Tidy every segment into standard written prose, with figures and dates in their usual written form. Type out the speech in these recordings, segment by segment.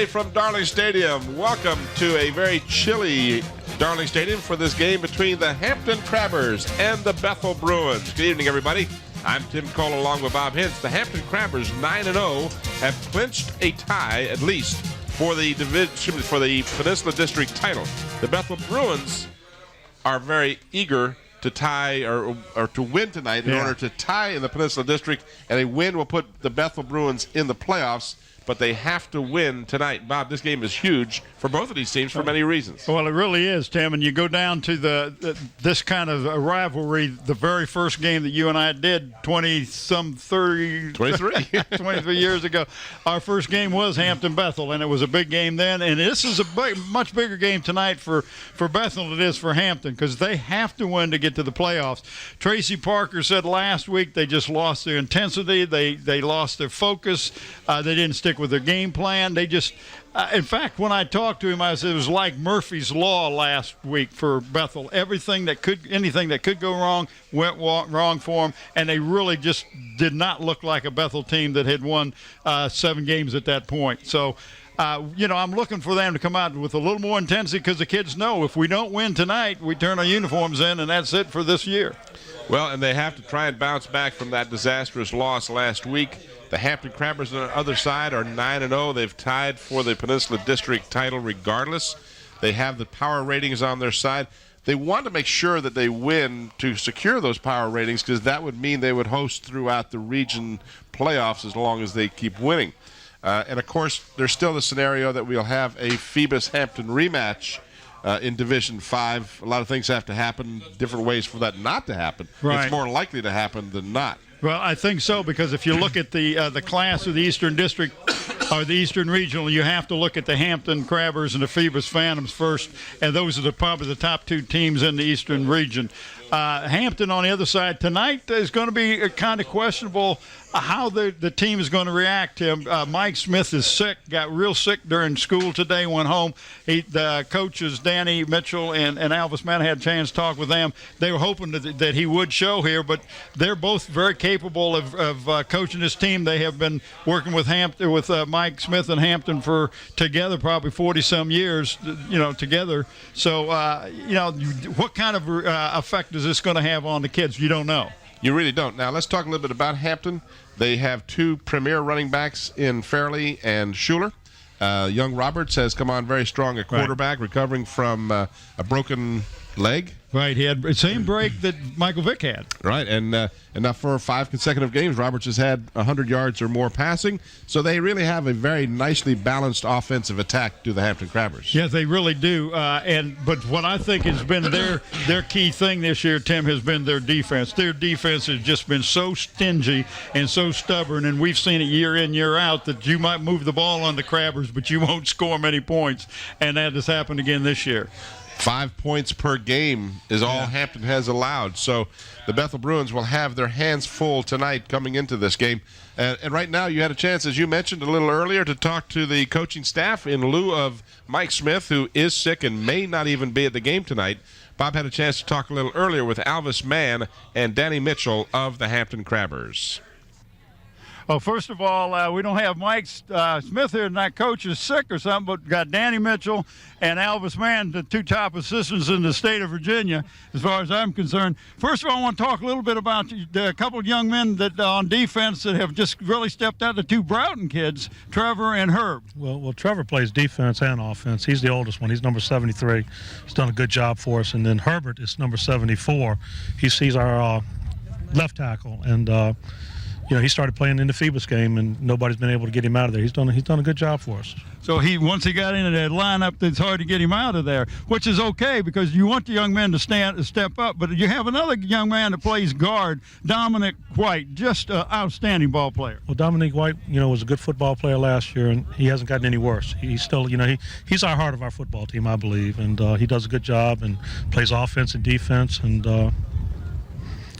everybody from Darling Stadium. Welcome to a very chilly Darling Stadium for this game between the Hampton Crabbers and the Bethel Bruins. Good evening, everybody. I'm Tim Cole along with Bob Hintz. The Hampton Crabbers, 9-0, have clinched a tie, at least, for the Peninsula District title. The Bethel Bruins are very eager to tie or to win tonight in order to tie in the Peninsula District, and a win will put the Bethel Bruins in the playoffs. But they have to win tonight. Bob, this game is huge for both of these teams for many reasons. Well, it really is, Tim. And you go down to this kind of a rivalry, the very first game that you and I did 23 years ago. Our first game was Hampton-Bethel, and it was a big game then. And this is a much bigger game tonight for Bethel than it is for Hampton, because they have to win to get to the playoffs. Tracy Parker said last week they just lost their intensity. They lost their focus. They didn't stick with their game plan. They just, in fact, when I talked to him, I said it was like Murphy's Law last week for Bethel. Anything that could go wrong went wrong for them, and they really just did not look like a Bethel team that had won 7 games at that point. So, I'm looking for them to come out with a little more intensity, because the kids know if we don't win tonight, we turn our uniforms in, and that's it for this year. Well, and they have to try and bounce back from that disastrous loss last week. The Hampton Crabbers on the other side are 9-0. They've tied for the Peninsula District title regardless. They have the power ratings on their side. They want to make sure that they win to secure those power ratings, because that would mean they would host throughout the region playoffs as long as they keep winning. And, of course, there's still the scenario that we'll have a Phoebus-Hampton rematch in Division 5. A lot of things have to happen, different ways for that not to happen. Right. It's more likely to happen than not. Well, I think so, because if you look at the class of the Eastern District or the Eastern Regional, you have to look at the Hampton Crabbers and the Phoebus Phantoms first, and those are probably the top 2 teams in the Eastern Region. Hampton on the other side tonight is going to be kind of questionable how the team is going to react to him. Mike Smith is sick, got real sick during school today, went home. The coaches, Danny Mitchell and Alvis Mann, had a chance to talk with them. They were hoping that he would show here, but they're both very capable of coaching this team. They have been working with Mike Smith and Hampton for together probably 40-some years, together. So, what kind of effect is this going to have on the kids? You don't know. You really don't. Now, let's talk a little bit about Hampton. They have 2 premier running backs in Fairley and Schuler. Young Roberts has come on very strong at quarterback, recovering from a broken leg. Right, he had the same break that Michael Vick had. Right, and now for 5 consecutive games, Roberts has had 100 yards or more passing. So they really have a very nicely balanced offensive attack to the Hampton Crabbers. Yes, they really do. But what I think has been their key thing this year, Tim, has been their defense. Their defense has just been so stingy and so stubborn, and we've seen it year in, year out, that you might move the ball on the Crabbers, but you won't score many points, and that has happened again this year. 5 points per game is all Hampton has allowed. So the Bethel Bruins will have their hands full tonight coming into this game. And right now you had a chance, as you mentioned a little earlier, to talk to the coaching staff in lieu of Mike Smith, who is sick and may not even be at the game tonight. Bob had a chance to talk a little earlier with Alvis Mann and Danny Mitchell of the Hampton Crabbers. Well, first of all, we don't have Mike Smith here tonight. Coach is sick or something, but got Danny Mitchell and Alvis Mann, the 2 top assistants in the state of Virginia, as far as I'm concerned. First of all, I want to talk a little bit about a couple of young men that on defense that have just really stepped out, the 2 Broughton kids, Trevor and Herb. Well, Trevor plays defense and offense. He's the oldest one. He's number 73. He's done a good job for us. And then Herbert is number 74. He's our left tackle, and he started playing in the Phoebus game, and nobody's been able to get him out of there. He's done a good job for us. So once he got into that lineup, it's hard to get him out of there, which is okay, because you want the young men to step up. But you have another young man that plays guard, Dominic White, just an outstanding ball player. Well, Dominic White, was a good football player last year, and he hasn't gotten any worse. He's still, he's our heart of our football team, I believe, and he does a good job and plays offense and defense, and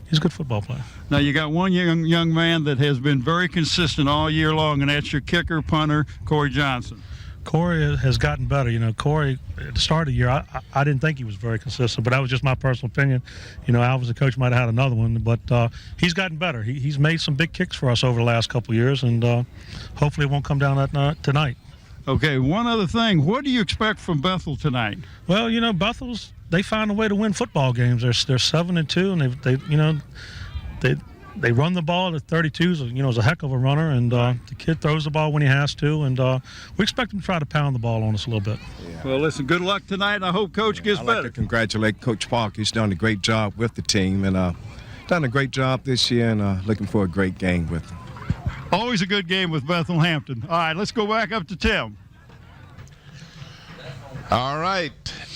he's a good football player. Now, you got one young man that has been very consistent all year long, and that's your kicker, punter, Corey Johnson. Corey has gotten better. Corey, at the start of the year, I didn't think he was very consistent, but that was just my personal opinion. Alvis, the coach, might have had another one, but he's gotten better. He's made some big kicks for us over the last couple of years, and hopefully it won't come down tonight. Okay, one other thing. What do you expect from Bethel tonight? Well, Bethel's, they find a way to win football games. They're 7-2, and they run the ball at 32. Is a heck of a runner, and the kid throws the ball when he has to, and we expect him to try to pound the ball on us a little bit. Yeah. Well, listen, good luck tonight, and I hope Coach gets better. I'd like to congratulate Coach Park. He's done a great job with the team, and done a great job this year, and looking for a great game with them. Always a good game with Bethel-Hampton. All right, let's go back up to Tim. All right.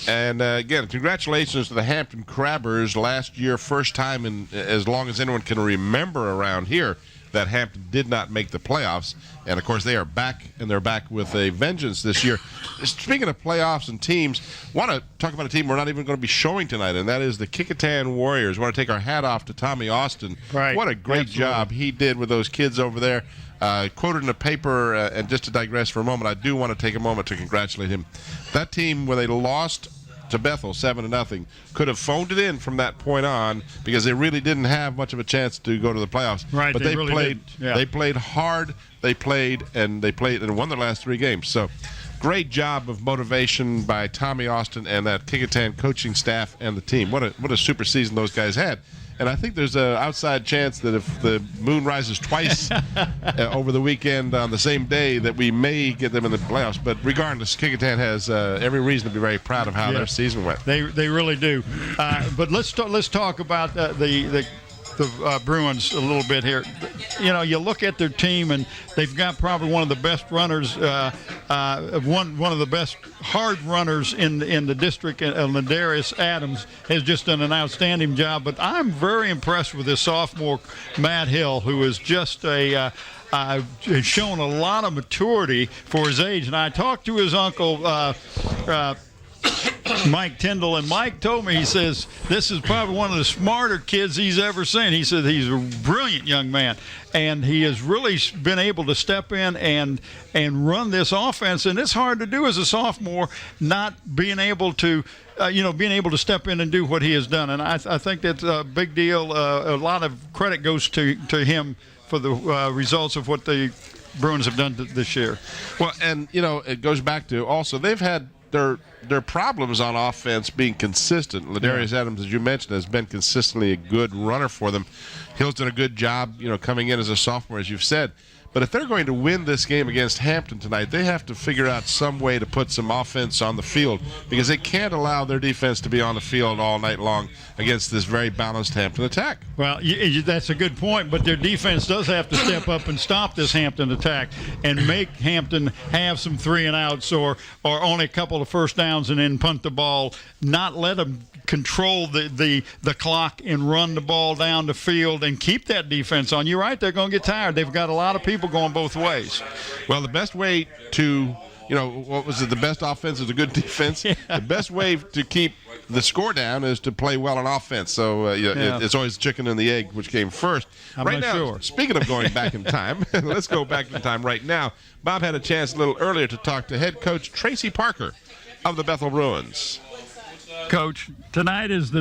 And again, congratulations to the Hampton Crabbers. Last year, first time in as long as anyone can remember around here that Hampton did not make the playoffs. And, of course, they are back, and they're back with a vengeance this year. Speaking of playoffs and teams, I want to talk about a team we're not even going to be showing tonight, and that is the Kickitan Warriors. I want to take our hat off to Tommy Austin. Right. What a great Absolutely. job he did with those kids over there. Quoted in the paper, and just to digress for a moment, I do want to take a moment to congratulate him. That team, when they lost to Bethel 7-0, could have phoned it in from that point on because they really didn't have much of a chance to go to the playoffs. Right, but they really played. didn't. Yeah. They played hard. They played and won their last 3 games. So, great job of motivation by Tommy Austin and that Kickitan coaching staff and the team. What a super season those guys had. And I think there's an outside chance that if the moon rises twice over the weekend on the same day, that we may get them in the playoffs. But regardless, Kickitan has every reason to be very proud of how their season went. They really do. But let's talk about the Bruins a little bit here. You look at their team, and they've got probably one of the best runners, one of the best hard runners in the district. Ladarius Adams has just done an outstanding job. But I'm very impressed with this sophomore, Matt Hill, who is just has shown a lot of maturity for his age. And I talked to his uncle, Mike Tyndall, and Mike told me, he says, this is probably one of the smarter kids he's ever seen. He said he's a brilliant young man, and he has really been able to step in and run this offense, and it's hard to do as a sophomore, not being able to being able to step in and do what he has done. And I think that's a big deal. A lot of credit goes to him for the results of what the Bruins have done this year. Well, and, it goes back to also they've had their problems on offense being consistent. Ladarius Adams, as you mentioned, has been consistently a good runner for them. Hill's done a good job, coming in as a sophomore, as you've said. But if they're going to win this game against Hampton tonight, they have to figure out some way to put some offense on the field because they can't allow their defense to be on the field all night long against this very balanced Hampton attack. Well, that's a good point, but their defense does have to step up and stop this Hampton attack and make Hampton have some 3-and-outs or only a couple of first downs and then punt the ball, not let them control the clock and run the ball down the field and keep that defense on. You're right, they're going to get tired. They've got a lot of people going both ways. Well, the best way to, what was it? The best offense is a good defense. Yeah. The best way to keep the score down is to play well on offense. So it's always chicken and the egg, which came first. I'm not sure. Speaking of going back in time, let's go back in time right now. Bob had a chance a little earlier to talk to head coach Tracy Parker of the Bethel Bruins. Coach, tonight is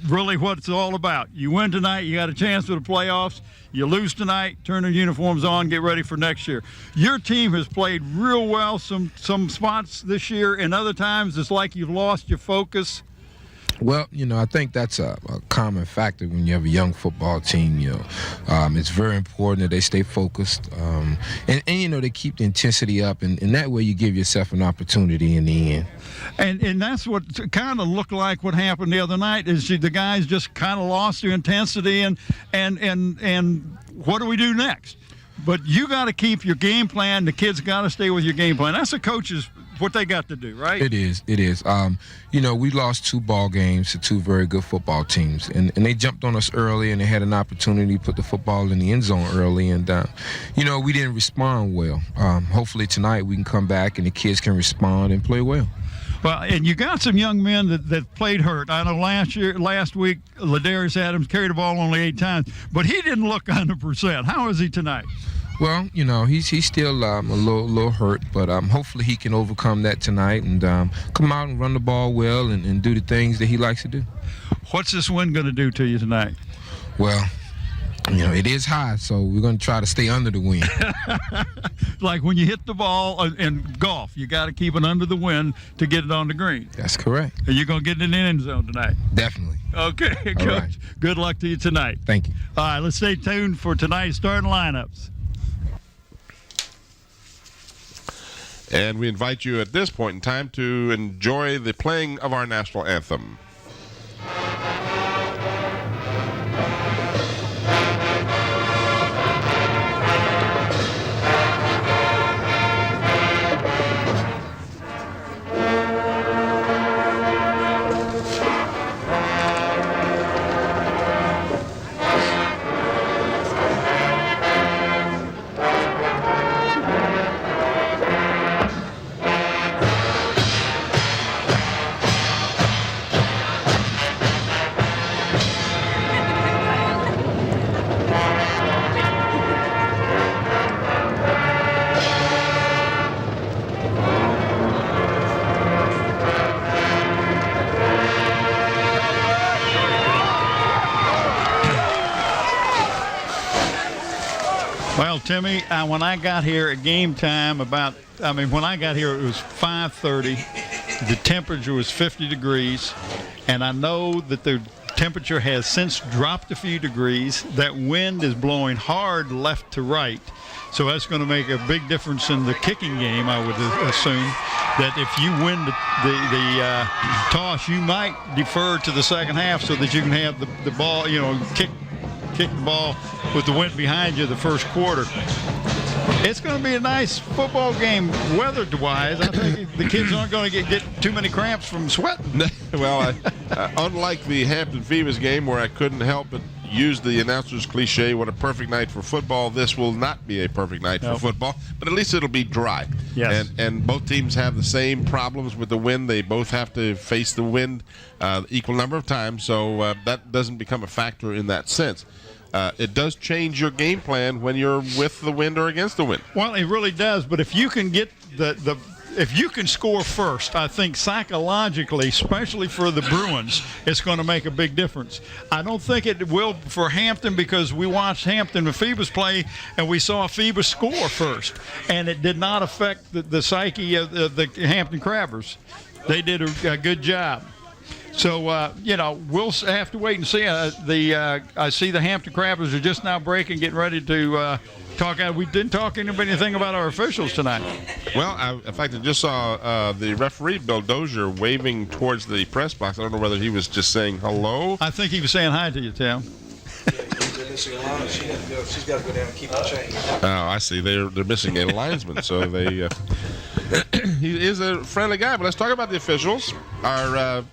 really what it's all about. You win tonight, you got a chance for the playoffs. You lose tonight, turn the uniforms on, get ready for next year. Your team has played real well some spots this year, and other times it's like you've lost your focus. Well, I think that's a common factor when you have a young football team. It's very important that they stay focused, and they keep the intensity up, and that way you give yourself an opportunity in the end. And that's what kind of looked like what happened the other night is the guys just kind of lost their intensity and what do we do next? But you got to keep your game plan. The kids got to stay with your game plan. That's the coaches. What they got to do, right? It is. We lost 2 ball games to 2 very good football teams, and they jumped on us early, and they had an opportunity to put the football in the end zone early, and we didn't respond well. Hopefully tonight we can come back and the kids can respond and play well. Well, and you got some young men that played hurt. I know last week, Ladarius Adams carried the ball only 8 times, but he didn't look 100%. How is he tonight? Well, he's still a little hurt, but hopefully he can overcome that tonight and come out and run the ball well and do the things that he likes to do. What's this win going to do to you tonight? Well, It is high, so we're going to try to stay under the wind. Like when you hit the ball in golf, you got to keep it under the wind to get it on the green. That's correct. And you're going to get it in the end zone tonight. Definitely. Okay, Coach. Right. Good luck to you tonight. Thank you. All right, let's stay tuned for tonight's starting lineups. And we invite you at this point in time to enjoy the playing of our national anthem. Well, Timmy, when I got here at game time, when I got here, it was 5:30. The temperature was 50 degrees, and I know that the temperature has since dropped a few degrees. That wind is blowing hard left to right, so that's going to make a big difference in the kicking game, I would assume. That if you win the toss, you might defer to the second half so that you can have the ball, kick the ball with the wind behind you the first quarter. It's going to be a nice football game weather-wise. I think the kids aren't going to get too many cramps from sweating. Well, unlike the Hampton Phoebus game where I couldn't help but use the announcer's cliche, what a perfect night for football, this will not be a perfect night for football, but at least it'll be dry. Yes. And both teams have the same problems with the wind. They both have to face the wind equal number of times, so that doesn't become a factor in that sense. It does change your game plan when you're with the wind or against the wind. Well, it really does. But if you can get if you can score first, I think psychologically, especially for the Bruins, it's going to make a big difference. I don't think it will for Hampton because we watched Hampton and Phoebus play, and we saw Phoebus score first, and it did not affect the psyche of the Hampton Crabbers. They did a good job. So, we'll have to wait and see. I see the Hampton Crabbers are just now breaking, getting ready to talk. We didn't talk anything about our officials tonight. Well, in fact, I just saw the referee, Bill Dozier, waving towards the press box. I don't know whether he was just saying hello. I think he was saying hi to you, Tim. She's got to go down and keep the chain. Oh, I see. They're missing a linesman, so they. He is a friendly guy. But let's talk about the officials. Our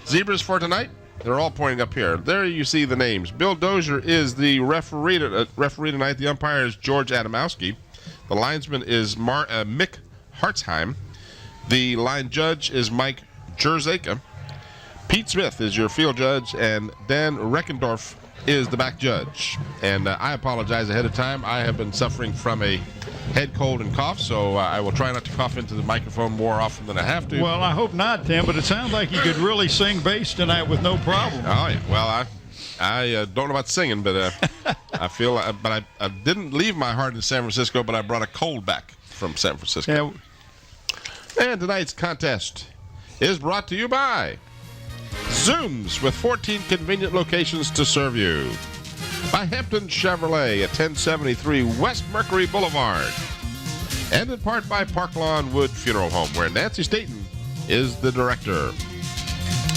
Zebras for tonight, they're all pointing up here. There you see the names. Bill Dozier is the referee tonight. The umpire is George Adamowski. The linesman is Mick Hartzheim. The line judge is Mike Jerzaka. Pete Smith is your field judge, and Dan Reckendorf is the back judge. And I apologize ahead of time. I have been suffering from a head cold and cough, so I will try not to cough into the microphone more often than I have to. Well, I hope not, Tim, but it sounds like you could really sing bass tonight with no problem. Oh, yeah. Well, I don't know about singing, but I feel but I didn't leave my heart in San Francisco, but I brought a cold back from San Francisco. Yeah. And tonight's contest is brought to you by Zooms, with 14 convenient locations to serve you. By Hampton Chevrolet at 1073 West Mercury Boulevard. And in part by Park Lawn Wood Funeral Home, where Nancy Staten is the director.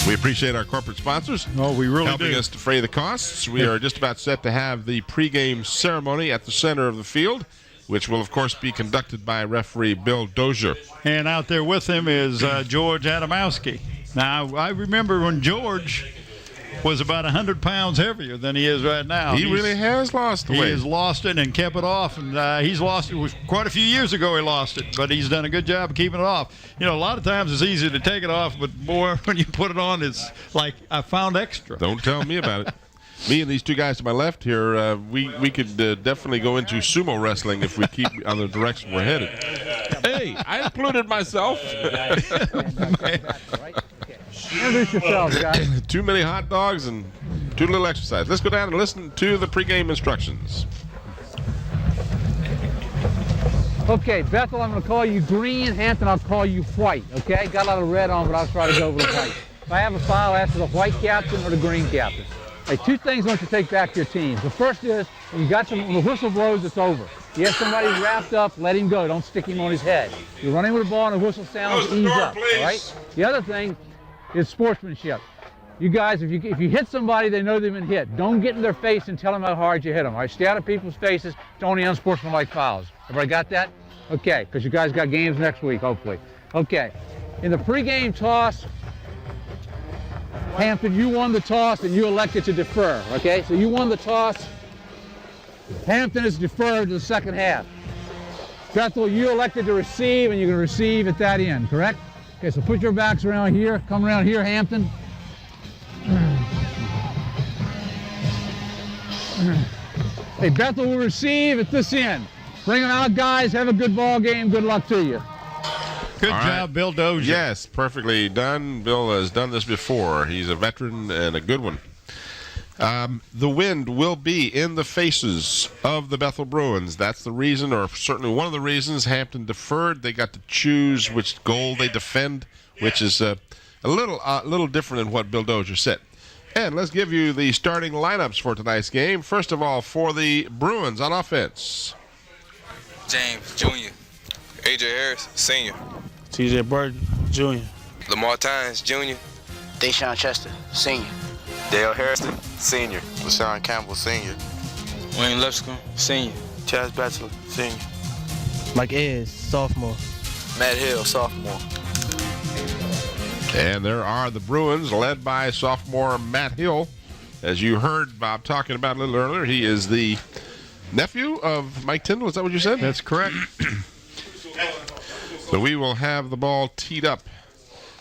We appreciate our corporate sponsors. Oh, we really helping do. us defray the costs. We are just about set to have the pregame ceremony at the center of the field, which will, of course, be conducted by referee Bill Dozier. And out there with him is George Adamowski. Now, I remember when George was about 100 pounds heavier than he is right now. He really has lost the weight. He has lost it and kept it off, and he's lost it. Quite a few years ago he lost it, but he's done a good job of keeping it off. A lot of times it's easy to take it off, but boy, when you put it on, it's like I found extra. Don't tell me about it. Me and these two guys to my left here, we could definitely go into sumo wrestling if we keep on the direction we're headed. Hey, I included myself. Introduce yourselves, guys. Too many hot dogs and do a little exercise. Let's go down and listen to the pregame instructions. Okay, Bethel, I'm going to call you green. Hampton, I'll call you white. Okay? Got a lot of red on, but I'll try to go with the white. If I have a foul, ask for the white captain or the green captain. Hey, two things I want you to take back to your teams. The first is, when the whistle blows, it's over. You have somebody wrapped up, let him go. Don't stick him on his head. You're running with the ball and the whistle sounds, ease up, all right? The other thing is sportsmanship. You guys, if you hit somebody, they know they've been hit. Don't get in their face and tell them how hard you hit them, all right? Stay out of people's faces. Don't any unsportsmanlike fouls. Everybody got that? Okay, because you guys got games next week, hopefully. Okay, in the pregame toss, Hampton, you won the toss and you elected to defer, okay? So you won the toss. Hampton is deferred to the second half. Bethel, you elected to receive and you're going to receive at that end, correct? Okay, so put your backs around here. Come around here, Hampton. Hey, Bethel will receive at this end. Bring them out, guys. Have a good ball game. Good luck to you. Good job, Bill Dozier. Yes, perfectly done. Bill has done this before. He's a veteran and a good one. The wind will be in the faces of the Bethel Bruins. That's the reason, or certainly one of the reasons, Hampton deferred. They got to choose which goal they defend, which is a little different than what Bill Dozier said. And let's give you the starting lineups for tonight's game. First of all, for the Bruins on offense. James, Jr. A.J. Harris, Senior. T.J. Burton, Jr. Lamar Tynes, Jr. Deshaun Chester, Senior. Dale Harrison, Senior. LaShawn Campbell, Senior. Wayne Lipscomb, Senior. Chaz Batchelor, Senior. Mike Ayers, Sophomore. Matt Hill, Sophomore. And there are the Bruins, led by sophomore Matt Hill. As you heard Bob talking about a little earlier, he is the nephew of Mike Tyndall. Is that what you said? That's correct. So we will have the ball teed up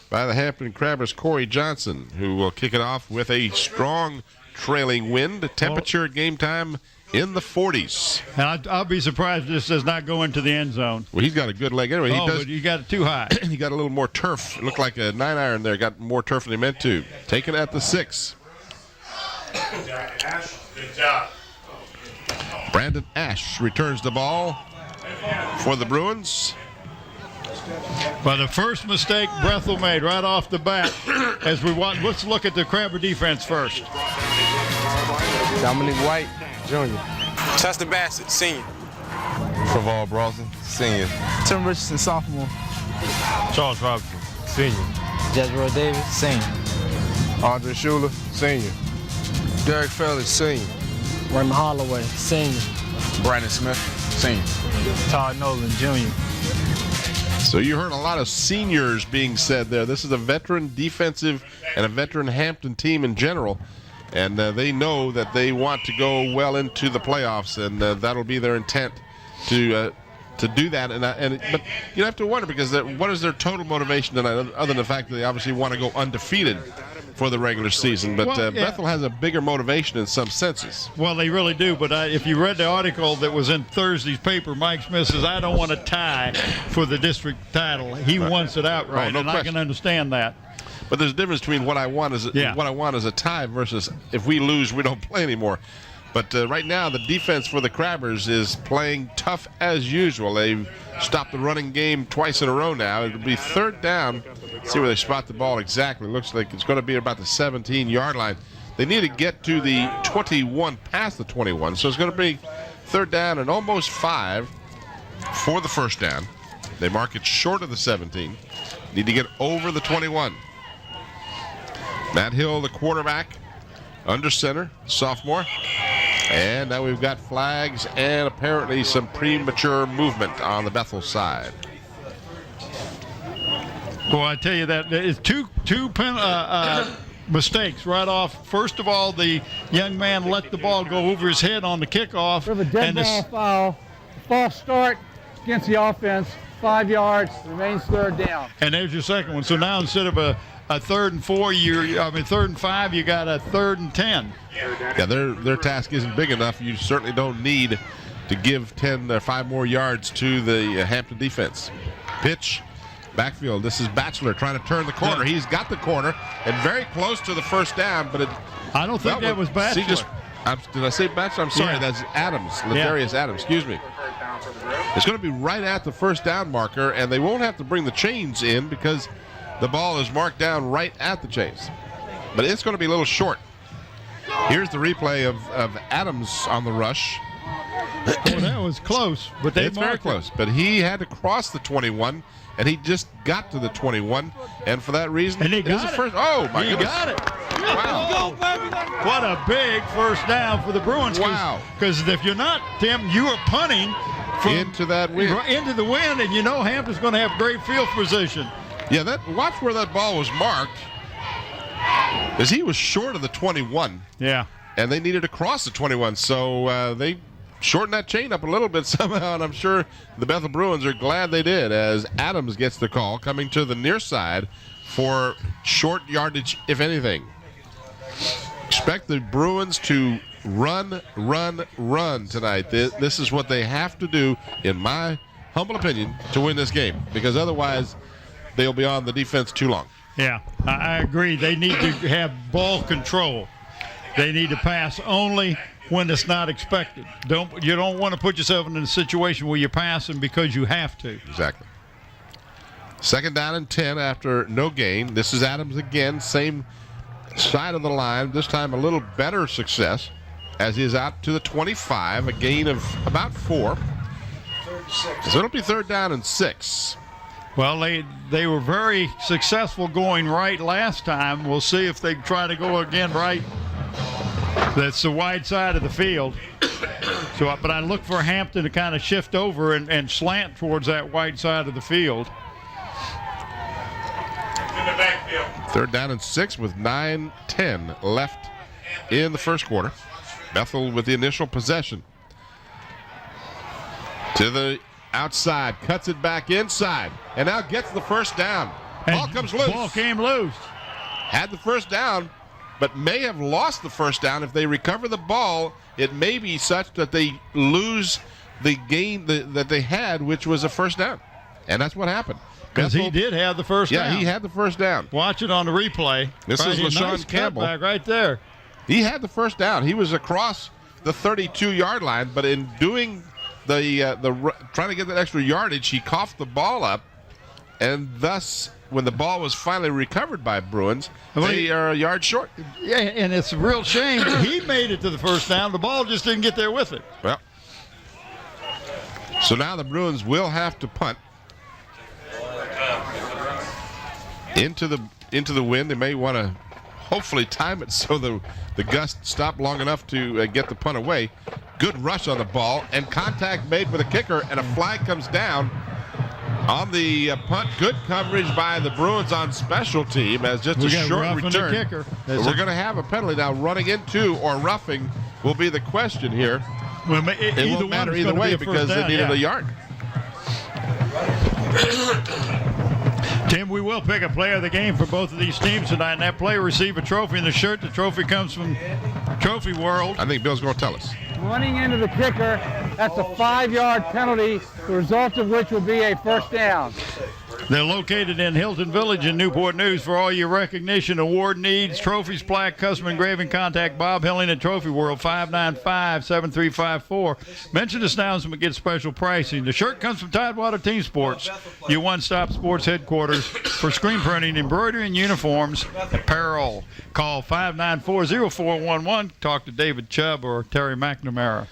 by the Hampton Crabbers' Corey Johnson, who will kick it off with a strong trailing wind. Temperature at game time in the 40s. And I'll be surprised if this does not go into the end zone. Well, he's got a good leg anyway. But you got it too high. He got a little more turf. It looked like a 9-iron there. Got more turf than he meant to. Taken at the 6. Good job. Brandon Ash returns the ball for the Bruins. Well, the first mistake Bethel made right off the bat, as we want, let's look at the Crabber defense first. Dominic White, Jr. Chester Bassett, Senior. Traval Brawson, Senior. Tim Richardson, Sophomore. Charles Robinson, Senior. Jezreel Davis, Senior. Andre Schuler, Senior. Derek Felix, Senior. Raymond Holloway, Senior. Brandon Smith, Senior. Todd Nolan, Jr. So you heard a lot of seniors being said there. This is a veteran defensive and a veteran Hampton team in general. And they know that they want to go well into the playoffs, and that'll be their intent to do that. But you have to wonder, because what is their total motivation tonight, other than the fact that they obviously want to go undefeated for the regular season. But Bethel has a bigger motivation in some senses. Well, they really do. But if you read the article that was in Thursday's paper, Mike Smith says, I don't want to tie for the district title. He wants it outright, no and question. I can understand that. But there's a difference between what I want as a tie versus if we lose, we don't play anymore. But right now, the defense for the Crabbers is playing tough as usual. They've stopped the running game twice in a row now. It'll be third down. Let's see where they spot the ball exactly. Looks like it's going to be about the 17-yard line. They need to get to the 21, past the 21. So it's going to be third down and almost 5 for the first down. They mark it short of the 17. Need to get over the 21. Matt Hill, the quarterback, under center, sophomore. And now we've got flags and apparently some premature movement on the Bethel side. Well, I tell you that it's two mistakes right off. First of all, the young man let the ball go over his head on the kickoff. We have a dead ball foul. False start against the offense. 5 yards. Remains third down. And there's your second one. So now instead of a 3rd and 4, third and 5, you got a 3rd and 10. Yeah, their task isn't big enough. You certainly don't need to give 5 more yards to the Hampton defense. Pitch Backfield. This is Batchelor trying to turn the corner. Yeah. He's got the corner and very close to the first down, but I don't think that was Batchelor. Did I say Batchelor? I'm sorry. Yeah. That's Adams, Ladarius Adams. Excuse me. It's going to be right at the first down marker, and they won't have to bring the chains in because the ball is marked down right at the chains. But it's going to be a little short. Here's the replay of Adams on the rush. Oh, that was close, but it's very close. But he had to cross the 21, and he just got to the 21, and for that reason, and he got it. Oh my goodness! He got it. Wow! What a big first down for the Bruins. Wow! Because if you're not, Tim, you are punting into that wind. Into the wind, and you know Hampton's going to have great field position. Yeah, watch where that ball was marked, because he was short of the 21. Yeah. And they needed to cross the 21, so they shortened that chain up a little bit somehow, and I'm sure the Bethel Bruins are glad they did, as Adams gets the call coming to the near side for short yardage, if anything. Expect the Bruins to run tonight. This is what they have to do, in my humble opinion, to win this game, because otherwise they'll be on the defense too long. Yeah, I agree. They need to have ball control. They need to pass only when it's not expected. You don't want to put yourself in a situation where you're passing because you have to. Exactly. Second down and 10 after no gain. This is Adams again, same side of the line. This time a little better success as he is out to the 25, a gain of about 4. So it'll be third down and 6. Well, they were very successful going right last time. We'll see if they try to go again right. That's the wide side of the field. But I look for Hampton to kind of shift over and slant towards that wide side of the field. In the backfield. Third down and 6 with 9:10 left in the first quarter. Bethel with the initial possession. To the outside, cuts it back inside, and now gets the first down. Ball comes loose. Ball came loose. Had the first down, but may have lost the first down. If they recover the ball, it may be such that they lose the gain that they had, which was a first down. And that's what happened. Because he did have the first down. Yeah, he had the first down. Watch it on the replay. This is LaShawn Campbell. Right there. He had the first down. He was across the 32-yard line, but in doing the trying to get that extra yardage, he coughed the ball up, and thus, when the ball was finally recovered by Bruins, they are a yard short. Yeah, and it's a real shame. He made it to the first down. The ball just didn't get there with it. Well, so now the Bruins will have to punt into the wind. They may want to hopefully time it so the gusts stop long enough to get the punt away. Good rush on the ball, and contact made with a kicker, and a flag comes down on the punt. Good coverage by the Bruins on special team as just a short return. We're going to have a penalty now. Running into or roughing will be the question here. Well, it won't matter either way because they needed a yard. Tim, we will pick a player of the game for both of these teams tonight, and that player receive a trophy in the shirt. The trophy comes from Trophy World. I think Bill's going to tell us. Running into the kicker, that's a 5-yard penalty, the result of which will be a first down. They're located in Hilton Village in Newport News. For all your recognition award needs, trophies, plaque, custom engraving, contact Bob Hilling at Trophy World, 595-7354. Mention this announcement and get special pricing. The shirt comes from Tidewater Team Sports, your one-stop sports headquarters for screen printing, embroidery, and uniforms apparel. Call 594-0411. Talk to David Chubb or Terry McNamara.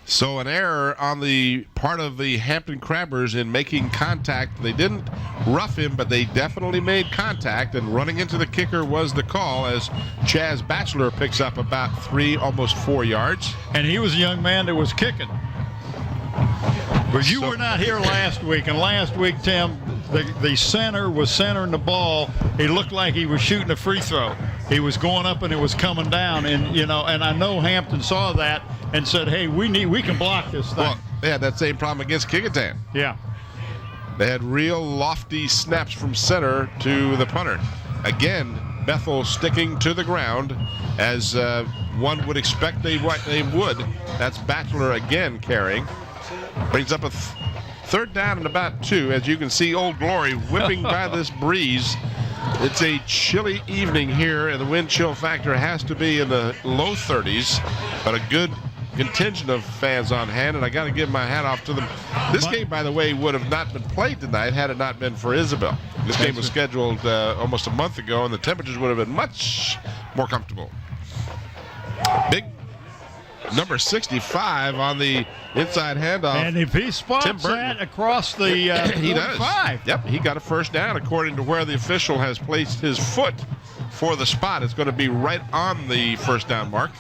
So an error on the part of the Hampton Crabbers in making contact. They didn't rough him, but they definitely made contact, and running into the kicker was the call as Chaz Batchelor picks up about 3, almost 4 yards. And he was a young man that was kicking. But you were not here last week, and last week, Tim, the center was centering the ball. It looked like he was shooting a free throw. He was going up and it was coming down, and and I know Hampton saw that and said, "Hey, we can block this thing." Well, they had that same problem against Kickingham. Yeah. They had real lofty snaps from center to the punter. Again, Bethel sticking to the ground as one would expect they would. That's Batchelor again carrying. Brings up a Third down and about 2. As you can see, Old Glory whipping by this breeze. It's a chilly evening here, and the wind chill factor has to be in the low 30s, but a good contingent of fans on hand, and I got to give my hat off to them. This game, by the way, would have not been played tonight had it not been for Isabel. This game was scheduled almost a month ago, and the temperatures would have been much more comfortable. Big number 65 on the inside handoff. And if he spots that across the he does. Yep, he got a first down according to where the official has placed his foot for the spot. It's going to be right on the first down mark.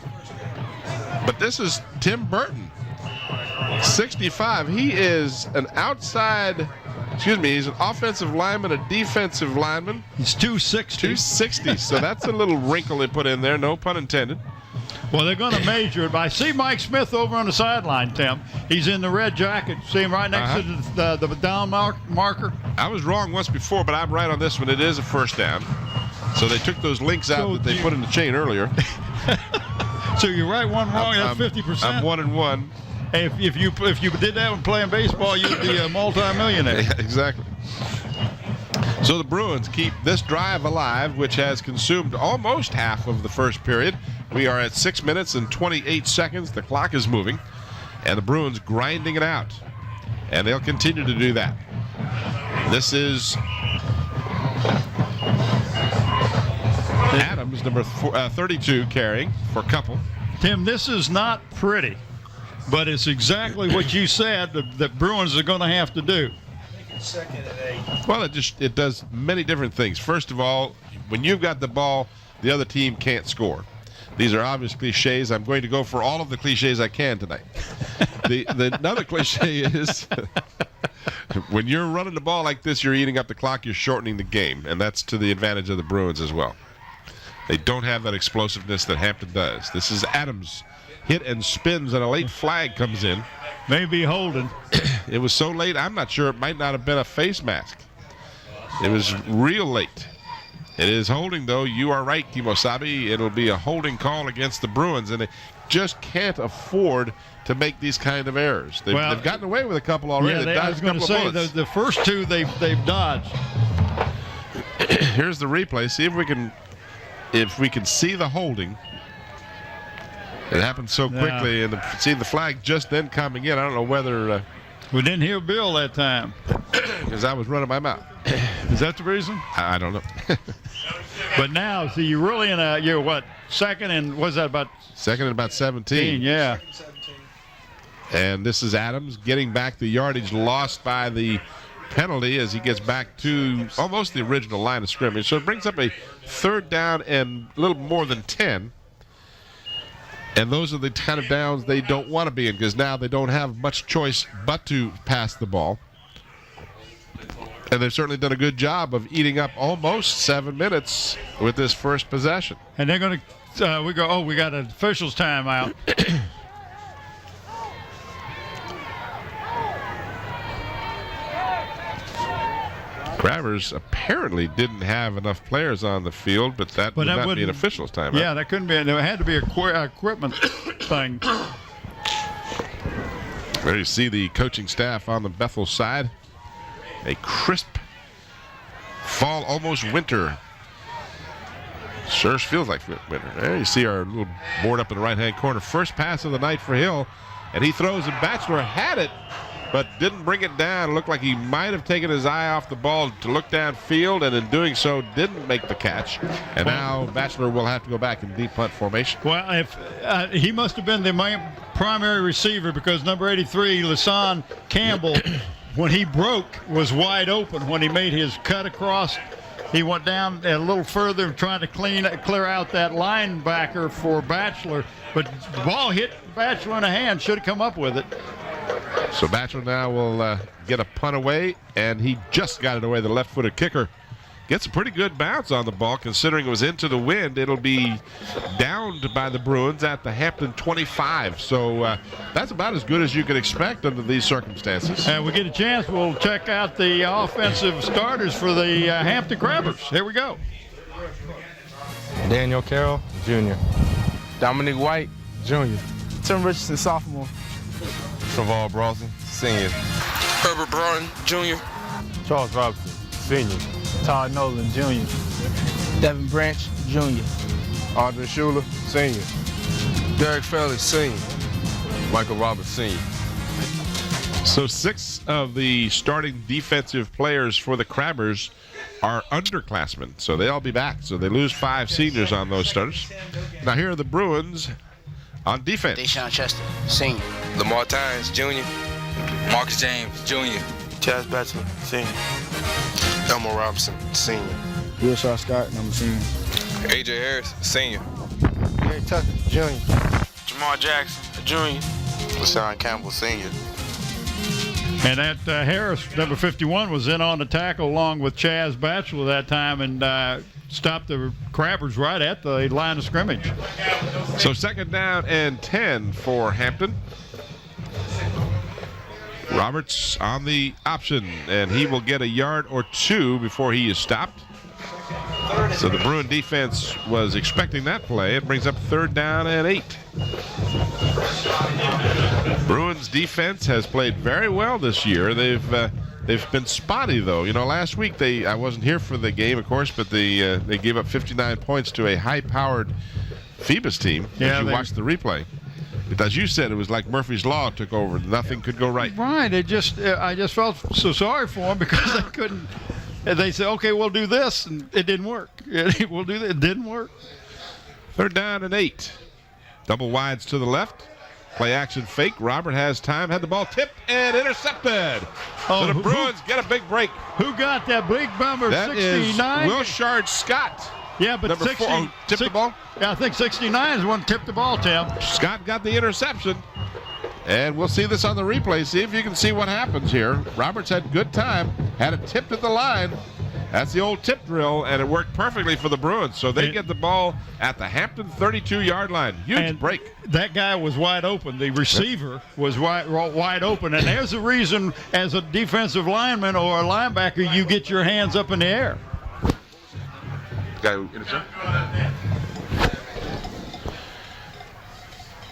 But this is Tim Burton, 65. He is an outside, he's an offensive lineman, a defensive lineman. He's 260. 260, so that's a little wrinkle they put in there, no pun intended. Well, they're going to measure it. I see Mike Smith over on the sideline, Tim. He's in the red jacket. See him right next to the down marker? I was wrong once before, but I'm right on this one. It is a first down. So they took those links out that they put in the chain earlier. So you're right, one wrong, that's 50%. I'm 1 and 1. Hey, if you did that when playing baseball, you'd be a multi-millionaire. Yeah, exactly. So the Bruins keep this drive alive, which has consumed almost half of the first period. We are at 6 minutes and 28 seconds. The clock is moving, and the Bruins grinding it out. And they'll continue to do that. This is Adams, number 32, carrying for Couple. Tim, this is not pretty, but it's exactly what you said that Bruins are going to have to do. Second and 8. Well, it does many different things. First of all, when you've got the ball, the other team can't score. These are obvious cliches. I'm going to go for all of the cliches I can tonight. Another cliche is when you're running the ball like this, you're eating up the clock, you're shortening the game, and that's to the advantage of the Bruins as well. They don't have that explosiveness that Hampton does. This is Adams, hit and spins, and a late flag comes in. Maybe holding. It was so late, I'm not sure. It might not have been a face mask. It was real late. It is holding, though. You are right, Kimosabe. It'll be a holding call against the Bruins, and they just can't afford to make these kind of errors. They've gotten away with a couple already. Yeah, I was going to say the first two they've dodged. Here's the replay. See if we can see the holding. It happened so quickly, and see the flag just then coming in. I don't know whether we didn't hear Bill that time because I was running my mouth. Is that the reason? I don't know. But now, see, you're really in you're what, second and what's that about? Second and about 17. Yeah. And this is Adams getting back the yardage lost by the penalty as he gets back to almost the original line of scrimmage. So it brings up a third down and a little more than 10. And those are the kind of downs they don't want to be in because now they don't have much choice but to pass the ball. And they've certainly done a good job of eating up almost 7 minutes with this first possession. And they're going to, we got an official's timeout. Crabbers apparently didn't have enough players on the field, but that would not be an official's timeout. Yeah, that couldn't be. There had to be a equipment thing. There you see the coaching staff on the Bethel side. A crisp fall, almost winter. Sure feels like winter. There you see our little board up in the right-hand corner. First pass of the night for Hill, and he throws, and Batchelor had it, but didn't bring it down. It looked like he might have taken his eye off the ball to look downfield, and in doing so, didn't make the catch. And now Batchelor will have to go back in deep punt formation. Well, if he must have been the primary receiver because number 83, Lasan Campbell, when he broke, was wide open. When he made his cut across, he went down a little further trying to clear out that linebacker for Batchelor. But the ball hit Batchelor in the hand, should have come up with it. So Batchelor now will get a punt away, and he just got it away. The left-footed kicker gets a pretty good bounce on the ball considering it was into the wind. It'll be downed by the Bruins at the Hampton 25. So that's about as good as you could expect under these circumstances. And we get a chance, we'll check out the offensive starters for the Hampton Crabbers. Here we go. Daniel Carroll, Jr. Dominic White, Jr. Tim Richardson, sophomore. Traval Brawson, senior. Herbert Broughton Jr. Charles Robinson, Senior. Todd Nolan, Jr. Devin Branch, Jr. Audrey Schuler, Senior. Derek Felly, Senior. Michael Roberts, Senior. So 6 of the starting defensive players for the Crabbers are underclassmen, so they'll be back. So they lose 5 seniors on those starters. Now here are the Bruins on defense. Deshaun Chester, Senior. Lamar Tynes Jr. Marcus James Jr. Chaz Bachelor, Senior. Elmo Robinson Senior. Wilshire Scott, number 10. AJ Harris Senior. Gary Tucker, Jr. Jamar Jackson Jr. LaShawn Campbell, Senior. And that Harris, number 51, was in on the tackle along with Chaz Batchelor that time and stopped the Crabbers right at the line of scrimmage. So 2nd down and 10 for Hampton. Roberts on the option, and he will get a yard or 2 before he is stopped. So the Bruin defense was expecting that play. It brings up 3rd down and 8. Bruins defense has played very well this year. They've been spotty though. You know, last week I wasn't here for the game, of course, but they gave up 59 points to a high-powered Phoebus team. Yeah, if you watched the replay. But as you said, it was like Murphy's Law took over. Nothing could go right. Right. I just felt so sorry for them because they couldn't. They said, okay, we'll do this, and it didn't work. We'll do that. It didn't work. 3rd down and 8. Double wides to the left. Play action fake. Robert has time. Had the ball tipped and intercepted. So the Bruins get a big break. Who got that big number? That 69? is Wilshire Scott. Yeah, but Number 60, 4 tipped the ball. Yeah, I think 69 is the one that tipped the ball, Tim. Scott got the interception. And we'll see this on the replay. See if you can see what happens here. Roberts had good time. Had it tipped at the line. That's the old tip drill, and it worked perfectly for the Bruins. So they get the ball at the Hampton 32-yard line. Huge break. That guy was wide open. The receiver was wide open. And there's a reason, as a defensive lineman or a linebacker, you get your hands up in the air. Guy who intercepted.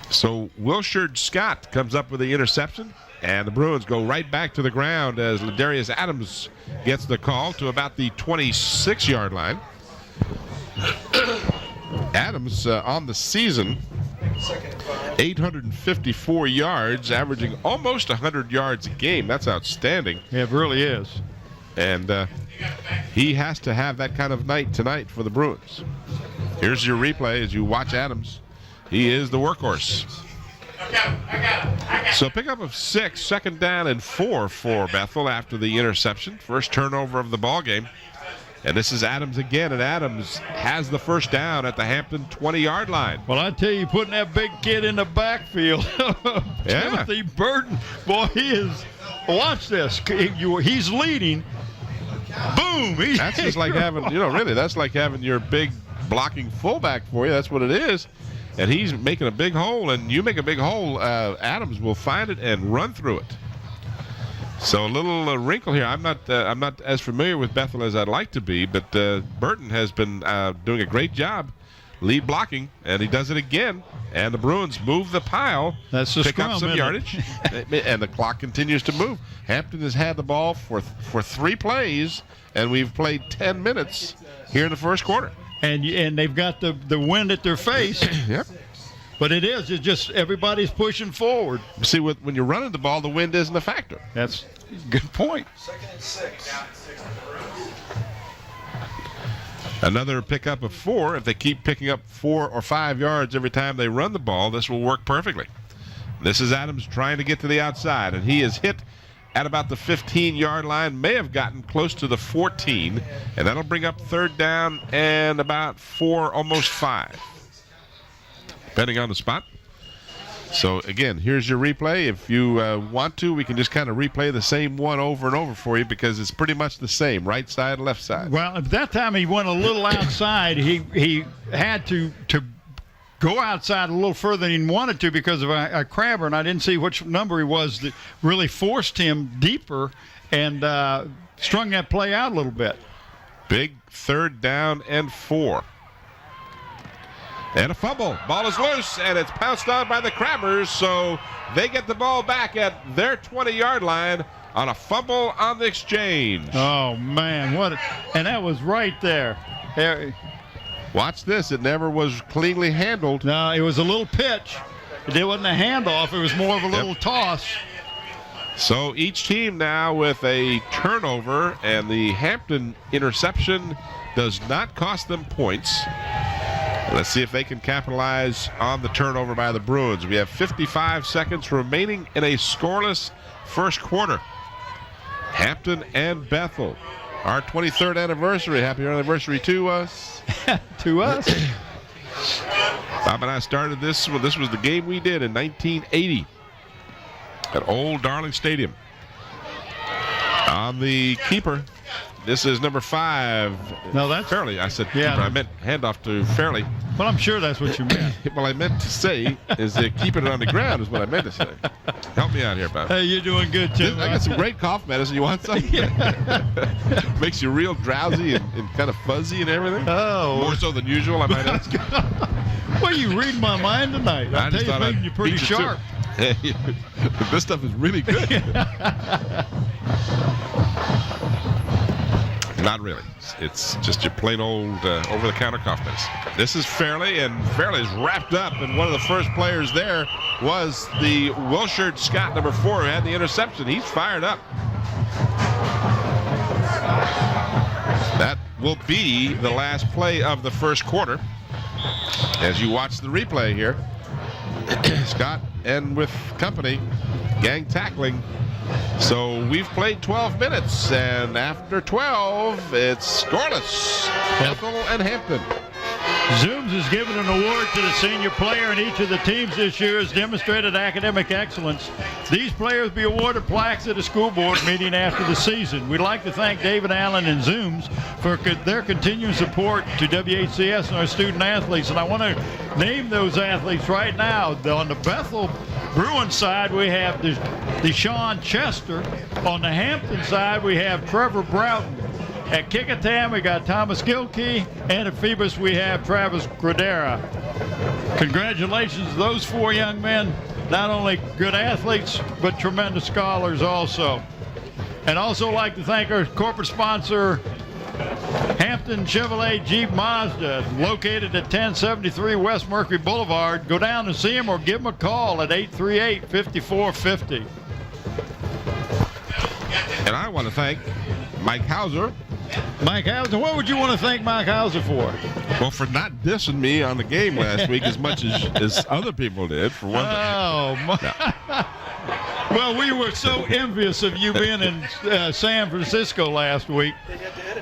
So Wilshire Scott comes up with the interception, and the Bruins go right back to the ground as Ladarius Adams gets the call to about the 26-yard line. Adams on the season, 854 yards, averaging almost 100 yards a game. That's outstanding. Yeah, it really is. And he has to have that kind of night tonight for the Bruins. Here's your replay as you watch Adams. He is the workhorse. So pickup of 6, 2nd down and 4 for Bethel after the interception. First turnover of the ball game. And this is Adams again, and Adams has the first down at the Hampton 20-yard line. Well, I tell you, putting that big kid in the backfield, Timothy Burton, boy, he is. Watch this. He's leading. Boom. That's just like having, really, that's like having your big blocking fullback for you. That's what it is. And he's making a big hole, and you make a big hole, Adams will find it and run through it. So a little wrinkle here. I'm not as familiar with Bethel as I'd like to be, but Burton has been doing a great job lead blocking, and he does it again. And the Bruins move the pile, pick up some yardage, and the clock continues to move. Hampton has had the ball for 3 plays, and we've played 10 minutes here in the first quarter. And they've got the wind at their face. Yep. But it's just everybody's pushing forward. See, when you're running the ball, the wind isn't a factor. That's a good point. 2nd and 6. Another pickup of 4. If they keep picking up 4 or 5 yards every time they run the ball, this will work perfectly. This is Adams trying to get to the outside, and he is hit at about the 15-yard line, may have gotten close to the 14, and that'll bring up 3rd down and about 4, almost 5, depending on the spot. So, again, here's your replay. If you want to, we can just kind of replay the same one over and over for you because it's pretty much the same, right side, left side. Well, at that time he went a little outside. He had to go outside a little further than he wanted to because of a crabber, and I didn't see which number he was that really forced him deeper and strung that play out a little bit. Big 3rd down and 4. And a fumble. Ball is loose, and it's pounced on by the Crabbers, so they get the ball back at their 20-yard line, on a fumble on the exchange. Oh, man. And that was right there. Watch this. It never was cleanly handled. No, it was a little pitch. It wasn't a handoff. It was more of a little toss. So each team now with a turnover, and the Hampton interception does not cost them points. Let's see if they can capitalize on the turnover by the Bruins. We have 55 seconds remaining in a scoreless first quarter. Hampton and Bethel. Our 23rd anniversary. Happy anniversary to us. To us. Bob and I started this. Well, this was the game we did in 1980 at Old Darling Stadium. On the keeper, this is number 5. No, that's Fairley. I said yeah. keeper. I meant handoff to Fairley. Well, I'm sure that's what you meant. What I meant to say is that keeping it on the ground is what I meant to say. Help me out here, Bob. Hey, you're doing good, Tim. I got some great cough medicine. You want some? Makes you real drowsy and kind of fuzzy and everything. Oh. More so than usual, I might add. Well, you read my mind tonight. I just tell thought you, I'd you're pretty beat you sharp. This stuff is really good. Not really. It's just your plain old over-the-counter cough medicine. This is Fairley, and Fairley's wrapped up, and one of the first players there was the Wilshire Scott, number 4, who had the interception. He's fired up. That will be the last play of the first quarter. As you watch the replay here, Scott and with company, gang tackling. So we've played 12 minutes, and after 12, it's scoreless. Bethel and Hampton. Zooms has given an award to the senior player in each of the teams this year has demonstrated academic excellence. These players be awarded plaques at a school board meeting after the season. We'd like to thank David Allen and Zooms for their continuing support to WHCS and our student athletes. And I want to name those athletes right now. On the Bethel Bruins side, we have Deshaun Chester. On the Hampton side, we have Trevor Broughton. At Kickatam, we got Thomas Gilkey, and at Phoebus, we have Travis Gradera. Congratulations to those 4 young men, not only good athletes, but tremendous scholars also. And also like to thank our corporate sponsor, Hampton Chevrolet Jeep Mazda, located at 1073 West Mercury Boulevard. Go down and see them or give them a call at 838-5450. And I want to thank Mike Hauser. Mike Hauser, what would you want to thank Mike Hauser for? Well, for not dissing me on the game last week as much as other people did, for one thing. Oh, my. Well, we were so envious of you being in San Francisco last week.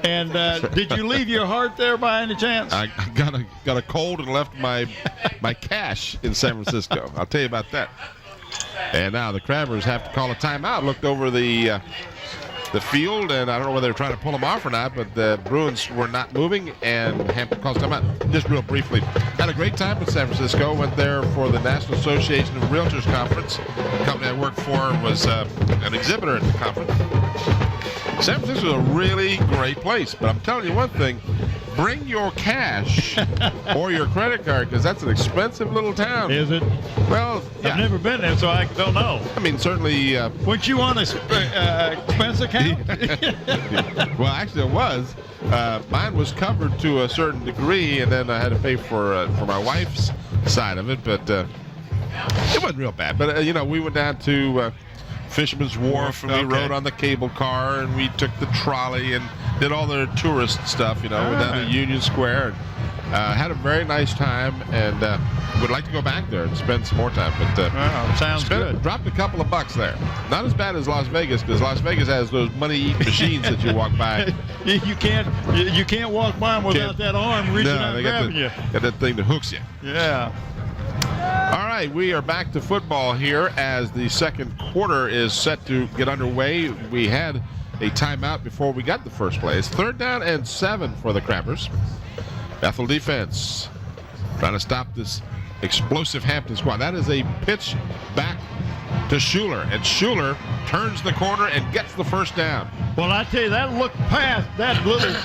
And did you leave your heart there by any chance? I got a cold and left my cash in San Francisco. I'll tell you about that. And now the Crabbers have to call a timeout. Looked over the field, and I don't know whether they're trying to pull them off or not, but the Bruins were not moving, and Hampton calls timeout. Just real briefly, had a great time in San Francisco. Went there for the National Association of Realtors Conference. The company I worked for was an exhibitor at the conference. San Francisco is a really great place, but I'm telling you one thing, bring your cash or your credit card, because that's an expensive little town. Is it? Well, yeah. I've never been there, so I don't know. I mean, certainly. Wouldn't you want an expense account? Well, actually, it was. Mine was covered to a certain degree, and then I had to pay for my wife's side of it, but it wasn't real bad. But, we went down to Fisherman's Wharf, and we rode on the cable car, and we took the trolley and did all the tourist stuff, went down to Union Square. And, had a very nice time, and would like to go back there and spend some more time. But sounds good. Dropped a couple of bucks there. Not as bad as Las Vegas, because Las Vegas has those money-eating machines that you walk by. You can't walk by them without that arm reaching out and grabbing you. Got that thing that hooks you. Yeah. All right, we are back to football here as the second quarter is set to get underway. We had a timeout before we got the first play. It's 3rd down and 7 for the Crabbers. Bethel defense trying to stop this explosive Hampton squad. That is a pitch back to Schuler, and Schuler turns the corner and gets the first down. Well, I tell you, that looked past that little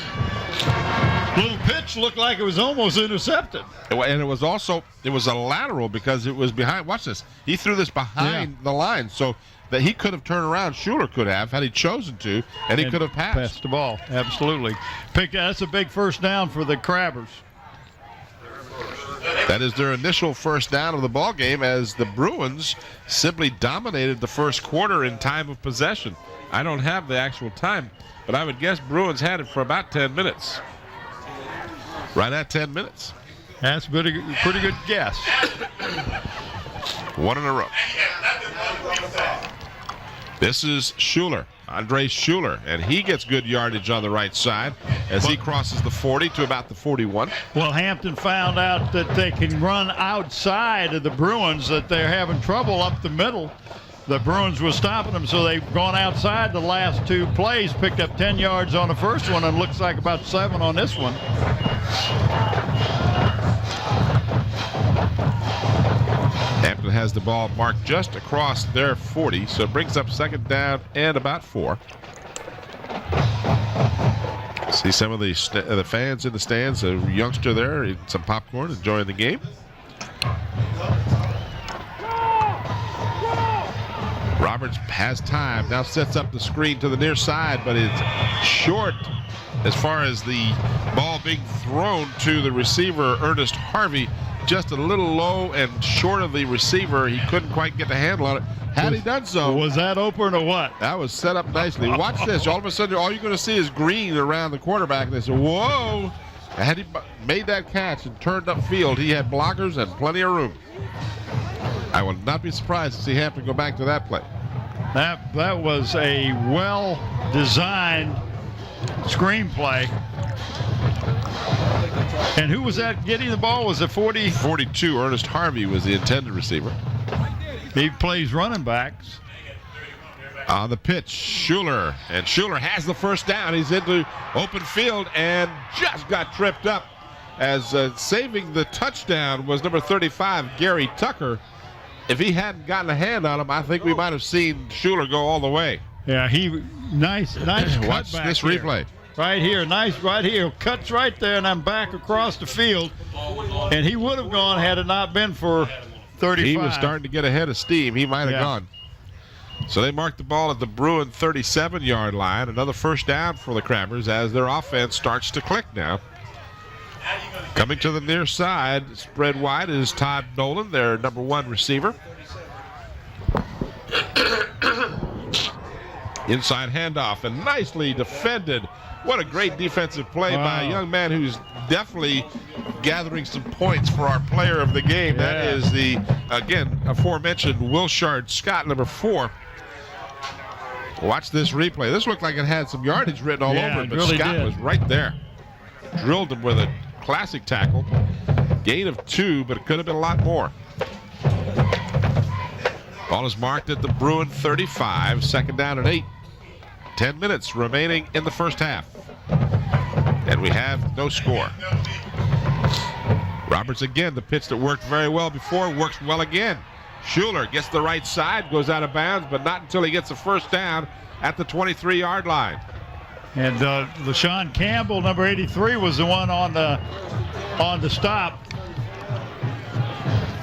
pitch looked like it was almost intercepted. And it was a lateral because it was behind. Watch this. He threw this behind the line. So that he could have turned around. Schuler could have had he chosen to, and he could have passed the ball. Absolutely. That's a big first down for the Crabbers. That is their initial first down of the ball game, as the Bruins simply dominated the first quarter in time of possession. I don't have the actual time, but I would guess Bruins had it for about 10 minutes. Right at 10 minutes. That's a pretty good guess. One in a row. This is Schuler, Andre Schuler, and he gets good yardage on the right side as he crosses the 40 to about the 41. Well, Hampton found out that they can run outside of the Bruins, that they're having trouble up the middle. The Bruins were stopping them, so they've gone outside the last 2 plays, picked up 10 yards on the first one, and looks like about 7 on this one. Hampton has the ball marked just across their 40, so it brings up second down and about 4. See some of the fans in the stands, a youngster there, eating some popcorn, enjoying the game. Roberts has time, now sets up the screen to the near side, but it's short as far as the ball being thrown to the receiver, Ernest Harvey. Just a little low and short of the receiver. He couldn't quite get the handle on it. Had he done so. Was that open or what? That was set up nicely. Watch this. All of a sudden, all you're going to see is green around the quarterback. And they said, whoa. Had he made that catch and turned upfield, he had blockers and plenty of room. I would not be surprised to see Hampton go back to that play. That was a well-designed screenplay. And who was that getting the ball? Was it 40? 42. Ernest Harvey was the intended receiver. He plays running backs. On the pitch, Schuler. And Schuler has the first down. He's into open field and just got tripped up. As saving the touchdown was number 35, Gary Tucker. If he hadn't gotten a hand on him, I think we might have seen Schuler go all the way. Yeah, nice Watch this replay. Right here, nice right here. Cuts right there, and I'm back across the field. And he would have gone had it not been for 35. He was starting to get ahead of steam. He might have gone. So they marked the ball at the Bruin 37-yard line. Another first down for the Crabbers as their offense starts to click now. Coming to the near side, spread wide, is Todd Nolan, their number 1 receiver. Inside handoff and nicely defended. What a great defensive play by a young man who's definitely gathering some points for our player of the game. Yeah. That is the, again, aforementioned Wilshard Scott, number 4. Watch this replay. This looked like it had some yardage written all over it, but really Scott was right there. Drilled him with a classic tackle. Gain of 2, but it could have been a lot more. Ball is marked at the Bruin 35, second down and 8. 10 minutes remaining in the first half. And we have no score. Roberts again, the pitch that worked very well before, works well again. Schuler gets the right side, goes out of bounds, but not until he gets a first down at the 23-yard line. And LaShawn Campbell, number 83, was the one on the stop.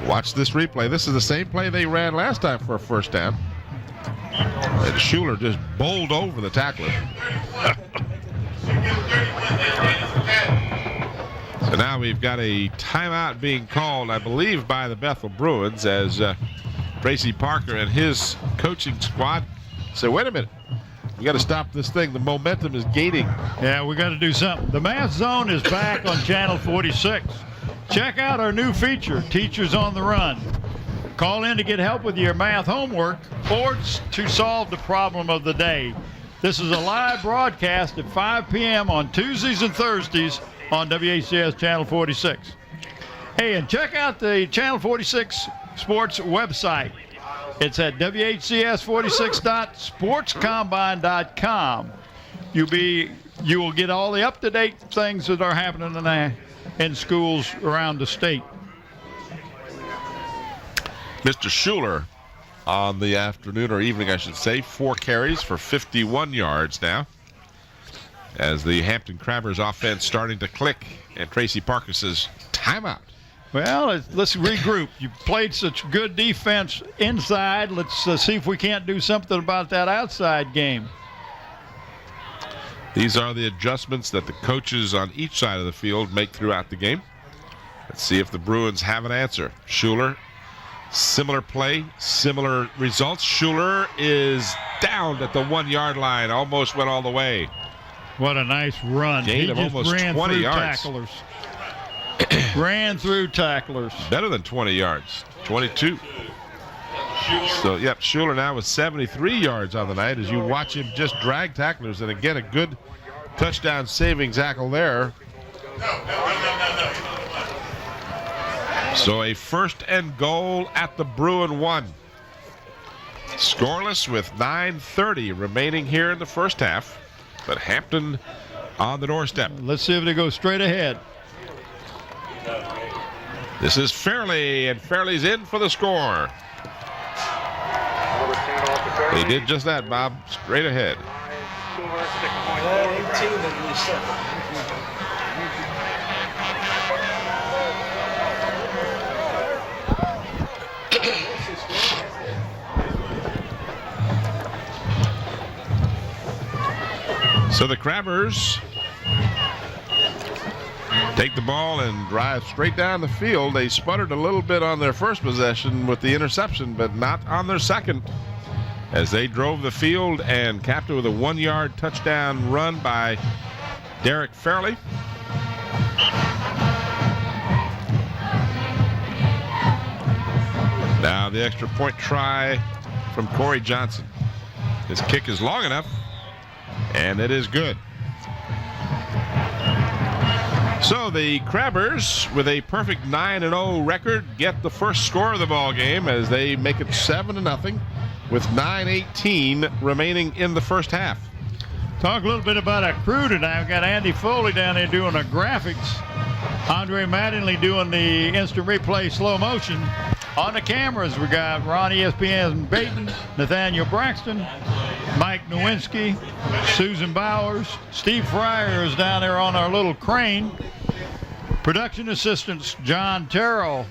Watch this replay. This is the same play they ran last time for a first down. And Schuler just bowled over the tackler. So now we've got a timeout being called, I believe, by the Bethel Bruins as Tracy Parker and his coaching squad say, wait a minute. We got to stop this thing. The momentum is gaining. Yeah, we got to do something. The Math Zone is back on Channel 46. Check out our new feature, Teachers on the Run. Call in to get help with your math homework or to solve the problem of the day. This is a live broadcast at 5 p.m. on Tuesdays and Thursdays on WHCS Channel 46. Hey, and check out the Channel 46 Sports website. It's at WHCS46.sportscombine.com. You will get all the up-to-date things that are happening in schools around the state. Mr. Schuler on the afternoon, or evening I should say, 4 carries for 51 yards now. As the Hampton Crabbers offense starting to click, and Tracy Parker says, timeout. Well, let's regroup. You played such good defense inside. Let's see if we can't do something about that outside game. These are the adjustments that the coaches on each side of the field make throughout the game. Let's see if the Bruins have an answer. Schuler, similar play, similar results. Schuler is down at the 1 yard line, almost went all the way. What a nice run. Gain of almost 20 yards. Tacklers. Ran through tacklers. Better than 20 yards, 22. So, yep, Schuler now with 73 yards on the night as you watch him just drag tacklers. And again, a good touchdown saving tackle there. So a 1st and goal at the Bruin 1. Scoreless with 9:30 remaining here in the first half. But Hampton on the doorstep. Let's see if they go straight ahead. This is Fairley, and Fairley's in for the score. They did just that, Bob. Straight ahead. So the Crabbers take the ball and drive straight down the field. They sputtered a little bit on their first possession with the interception, but not on their second, as they drove the field and capped it with a 1 yard touchdown run by Derek Fairley. Now the extra point try from Corey Johnson. His kick is long enough, and it is good. So the Crabbers, with a perfect 9-0 record, get the first score of the ball game as they make it 7-0 with 9:18 remaining in the first half. Talk a little bit about our crew tonight. We've got Andy Foley down there doing the graphics. Andre Mattingly doing the instant replay slow motion. On the cameras, we got Ron ESPN Baton, Nathaniel Braxton, Mike Nowinski, Susan Bowers, Steve Fryer is down there on our little crane. Production assistants, John Terrell,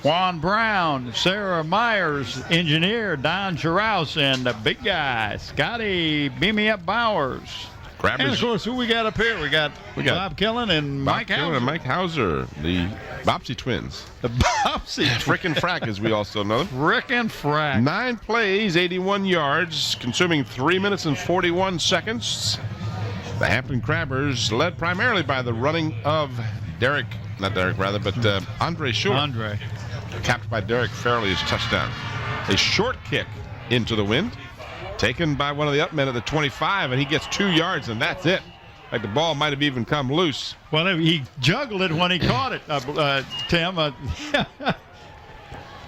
Juan Brown, Sarah Myers, engineer Don Charaus, and the big guy, Scotty Beam Me Up Bowers. Crabbers. And of course, who we got up here? We got Bob Killen and Mike Hauser. And Mike Hauser, the Bopsy twins. The Bopsy Frickin' Frack, as we also know them. Frickin' Frack. 9 plays, 81 yards, consuming 3 minutes and 41 seconds. The Hampton Crabbers, led primarily by the running of Andre Schuler. Andre. Capped by Derek Fairley's touchdown. A short kick into the wind, taken by one of the upmen at the 25, and he gets 2 yards, and that's it. Like the ball might have even come loose. Well, he juggled it when he caught it, Tim.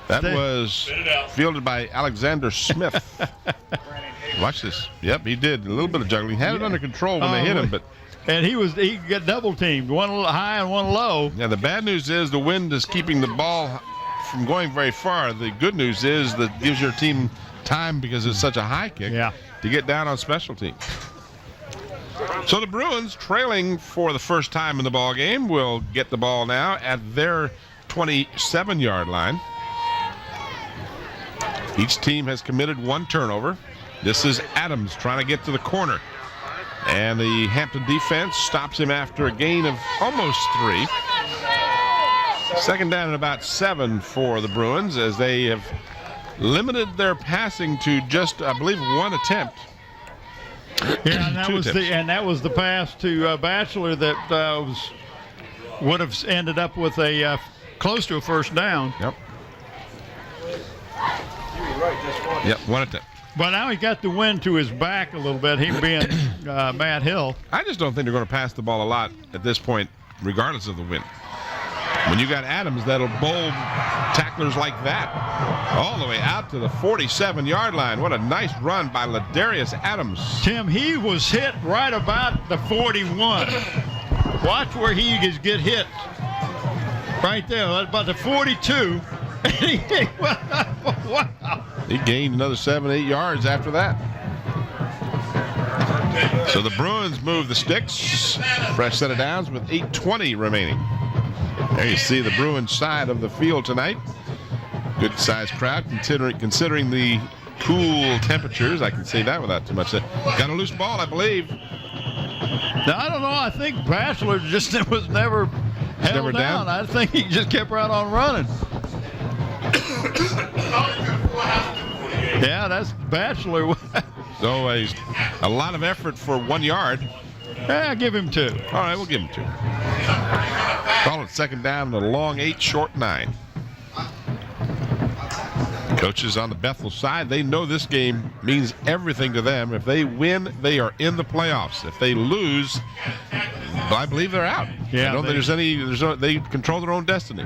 That was fielded by Alexander Smith. Watch this. Yep, he did a little bit of juggling. Had it under control when they hit him, but. And he got double teamed, one high and one low. Yeah, the bad news is the wind is keeping the ball from going very far. The good news is that gives your team time, because it's such a high kick, to get down on special teams. So the Bruins, trailing for the first time in the ball game, will get the ball now at their 27-yard line. Each team has committed 1 turnover. This is Adams trying to get to the corner, and the Hampton defense stops him after a gain of almost 3. Second down and about 7 for the Bruins, as they have limited their passing to just, I believe, 1 attempt. Yeah, and that was the pass to Batchelor that would have ended up with a close to a first down. Yep. Yep, 1 attempt. But now he got the wind to his back a little bit, he being Matt Hill. I just don't think they're going to pass the ball a lot at this point, regardless of the wind. When you got Adams, that'll bowl tacklers like that all the way out to the 47-yard line. What a nice run by Ladarius Adams. Tim, he was hit right about the 41. Watch where he get hit. Right there, about the 42. Wow. He gained another 7-8 yards after that. So the Bruins move the sticks. Fresh set of downs with 8:20 remaining. There you see the Bruins side of the field tonight. Good sized crowd considering the cool temperatures. I can say that without too much. Got a loose ball, I believe. Now, I don't know. I think Bachelor just was never held down. I think he just kept right on running. Yeah, that's Bachelor. So a lot of effort for 1 yard. Yeah, give him 2. All right, we'll give him 2. Call it second down and a long 8, short 9. Coaches on the Bethel side, they know this game means everything to them. If they win, they are in the playoffs. If they lose, I believe they're out. Yeah, I don't think they control their own destiny.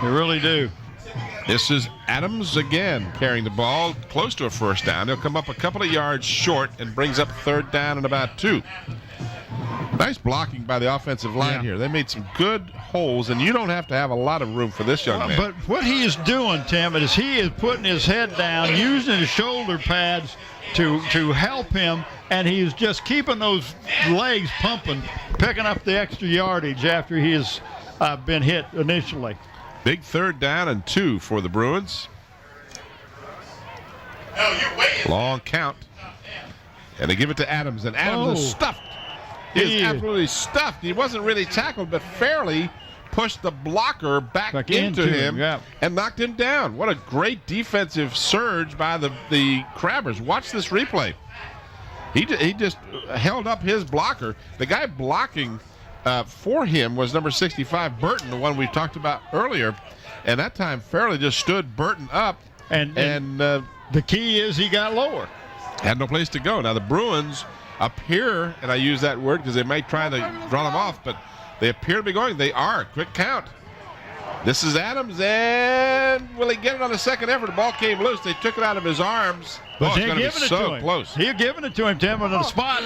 They really do. This is Adams again carrying the ball close to a first down. He'll come up a couple of yards short and brings up third down and about 2. Nice blocking by the offensive line here. They made some good holes, and you don't have to have a lot of room for this young man. But what he is doing, Tim, is he is putting his head down, using his shoulder pads to help him, and he's just keeping those legs pumping, picking up the extra yardage after he has been hit initially. Big third down and 2 for the Bruins. Long count. And they give it to Adams, and Adams is stuffed. He is absolutely stuffed. He wasn't really tackled, but fairly pushed the blocker back into him and knocked him down. What a great defensive surge by the Crabbers. Watch this replay. He just held up his blocker. The guy blocking for him was number 65, Burton, the one we talked about earlier. And that time fairly just stood Burton up. And the key is he got lower. Had no place to go. Now the Bruins appear, and I use that word because they might try to draw them off, but they appear to be going. They are. Quick count. This is Adams, and will he get it on the second effort? The ball came loose. They took it out of his arms. But it's going to be so close. He's giving it to him, Tim, on the spot.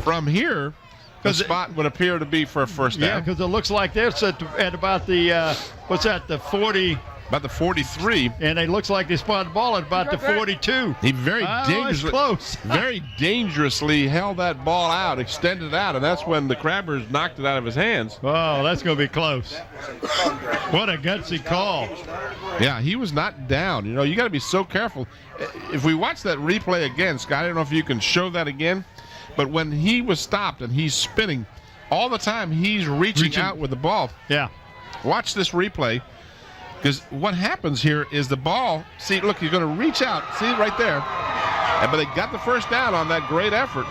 From here, the spot would appear to be for a first down. Yeah, because it looks like they're set at about the, what's that, the 40. About the 43. And it looks like they spotted the ball at about the 42. He very dangerously held that ball out, extended out, and that's when the Crabbers knocked it out of his hands. Oh, that's going to be close. What a gutsy call. Yeah, he was not down. You know, you got to be so careful. If we watch that replay again, Scott, I don't know if you can show that again, but when he was stopped and he's spinning, all the time he's reaching out with the ball. Yeah. Watch this replay. Because what happens here is the ball, see, look, he's going to reach out. See it right there. But they got the first down on that great effort.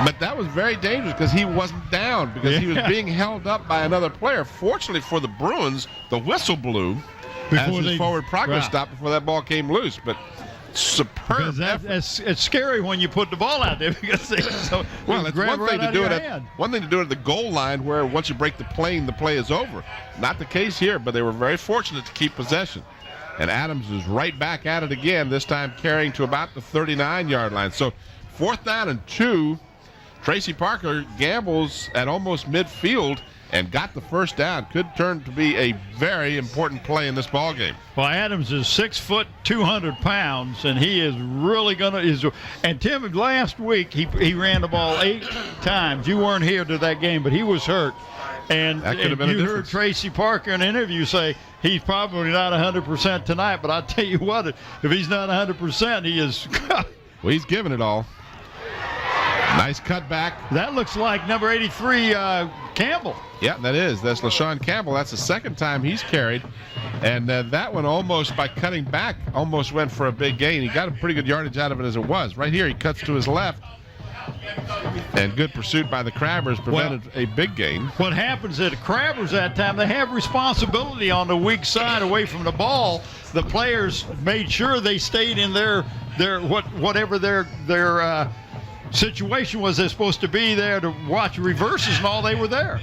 But that was very dangerous because he wasn't down because he was being held up by another player. Fortunately for the Bruins, the whistle blew as his forward progress stopped before that ball came loose. But superb effort. It's scary when you put the ball out there because it's one thing to do it at the goal line where once you break the plane, the play is over. Not the case here, but they were very fortunate to keep possession. And Adams is right back at it again, this time carrying to about the 39-yard line. So 4th down and 2. Tracy Parker gambles at almost midfield and got the first down. Could turn to be a very important play in this ball game. Well, Adams is 6 foot, 200 pounds, and he is really going to. And Tim, last week he ran the ball 8 times. You weren't here to that game, but he was hurt. And you heard Tracy Parker in an interview say he's probably not 100% tonight. But I tell you what, if he's not 100%, he is. Well, he's giving it all. Nice cutback. That looks like number 83, Campbell. Yeah, that is. That's LaShawn Campbell. That's the second time he's carried. And that one almost, by cutting back, almost went for a big gain. He got a pretty good yardage out of it as it was. Right here, he cuts to his left. And good pursuit by the Crabbers prevented a big gain. What happens at the Crabbers that time, they have responsibility on the weak side away from the ball. The players made sure they stayed in their whatever their situation was. They're supposed to be there to watch reverses and all. They were there.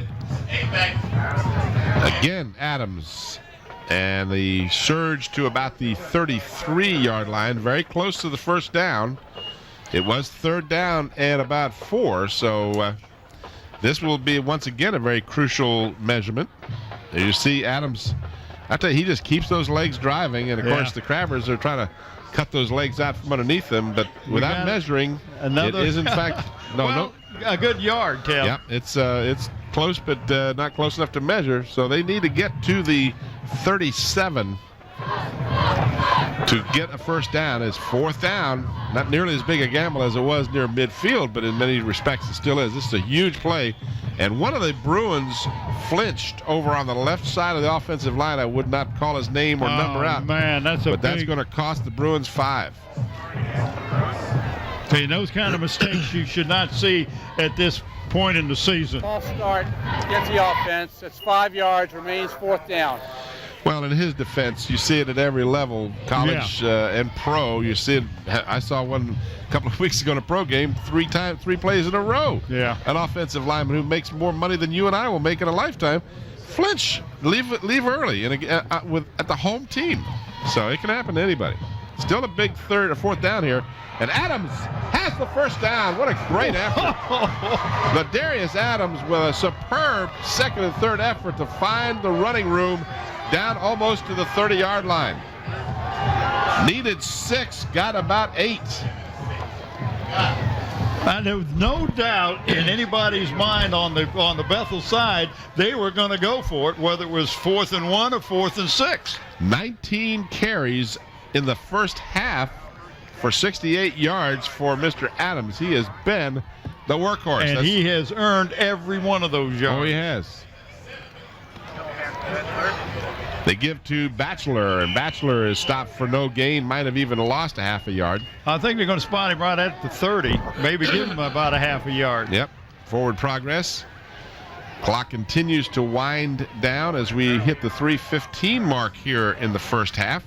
Again, Adams. And the surge to about the 33-yard line, very close to the first down. It was 3rd down and about 4, so this will be once again a very crucial measurement. You see Adams, I tell you, he just keeps those legs driving, and of course the Crabbers are trying to cut those legs out from underneath them, but without measuring, it is in fact a good yard, Tim. Yeah, it's close, but not close enough to measure. So they need to get to the 37 to get a first down. It's fourth down. Not nearly as big a gamble as it was near midfield, but in many respects it still is. This is a huge play. And one of the Bruins flinched over on the left side of the offensive line. I would not call his name or number out. Man, that's going to cost the Bruins 5. See, those kind of mistakes you should not see at this point in the season. False start, gets the offense. It's 5 yards, remains fourth down. Well, in his defense, you see it at every level, college and pro. You see it. I saw one a couple of weeks ago in a pro game, 3 plays in a row. Yeah. An offensive lineman who makes more money than you and I will make in a lifetime, flinch, leave early, and at the home team. So it can happen to anybody. Still a big third or fourth down here. And Adams has the first down. What a great effort. Ladarius Adams with a superb second and third effort to find the running room down almost to the 30-yard line. Needed 6, got about 8. And there was no doubt in anybody's mind on the Bethel side they were going to go for it, whether it was 4th and 1 or 4th and 6. 19 carries in the first half for 68 yards for Mr. Adams. He has been the workhorse. And he has earned every one of those yards. Oh, he has. They give to Batchelor, and Batchelor is stopped for no gain, might have even lost a half a yard. I think they're going to spot him right at the 30, maybe give him about a half a yard. Yep, forward progress. Clock continues to wind down as we hit the 3:15 mark here in the first half.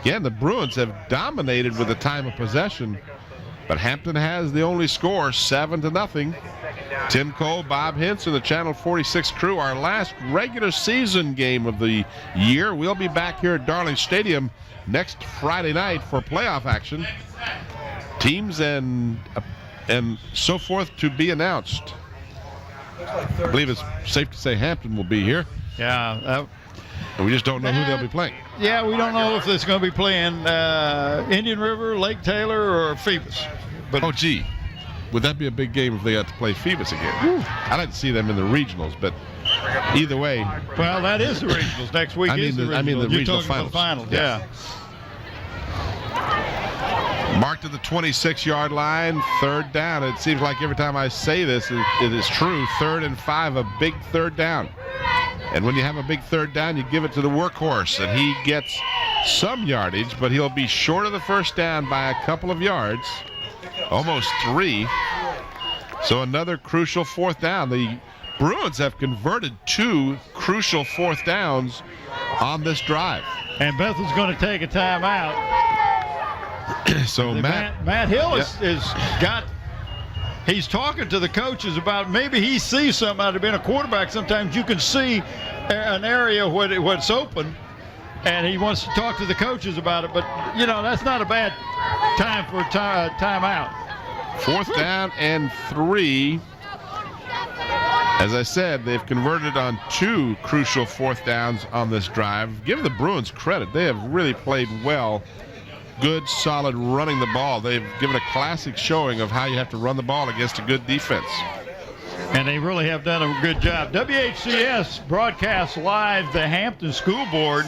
Again, the Bruins have dominated with the time of possession, but Hampton has the only score, 7-0. Tim Cole, Bob Hintz, and the Channel 46 crew, our last regular season game of the year. We'll be back here at Darling Stadium next Friday night for playoff action. Teams and so forth to be announced. I believe it's safe to say Hampton will be here. Yeah. And we just don't know who they'll be playing. Yeah, we don't know if it's going to be playing Indian River, Lake Taylor, or Phoebus. But oh, gee. Would that be a big game if they got to play Phoebus again? I'd like to see them in the regionals, but either way. Well, that is the regionals. Next week is the regionals. I mean the You're regional talking finals. About the finals, yeah. Marked at the 26-yard line, third down. It seems like every time I say this, it is true. 3rd and 5, a big third down. And when you have a big third down, you give it to the workhorse, and he gets some yardage, but he'll be short of the first down by a couple of yards, almost 3. So another crucial fourth down. The Bruins have converted 2 crucial fourth downs on this drive. And Bethel's going to take a timeout. So Matt Hill he's talking to the coaches about maybe he sees something out of being a quarterback. Sometimes you can see an area where it's open, and he wants to talk to the coaches about it. But, that's not a bad time for a timeout. 4th down and 3. As I said, they've converted on 2 crucial fourth downs on this drive. Give the Bruins credit. They have really played well. Good, solid running the ball. They've given a classic showing of how you have to run the ball against a good defense. And they really have done a good job. WHCS broadcasts live the Hampton School Board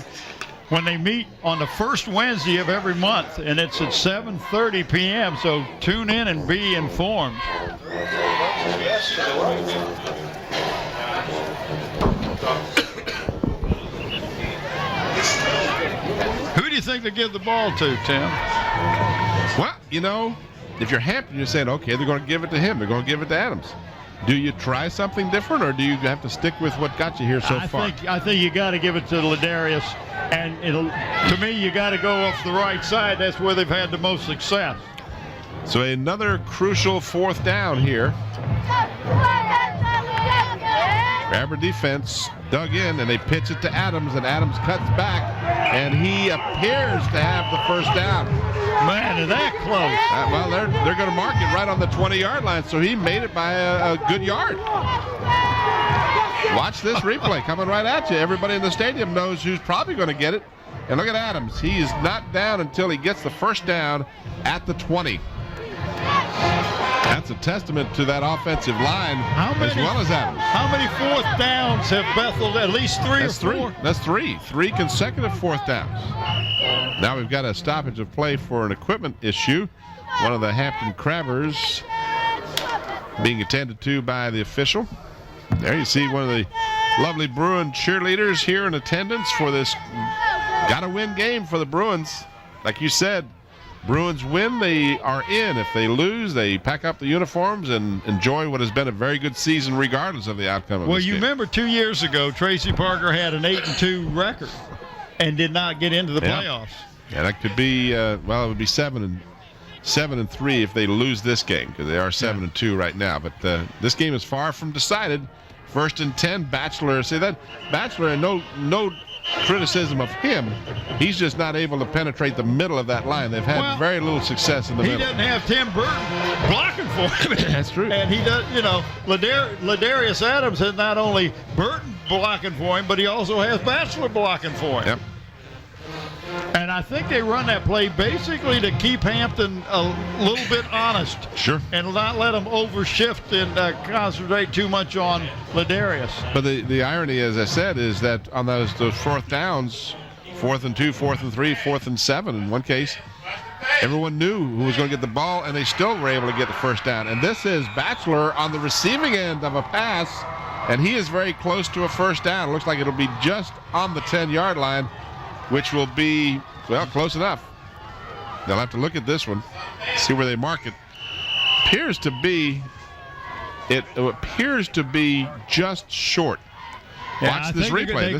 when they meet on the first Wednesday of every month, and it's at 7:30 p.m., so tune in and be informed. Who do you think they give the ball to, Tim? Well, if you're Hampton, you're saying, okay, they're going to give it to him. They're going to give it to Adams. Do you try something different, or do you have to stick with what got you here so far? I think you got to give it to Ladarius, and to me, you got to go off the right side. That's where they've had the most success. So another crucial fourth down here. Grabber defense dug in, and they pitch it to Adams, and Adams cuts back, and he appears to have the first down. Man, is that close? Well, they're going to mark it right on the 20-yard line, so he made it by a good yard. Watch this replay coming right at you. Everybody in the stadium knows who's probably going to get it. And look at Adams. He is not down until he gets the first down at the 20. That's a testament to that offensive line as well as Adams. How many fourth downs have Bethel? At least three That's or four? That's three. 3 consecutive fourth downs. Now we've got a stoppage of play for an equipment issue. One of the Hampton Crabbers being attended to by the official. There you see one of the lovely Bruin cheerleaders here in attendance for this gotta-win game for the Bruins. Like you said, Bruins win, they are in. If they lose, they pack up the uniforms and enjoy what has been a very good season regardless of the outcome of this game. Remember 2 years ago, Tracy Parker had an 8-2 record and did not get into the playoffs. Yeah, that could be, it would be 7-3 if they lose this game, because they are 7-2 right now. But this game is far from decided. 1st and 10, Batchelor. See that Batchelor, and no criticism of him. He's just not able to penetrate the middle of that line. They've had very little success in the middle. He doesn't have Tim Burton blocking for him. That's true. And he does, Ladarius Adams has not only Burton blocking for him, but he also has Batchelor blocking for him. Yep. And I think they run that play basically to keep Hampton a little bit honest. Sure. And not let them overshift and concentrate too much on Ladarius. But the irony, as I said, is that on those fourth downs, 4th and 2, 4th and 3, 4th and 7, in one case, everyone knew who was going to get the ball, and they still were able to get the first down. And this is Batchelor on the receiving end of a pass, and he is very close to a first down. It looks like it'll be just on the 10-yard line, which will be, close enough. They'll have to look at this one, see where they mark it. It appears to be just short. Watch this replay.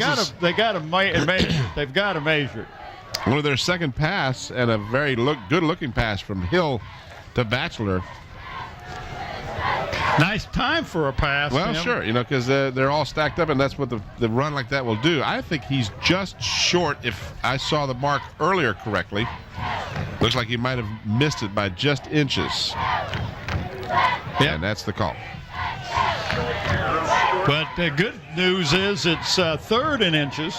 They got to measure it. They've got to measure it. One of their second pass, and a very good-looking pass from Hill to Batchelor. Nice time for a pass. Well, sure, because they're all stacked up, and that's what the run like that will do. I think he's just short, if I saw the mark earlier correctly. Looks like he might have missed it by just inches. And that's the call. But the good news is it's 3rd in inches.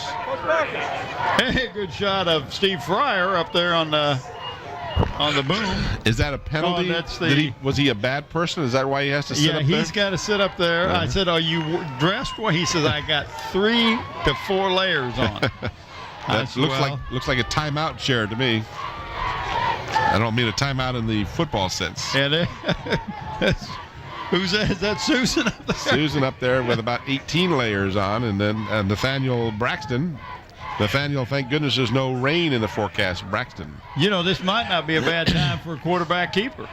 Hey, good shot of Steve Fryer up there on the boom. Is that a penalty? Was he a bad person? Is that why he has to sit up there? Yeah, he's got to sit up there. I said, "Are you dressed?" Well, he says, "I got 3 to 4 layers on." That looks like a timeout chair to me. I don't mean a timeout in the football sense. And who's that? Is that Susan up there? Susan up there with about 18 layers on, and then Nathaniel Braxton. Nathaniel, thank goodness there's no rain in the forecast. Braxton. This might not be a bad time for a quarterback keeper.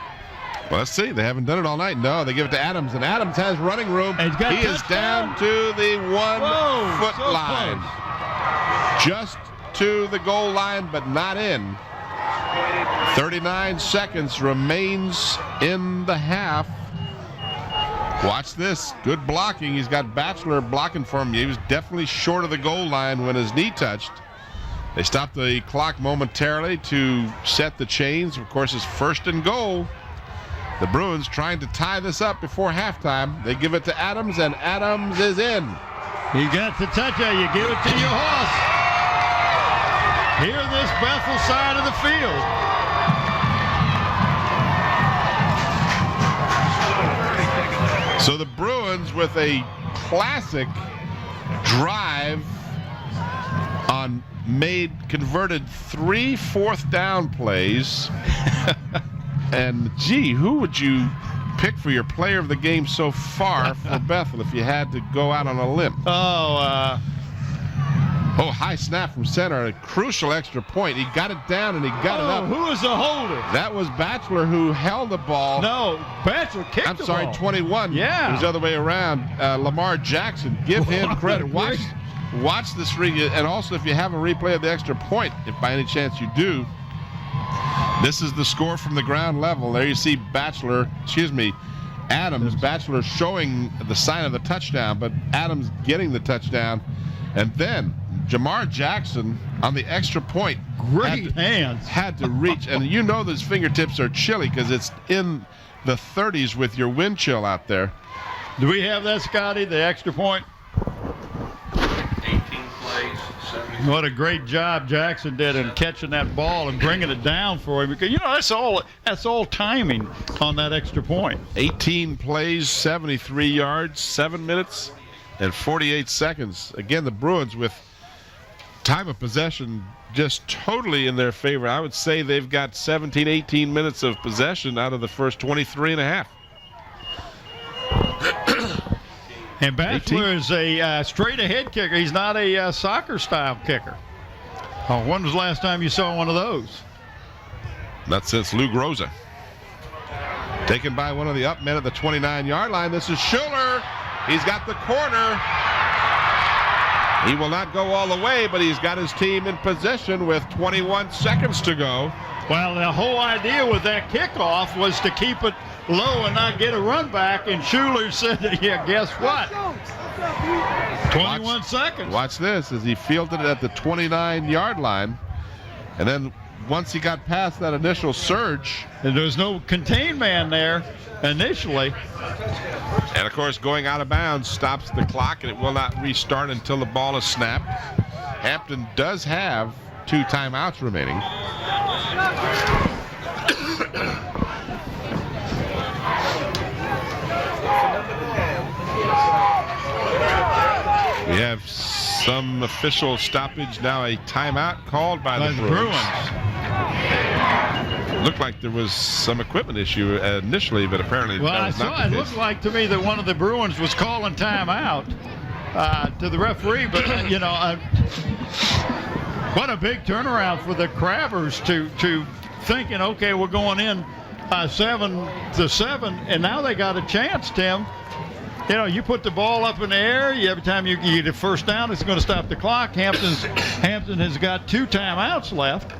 Well, let's see. They haven't done it all night. No, they give it to Adams, and Adams has running room. He is down to the 1-foot line. Close. Just to the goal line, but not in. 39 seconds remains in the half. Watch this. Good blocking. He's got Batchelor blocking for him. He was definitely short of the goal line when his knee touched. They stopped the clock momentarily to set the chains. Of course, it's 1st and goal. The Bruins trying to tie this up before halftime. They give it to Adams, and Adams is in. You got the touchdown. You give it to your horse. Here, this Bethel side of the field. So the Bruins with a classic drive on converted 3 fourth down plays. And gee, who would you pick for your player of the game so far for Bethel if you had to go out on a limb? High snap from center, a crucial extra point. He got it down and he got it up. Who was the holder? That was Batchelor who held the ball. No, Batchelor kicked the ball. I'm sorry, 21. Yeah. It was the other way around. Lamar Jackson, give him credit. Watch this replay, and also if you have a replay of the extra point, if by any chance you do, this is the score from the ground level. There you see Adams, Batchelor showing the sign of the touchdown, but Adams getting the touchdown. And then Jamar Jackson on the extra point. Great hands. Had to reach. And those fingertips are chilly because it's in the 30s with your wind chill out there. Do we have that, Scotty, the extra point? 18 plays, 70 What a great job Jackson did in catching that ball and bringing it down for him. Because, that's all timing on that extra point. 18 plays, 73 yards, 7 minutes and 48 seconds. Again, the Bruins with time of possession just totally in their favor. I would say they've got 17, 18 minutes of possession out of the first 23 and a half. And Bachelor is a straight-ahead kicker. He's not a soccer-style kicker. When was the last time you saw one of those? Not since Lou Groza. Taken by one of the up men at the 29-yard line. This is Schuler. He's got the corner. He will not go all the way, but he's got his team in possession with 21 seconds to go. Well, the whole idea with that kickoff was to keep it low and not get a run back, and Schuler said, yeah, guess what? 21 seconds. Watch this as he fielded it at the 29-yard line, and then once he got past that initial surge. And there was no contain man there initially. And, of course, going out of bounds stops the clock, and it will not restart until the ball is snapped. Hampton does have 2 timeouts remaining. We have some official stoppage now, a timeout called by the Bruins. Looked like there was some equipment issue initially, but apparently that was not the case. It looked like to me that one of the Bruins was calling timeout to the referee, but what a big turnaround for the Crabbers to thinking, okay, we're going in 7-7, and now they got a chance, Tim. You put the ball up in the air. Every time you get a first down, it's going to stop the clock. Hampton has got 2 timeouts left.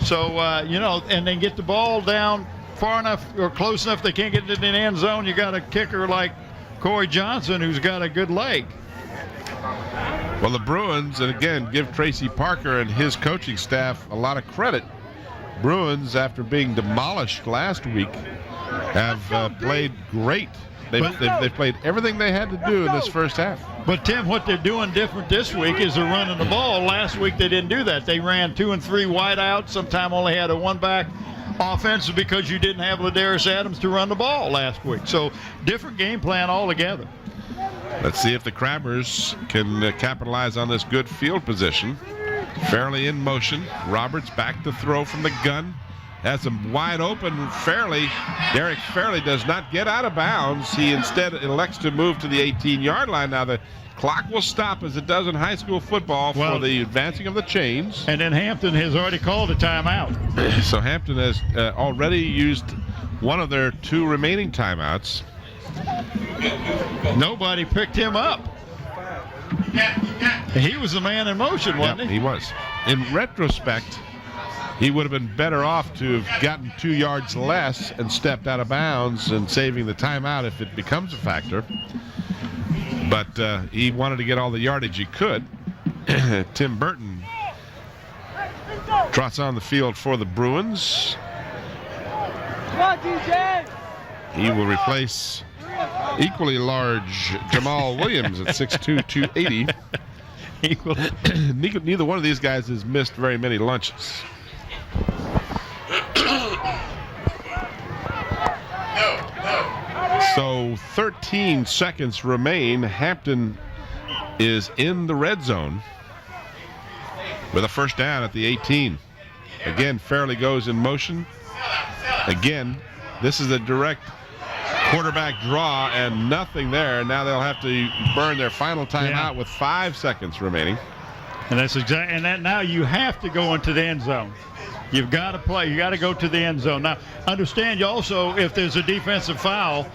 So, and then get the ball down far enough or close enough they can't get into the end zone. You got a kicker like Corey Johnson who's got a good leg. Well, the Bruins, and again, give Tracy Parker and his coaching staff a lot of credit. Bruins, after being demolished last week, have played great. They've played everything they had to do in this first half. But, Tim, what they're doing different this week is they're running the ball. Last week they didn't do that. They ran 2 and 3 wide out. Sometime only had a 1-back offense because you didn't have Ladarius Adams to run the ball last week. So, different game plan altogether. Let's see if the Crabbers can capitalize on this good field position. Fairley in motion. Roberts back to throw from the gun. Has him wide open. Derek Fairley does not get out of bounds. He instead elects to move to the 18-yard line. Now the clock will stop as it does in high school football for the advancing of the chains. And then Hampton has already called a timeout. So Hampton has already used one of their 2 remaining timeouts. Nobody picked him up. He was the man in motion, wasn't he? He was. In retrospect, he would have been better off to have gotten 2 yards less and stepped out of bounds and saving the timeout if it becomes a factor. But he wanted to get all the yardage he could. Tim Burton trots on the field for the Bruins. He will replace equally large Jamal Williams at 6'2", 280. Neither one of these guys has missed very many lunches. So 13 seconds remain. Hampton is in the red zone with a first down at the 18. Again, Fairley goes in motion. Again, this is a direct quarterback draw and nothing there. Now they'll have to burn their final timeout with 5 seconds remaining. And that's exactly. And that now you have to go into the end zone. You've got to play. You got to go to the end zone. Now, understand you also, if there's a defensive foul,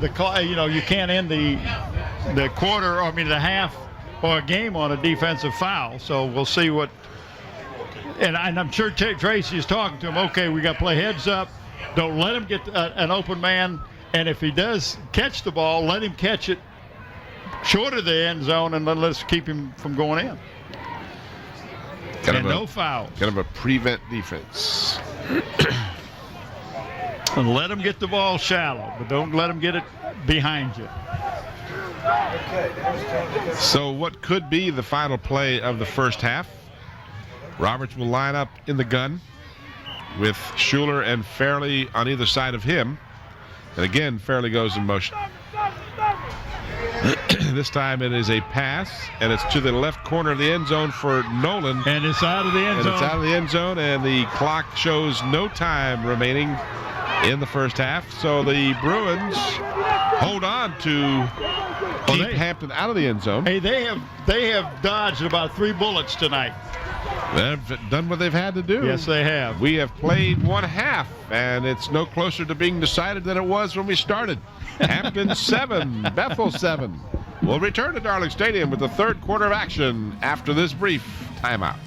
you can't end the quarter, the half or a game on a defensive foul. So we'll see what. And I'm sure Tracy is talking to him. Okay, we got to play heads up. Don't let him get an open man. And if he does catch the ball, let him catch it short of the end zone, and let's keep him from going in. No fouls. Kind of a prevent defense. And let them get the ball shallow, but don't let them get it behind you. So what could be the final play of the first half? Roberts will line up in the gun with Schuler and Fairley on either side of him. And again, Fairley goes in motion. This time it is a pass, and it's to the left corner of the end zone for Nolan. And it's out of the end zone. It's out of the end zone, and the clock shows no time remaining in the first half. So the Bruins hold on to keep Hampton out of the end zone. Hey, they have dodged about 3 bullets tonight. They've done what they've had to do. Yes, they have. We have played one half, and it's no closer to being decided than it was when we started. Hampton 7, Bethel 7. We'll return to Darling Stadium with the third quarter of action after this brief timeout.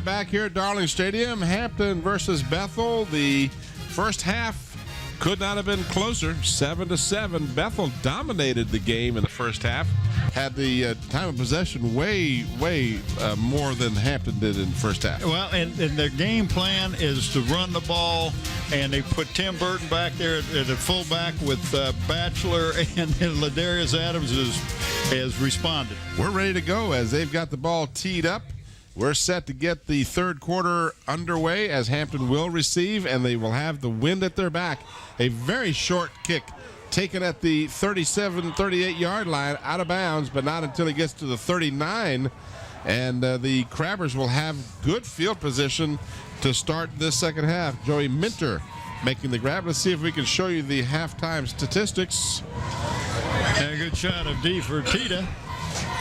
Back here at Darling Stadium, Hampton versus Bethel. The first half could not have been closer, 7-7. Bethel dominated the game in the first half, had the time of possession way more than Hampton did in the first half. Well, and their game plan is to run the ball, and they put Tim Burton back there at the fullback with Batchelor, and Ladarius Adams has responded. We're ready to go as they've got the ball teed up. We're set to get the third quarter underway as Hampton will receive, and they will have the wind at their back. A very short kick taken at the 37, 38-yard line, out of bounds, but not until he gets to the 39. And the Crabbers will have good field position to start this second half. Joey Minter making the grab. Let's see if we can show you the halftime statistics. And a good shot of D for Tita.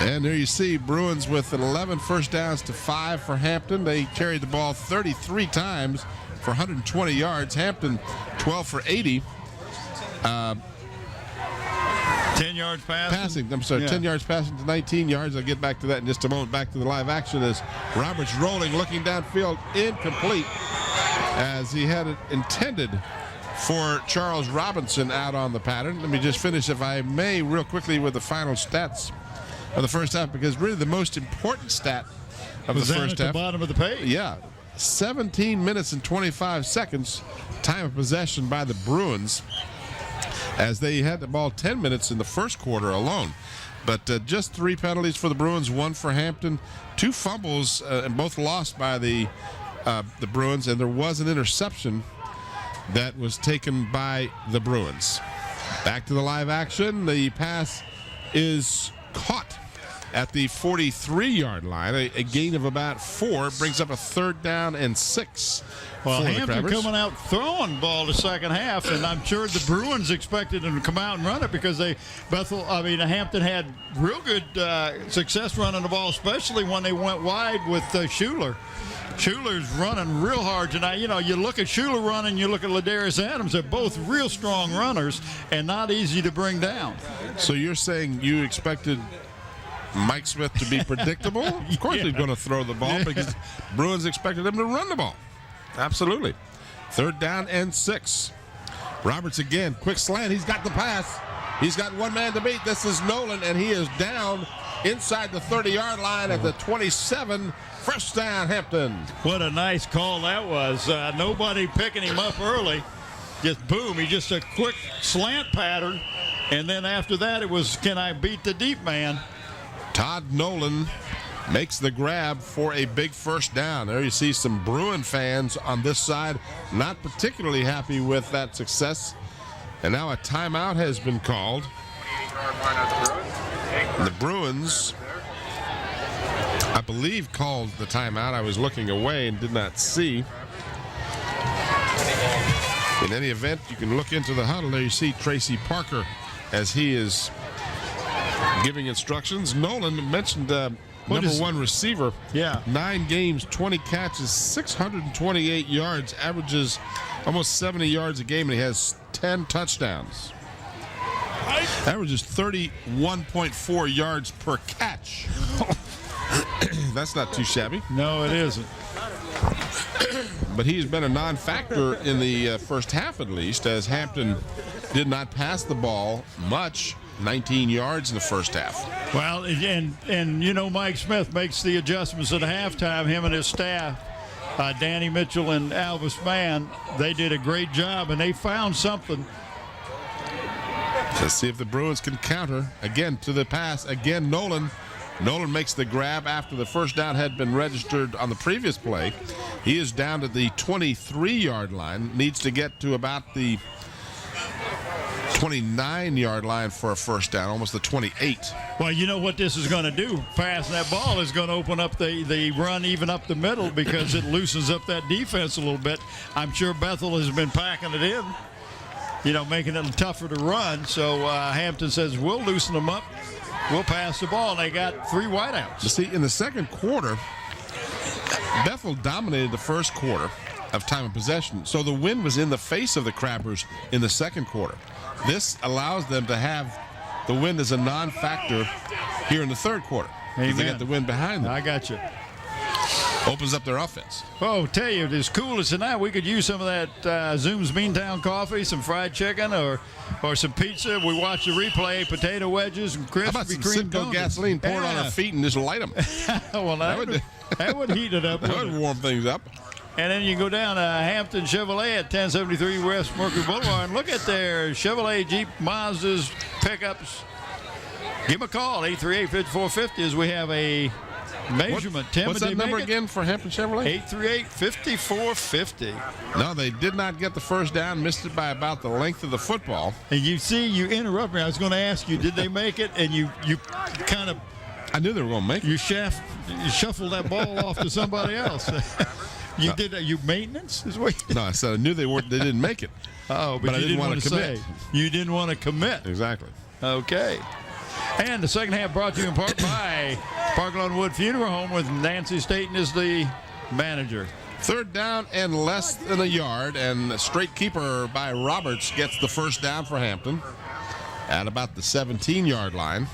And there you see Bruins with 11 first downs to 5 for Hampton. They carried the ball 33 times for 120 yards. Hampton 12 for 80. 10 yards passing. I'm sorry, 10 yards passing to 19 yards. I'll get back to that in just a moment. Back to the live action as Roberts rolling, looking downfield, incomplete, as he had it intended for Charles Robinson out on the pattern. Let me just finish, if I may, real quickly with the final stats of the first half, because really the most important stat of the first half. At the bottom of the page? Yeah. 17 minutes and 25 seconds time of possession by the Bruins, as they had the ball 10 minutes in the first quarter alone. But just 3 penalties for the Bruins, 1 for Hampton, 2 fumbles, and both lost by the Bruins, and there was an interception that was taken by the Bruins. Back to the live action. The pass is caught at the 43-yard line, a gain of about 4, brings up a 3rd down and 6. Well, Hampton coming out throwing ball the second half, and I'm sure the Bruins expected them to come out and run it because Hampton had real good success running the ball, especially when they went wide with Schuler. Schuler's running real hard tonight. You know, you look at Schuler running, you look at Ladarius Adams, they're both real strong runners and not easy to bring down. So you're saying you expected Mike Smith to be predictable? Of course he's going to throw the ball because Bruins expected him to run the ball. Absolutely. 3rd down and 6. Roberts again, quick slant. He's got the pass. He's got one man to beat. This is Nolan, and he is down inside the 30-yard line at the 27. First down, Hampton. What a nice call that was. Nobody picking him up early. Just boom. He just a quick slant pattern. And then after that, it was, can I beat the deep man? Todd Nolan makes the grab for a big first down. There you see some Bruin fans on this side not particularly happy with that success. And now a timeout has been called. And the Bruins, I believe, called the timeout. I was looking away and did not see. In any event, you can look into the huddle. There you see Tracy Parker as he is giving instructions. Nolan mentioned number one receiver. Yeah. 9 games, 20 catches, 628 yards, averages almost 70 yards a game, and he has 10 touchdowns. Averages 31.4 yards per catch. That's not too shabby. No, it isn't. But he's been a non-factor in the first half, at least, as Hampton did not pass the ball much. 19 yards in the first half. Well, and you know, Mike Smith makes the adjustments at halftime. Him and his staff, Danny Mitchell and Alvis Mann, they did a great job, and they found something. Let's see if the Bruins can counter again to the pass. Again, Nolan makes the grab after the first down had been registered on the previous play. He is down to the 23-yard line, needs to get to about the 29-yard line for a first down, almost the 28. Well, you know what this is going to do? Passing that ball is going to open up the run even up the middle because it loosens up that defense a little bit. I'm sure Bethel has been packing it in, you know, making it tougher to run. So Hampton says, we'll loosen them up. We'll pass the ball, and they got 3 wideouts. You see, in the second quarter, Bethel dominated the first quarter of time of possession. So the wind was in the face of the Crabbers in the second quarter. This allows them to have the wind as a non-factor here in the third quarter. They got the wind behind them. I got you. Opens up their offense. Oh, tell you, as cool as tonight, we could use some of that Zoom's Beantown coffee, some fried chicken, or some pizza. We watch the replay, potato wedges, and Krispy How about some Kreme Citgo donuts. gasoline poured on our feet and just light them? Well, that would heat it up. That would warm things up. And then you go down to Hampton Chevrolet at 1073 West Mercury Boulevard and look at their Chevrolet, Jeep, Mazdas, pickups. Give them a call, 838-5450, as we have a measurement. What's that number again for Hampton Chevrolet? 838-5450. No, they did not get the first down, missed it by about the length of the football. And you see, you interrupt me. I was going to ask you, did they make it? And you kind of... I knew they were going to make it. You shuffled that ball off to somebody else. You did you maintenance is what? No, I said I knew they didn't make it. Oh, but I didn't want to commit. You didn't want to commit. Exactly. Okay. And the second half brought to you in part by Park-Lawn Wood Funeral Home with Nancy Staten as the manager. Third down and less than a yard, and a straight keeper by Roberts gets the first down for Hampton at about the 17-yard line.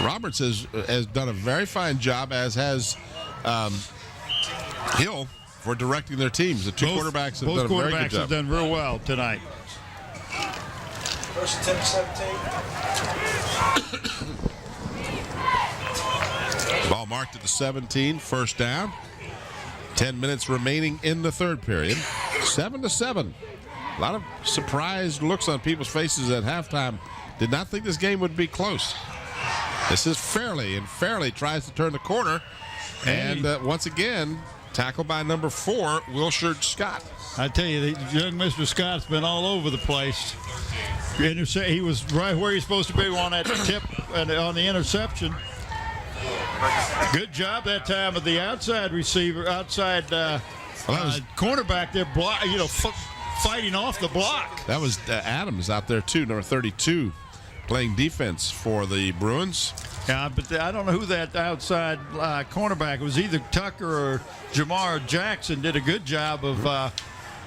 Roberts has done a very fine job, as has Hill, for directing their teams. The quarterbacks have done a very good job. Both quarterbacks have done real well tonight. First 10-17. Ball marked at the 17, first down. 10 minutes remaining in the third period. 7-7. A lot of surprised looks on people's faces at halftime. Did not think this game would be close. This is Fairley, and Fairley tries to turn the corner. And once again, tackled by number 4, Wilshire Scott. I tell you, young Mr. Scott's been all over the place. He was right where he's supposed to be on that tip and on the interception. Good job that time of the outside receiver, cornerback there, fighting off the block. That was Adams out there too, number 32, playing defense for the Bruins. Yeah, but I don't know who that outside cornerback was. Either Tucker or Jamar Jackson did a good job of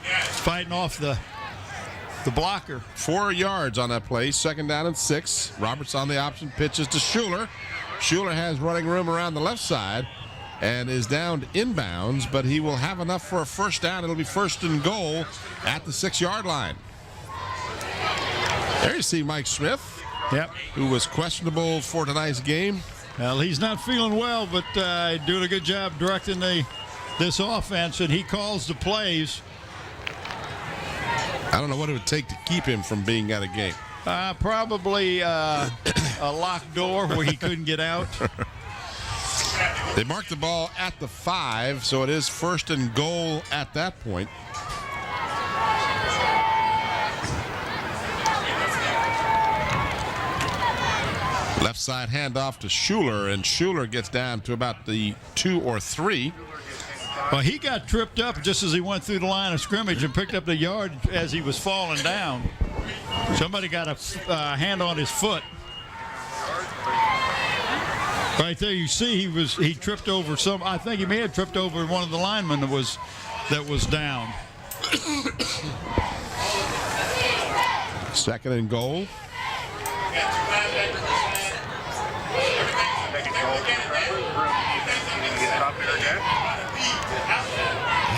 fighting off the blocker. 4 yards on that play. Second down and 6. Roberts on the option, pitches to Schuler. Schuler has running room around the left side and is down inbounds, but he will have enough for a first down. It'll be first and goal at the 6-yard line. There you see Mike Smith, who was questionable for tonight's game. Well, he's not feeling well, but doing a good job directing this offense, and he calls the plays. I don't know what it would take to keep him from being at a game. Probably a locked door where he couldn't get out. They marked the ball at the 5, so it is 1st and goal at that point. Left side handoff to Schuler, and Schuler gets down to about the 2 or 3. Well, he got tripped up just as he went through the line of scrimmage and picked up the yard as he was falling down. Somebody got a hand on his foot. Right there, you see he tripped over some. I think he may have tripped over one of the linemen that was down. 2nd and goal.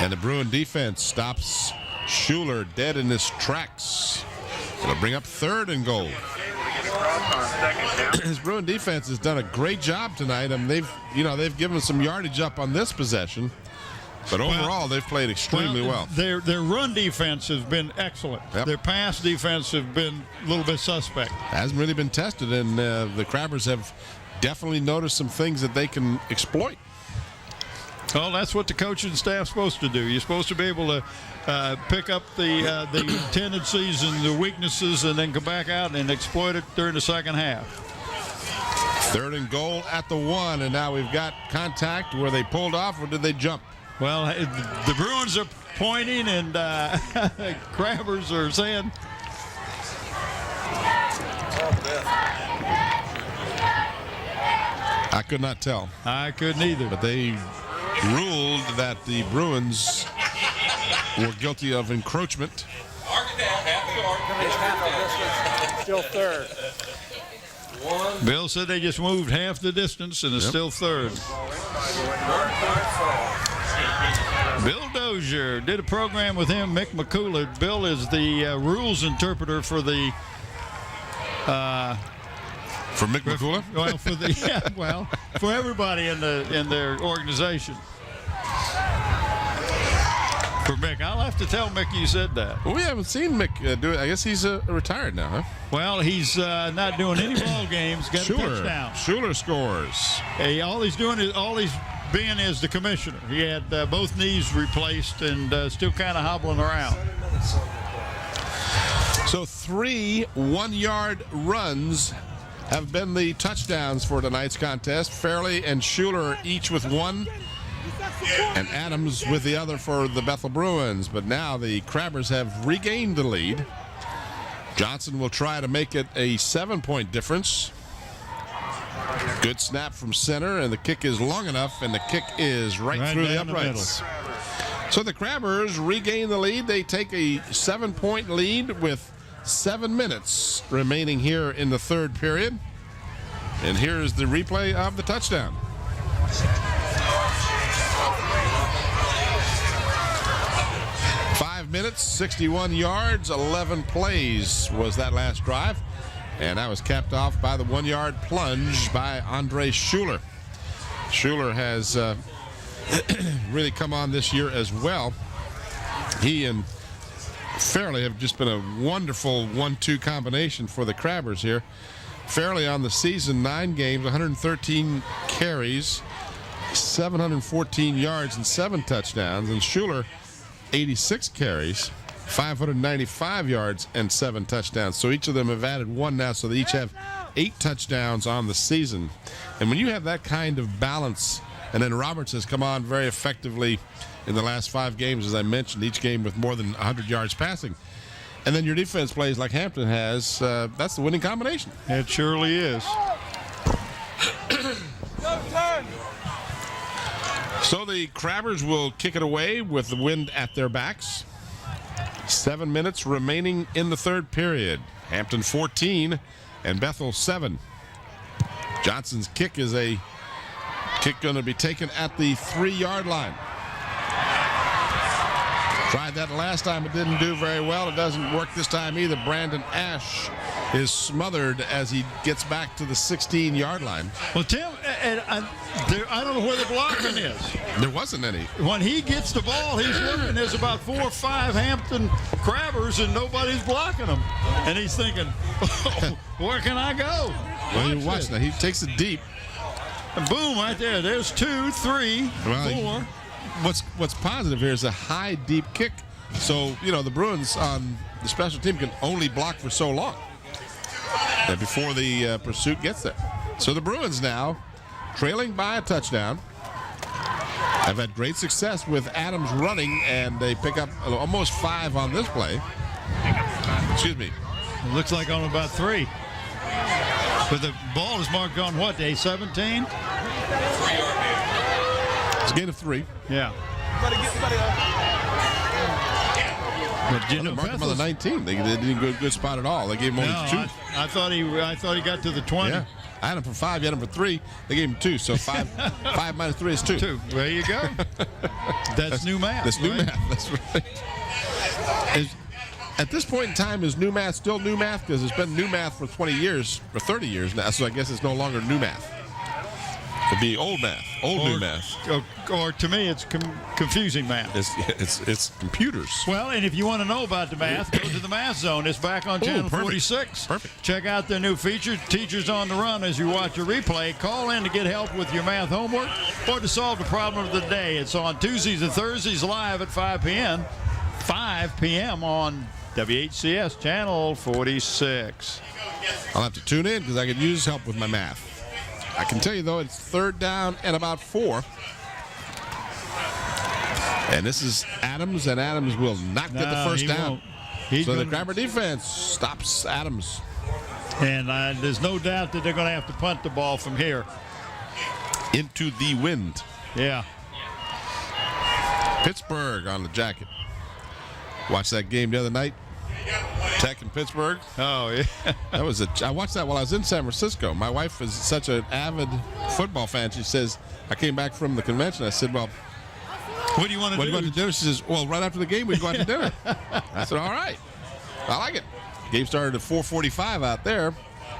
And the Bruin defense stops Schuler dead in his tracks. It'll bring up 3rd and goal. His Bruin defense has done a great job tonight. I mean, they've given some yardage up on this possession, but overall they've played extremely well. Their run defense has been excellent. Yep. Their pass defense have been a little bit suspect. Hasn't really been tested, and the Crabbers have definitely noticed some things that they can exploit. Well, that's what the coaching staff's supposed to do. You're supposed to be able to pick up the tendencies and the weaknesses and then come back out and exploit it during the second half. 3rd and goal at the 1, and now we've got contact. Were they pulled off or did they jump? Well, the Bruins are pointing and Crabbers are saying. I could not tell. I couldn't either. But they ruled that the Bruins were guilty of encroachment. Still 3rd. Bill said they just moved half the distance and it's still 3rd. Bill Dozier did a program with him, Mick McCullough. Bill is the rules interpreter for the for Mick McCullough? Well, for everybody in their organization. For Mick, I'll have to tell Mick you said that. Well, we haven't seen Mick do it. I guess he's retired now, huh? Well, he's not doing any ball games. Got a touchdown. Schuler scores. Hey, all he's being is the commissioner. He had both knees replaced and still kind of hobbling around. So 3 one-yard runs have been the touchdowns for tonight's contest. Fairley and Schuler each with 1, and Adams with the other for the Bethel Bruins. But now the Crabbers have regained the lead. Johnson will try to make it a 7-point difference. Good snap from center, and the kick is long enough, and the kick is right through the uprights. So the Crabbers regain the lead. They take a 7-point lead with 7 minutes remaining here in the 3rd period. And here's the replay of the touchdown. Minutes, 61 yards, 11 plays was that last drive. And that was capped off by the 1-yard plunge by Andre Schuler. Schuler has really come on this year as well. He and Fairley have just been a wonderful 1-2 combination for the Crabbers here. Fairley on the season, 9 games, 113 carries, 714 yards and 7 touchdowns. And Schuler, 86 carries, 595 yards and 7 touchdowns. So each of them have added 1 now, so they each have 8 touchdowns on the season. And when you have that kind of balance, and then Roberts has come on very effectively in the last 5 games, as I mentioned, each game with more than 100 yards passing. And then your defense plays like Hampton has, that's the winning combination. It surely is. So the Crabbers will kick it away with the wind at their backs. 7 minutes remaining in the 3rd period. Hampton 14 and Bethel 7. Johnson's kick is a kick going to be taken at the 3-yard line. Tried that last time, it didn't do very well. It doesn't work this time either. Brandon Ash is smothered as he gets back to the 16-yard line. Well, Tim, I don't know where the blocking is. There wasn't any. When he gets the ball, he's looking. There's about 4 or 5 Hampton Crabbers, and nobody's blocking them. And he's thinking, oh, where can I go? Well, you watch now. He takes it deep. And boom, right there. There's 2, 3, 4. What's positive here is a high, deep kick. So, the Bruins on the special team can only block for so long before the pursuit gets there. So the Bruins now, trailing by a touchdown, have had great success with Adams running, and they pick up almost 5 on this play. Excuse me. It looks like on about 3. But the ball is marked on what, day 17? It's a gain of 3. Yeah. But marked him on the 19. They didn't go a good spot at all. They gave him only 2. I thought he got to the 20. Yeah. I had him for 5. You had him for 3. They gave him 2. So 5 minus 3 is 2. 2. There you go. That's new math. That's new math. That's right. At this point in time, is new math still new math? Because it's been new math for 20 years, or 30 years now. So I guess it's no longer new math. It'd be old math, new math. Or to me, it's confusing math. It's computers. Well, and if you want to know about the math, go to the Math Zone. It's back on Channel 46. Perfect. Check out their new feature, Teachers on the Run, as you watch a replay. Call in to get help with your math homework or to solve the problem of the day. It's on Tuesdays and Thursdays live at 5 p.m. 5 p.m. on WHCS Channel 46. I'll have to tune in because I could use help with my math. I can tell you, though, it's 3rd down and about 4. And this is Adams, and Adams will not get the first down. So the Crabber defense stops Adams. And there's no doubt that they're going to have to punt the ball from here. Into the wind. Yeah. Pittsburgh on the jacket. Watched that game the other night. Tech in Pittsburgh. Oh, yeah. I watched that while I was in San Francisco. My wife is such an avid football fan. She says, I came back from the convention. I said, well, what do you want to do? What do you want to do? She says, well, right after the game, we go out to dinner. I said, all right. I like it. Game started at 4:45 out there.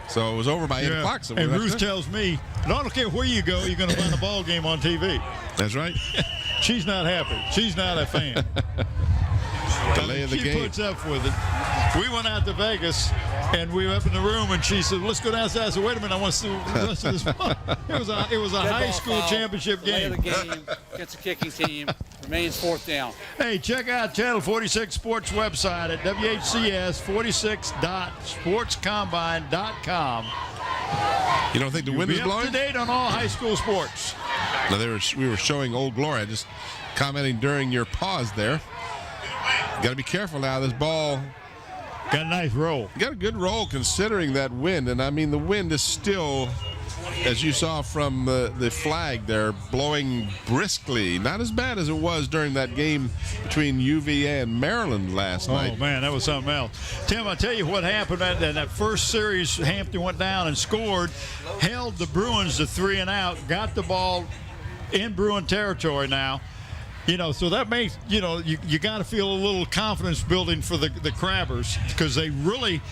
So it was over by 8 o'clock. So and Ruth tells me, I don't care where you go, you're going to find a ball game on TV. That's right. She's not happy. She's not a fan. Delay of the game. She puts up with it. We went out to Vegas, and we were up in the room, and she said, let's go downstairs. I said, wait a minute, I want to see the rest of this one. It was a high school championship game. Delay of the game against the kicking team. Remains 4th down. Hey, check out Channel 46 Sports website at WHCS46.sportscombine.com. You don't think the wind is blowing? Up to date on all high school sports. Now, we were showing Old Glory. Just commenting during your pause there. Got to be careful now. This ball got a nice roll. Got a good roll considering that wind. And, I mean, the wind is still, as you saw from the flag there, blowing briskly. Not as bad as it was during that game between UVA and Maryland last night. Oh, man, that was something else. Tim, I'll tell you what happened in that first series. Hampton went down and scored, held the Bruins to 3 and out, got the ball in Bruin territory now. So that makes, you got to feel a little confidence building for the Crabbers, because they really,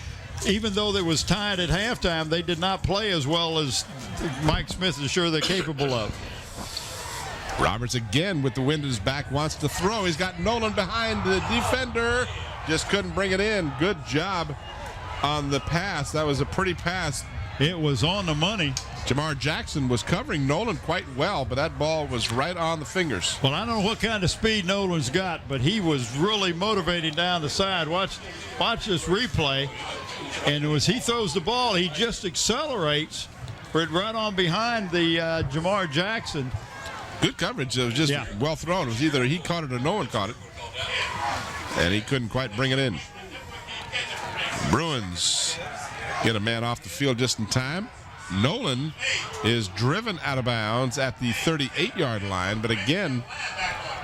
even though they was tied at halftime, they did not play as well as Mike Smith is sure they're capable of. Roberts again with the wind at his back, wants to throw. He's got Nolan behind the defender. Just couldn't bring it in. Good job on the pass. That was a pretty pass. It was on the money. Jamar Jackson was covering Nolan quite well, but that ball was right on the fingers. Well, I don't know what kind of speed Nolan's got, but he was really motivating down the side. Watch this replay. And as he throws the ball, he just accelerates right on behind the Jamar Jackson. Good coverage. It was just well thrown. It was either he caught it or no one caught it. And he couldn't quite bring it in. Bruins get a man off the field just in time. Nolan is driven out of bounds at the 38-yard line, but again,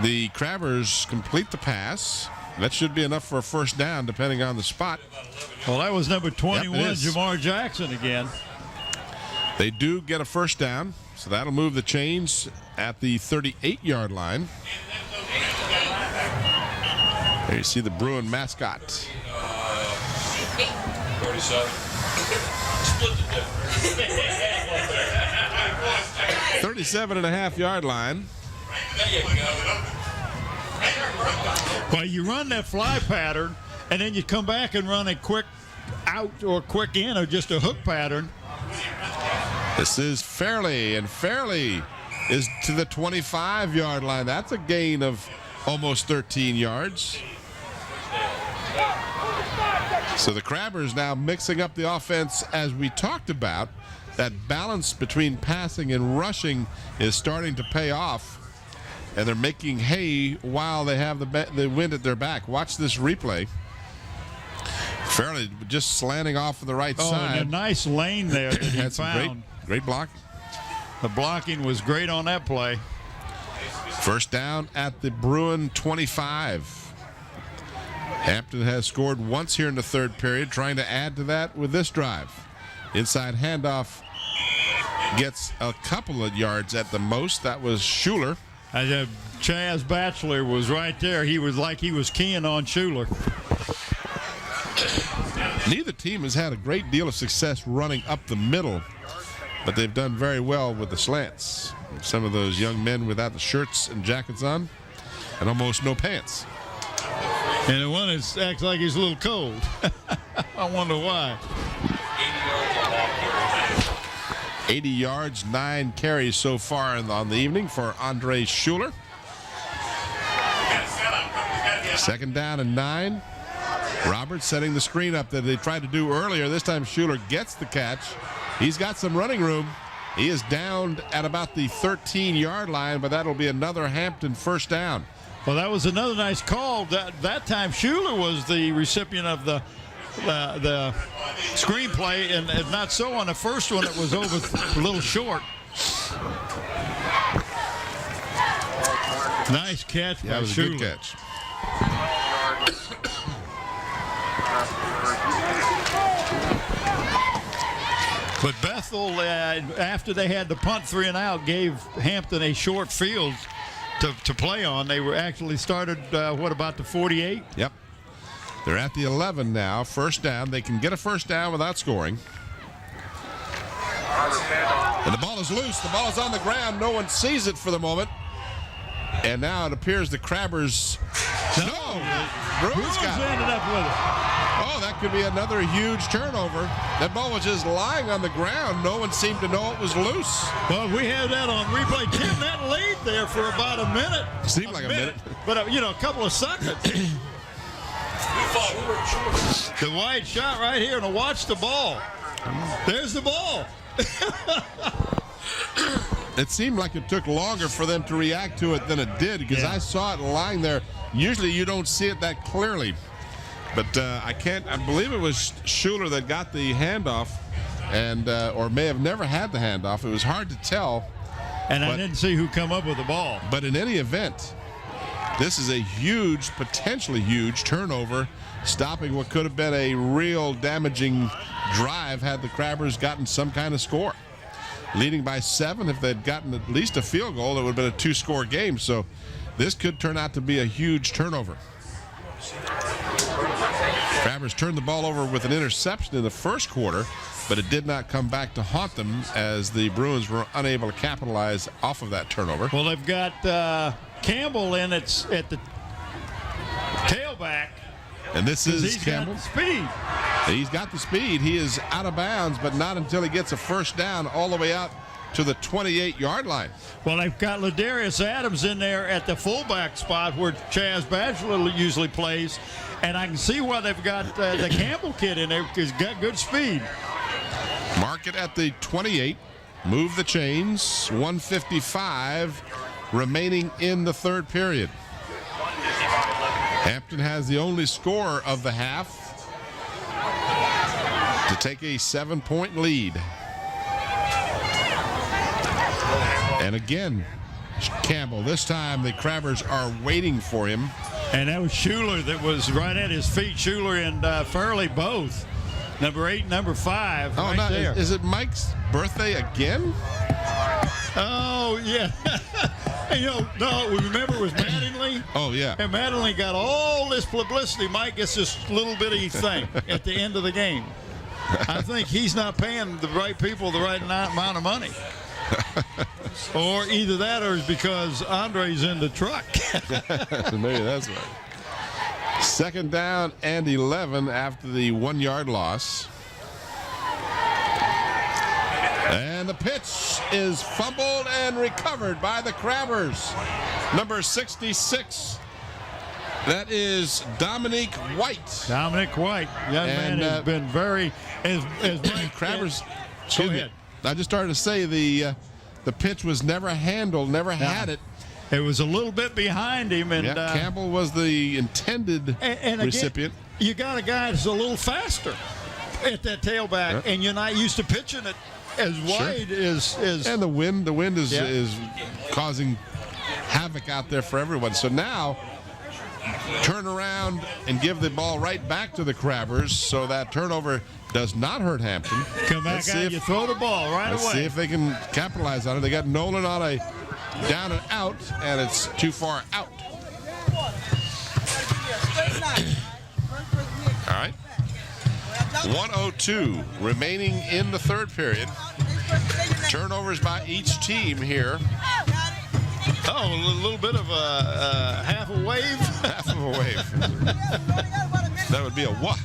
the Crabbers complete the pass. That should be enough for a first down, depending on the spot. Well, that was number 21, Jamar Jackson again. They do get a first down, so that'll move the chains at the 38-yard line. There you see the Bruin mascot. 37. Split the difference. 37.5-yard line. Well, you run that fly pattern, and then you come back and run a quick out or quick in or just a hook pattern. This is Fairley, and Fairley is to the 25-yard line. That's a gain of almost 13 yards. So the Crabbers now mixing up the offense as we talked about. That balance between passing and rushing is starting to pay off. And they're making hay while they have the wind at their back. Watch this replay. Fairley just slanting off to the right side. And a nice lane there that he found. Great block. The blocking was great on that play. First down at the Bruin 25. Hampton has scored once here in the third period, trying to add to that with this drive. Inside handoff gets a couple of yards at the most. That was Schuler. Chaz Batchelor was right there. He was like he was keying on Schuler. Neither team has had a great deal of success running up the middle, but they've done very well with the slants. Some of those young men without the shirts and jackets on and almost no pants. And the one that acts like he's a little cold. I wonder why. 80 yards, 9 carries so far on the evening for Andre Schuler. Second down and 9. Roberts setting the screen up that they tried to do earlier. This time Schuler gets the catch. He's got some running room. He is down at about the 13-yard line, but that'll be another Hampton first down. Well, that was another nice call. That time Schuler was the recipient of the screenplay, and not so on the first one. It was over a little short. Nice catch by Schuler. Good catch. But Bethel, after they had the punt 3 and out, gave Hampton a short field to play on. They were actually started, about the 48? Yep. They're at the 11 now. First down. They can get a first down without scoring. And the ball is loose. The ball is on the ground. No one sees it for the moment. And now it appears the Crabbers. No! Bruins ended up with it. Oh, that could be another huge turnover. That ball was just lying on the ground. No one seemed to know it was loose. Well, we had that on replay. Tim, that laid there for about a minute. Seemed like a minute. But, a couple of seconds. The wide shot right here, and watch the ball. There's the ball. It seemed like it took longer for them to react to it than it did, because I saw it lying there. Usually you don't see it that clearly. But I believe it was Schuler that got the handoff, and or may have never had the handoff. It was hard to tell. And I didn't see who come up with the ball. But in any event, this is a huge, potentially huge turnover, stopping what could have been a real damaging drive had the Crabbers gotten some kind of score. Leading by 7, if they'd gotten at least a field goal, it would have been a 2-score game. So this could turn out to be a huge turnover. Crabbers turned the ball over with an interception in the first quarter, but it did not come back to haunt them as the Bruins were unable to capitalize off of that turnover. Well, they've got Campbell in at the tailback. And this is Campbell. Got the speed. He's got the speed. He is out of bounds, but not until he gets a first down all the way out to the 28-yard line. Well, they've got Ladarius Adams in there at the fullback spot where Chaz Batchelor usually plays, and I can see why they've got the Campbell kid in there because he's got good speed. Mark it at the 28. Move the chains. 1:55 remaining in the third period. Hampton has the only score of the half to take a 7-point lead. And again, Campbell. This time the Crabbers are waiting for him. And that was Schuler that was right at his feet. Schuler and Fairley both. Number 8, number 5. Oh, right there. Is it Mike's birthday again? Oh, yeah. No, remember it was Mattingly? Oh, yeah. And Mattingly got all this publicity. Mike gets this little bitty thing at the end of the game. I think he's not paying the right people the right amount of money. Or either that or it's because Andre's in the truck. Maybe that's right. Second down and 11 after the 1-yard loss. And the the pitch is fumbled and recovered by the Crabbers. Number 66. That is Dominique White. Dominic White. Young man has been very... Crabbers... Go ahead. I just started to say the pitch was never handled, never had it. It was a little bit behind him. And Campbell was the intended recipient. Again, you got a guy that's a little faster at that tailback, and you're not used to pitching it as wide as... And the wind is causing havoc out there for everyone. So now, turn around and give the ball right back to the Crabbers so that turnover does not hurt Hampton. Come back out, you throw the ball right away. Let's see if they can capitalize on it. They got Nolan on a down and out, and it's too far out. All right. 1:02 remaining in the third period. Turnovers by each team here. Oh, a little bit of a half a wave. Half of a wave. That would be a what?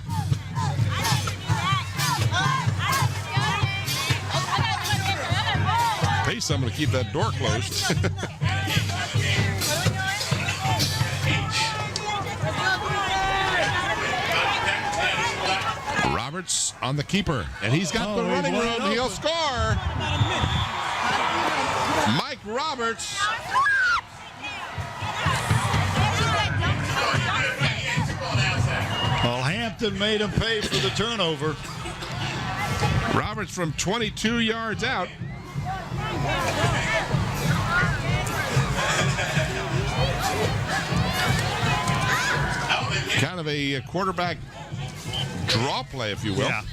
Pay someone to keep that door closed. Roberts on the keeper, and he's got the running room. He'll score. Mike Roberts. Well, Hampton made him pay for the turnover. Roberts from 22 yards out. Kind of a quarterback draw play, if you will. Yeah. 2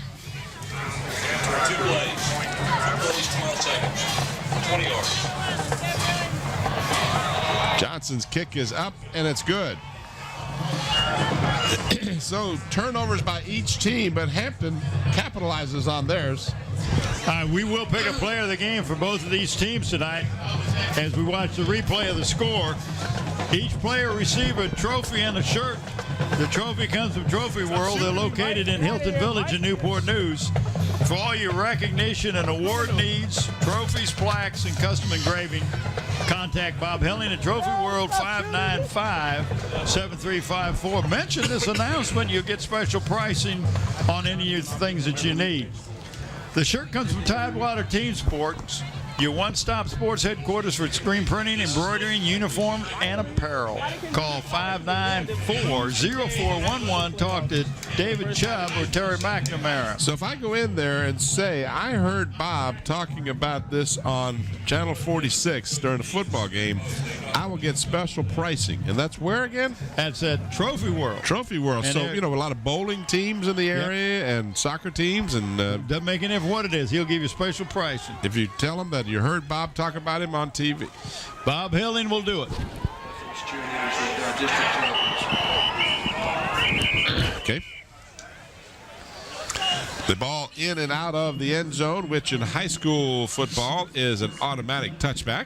plays. 12 seconds. 20 yards. Johnson's kick is up, and it's good. So turnovers by each team, but Hampton capitalizes on theirs. We will pick a player of the game for both of these teams tonight as we watch the replay of the score. Each player receive a trophy and a shirt. The trophy comes from Trophy World. They're located in Hilton Village in Newport News. For all your recognition and award needs, trophies, plaques, and custom engraving, contact Bob Helling at Trophy World 595-7354. Mention this announcement. You'll get special pricing on any of the things that you need. The shirt comes from Tidewater Team Sports, your one-stop sports headquarters for screen printing, embroidering, uniform, and apparel. Call 594-0411. Talk to David Chubb or Terry McNamara. So if I go in there and say, I heard Bob talking about this on Channel 46 during a football game, I will get special pricing. And that's where again? That's at Trophy World. Trophy World. And so, a lot of bowling teams in the area and soccer teams. And doesn't make any difference what it is. He'll give you special pricing. If you tell him that you heard Bob talk about him on TV. Bob Helling will do it. Okay. The ball in and out of the end zone, which in high school football is an automatic touchback.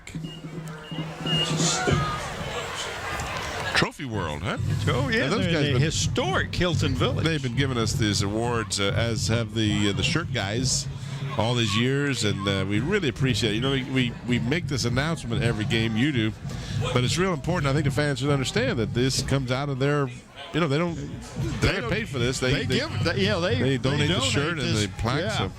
Trophy World, huh? Oh, yeah. Those guys historic Hilton Village. They've been giving us these awards, as have the shirt guys, all these years, and we really appreciate it. We make this announcement every game, you do, but it's real important. I think the fans should understand that this comes out of their, they don't get paid for this. They donate the shirt and the plaque. Yeah. So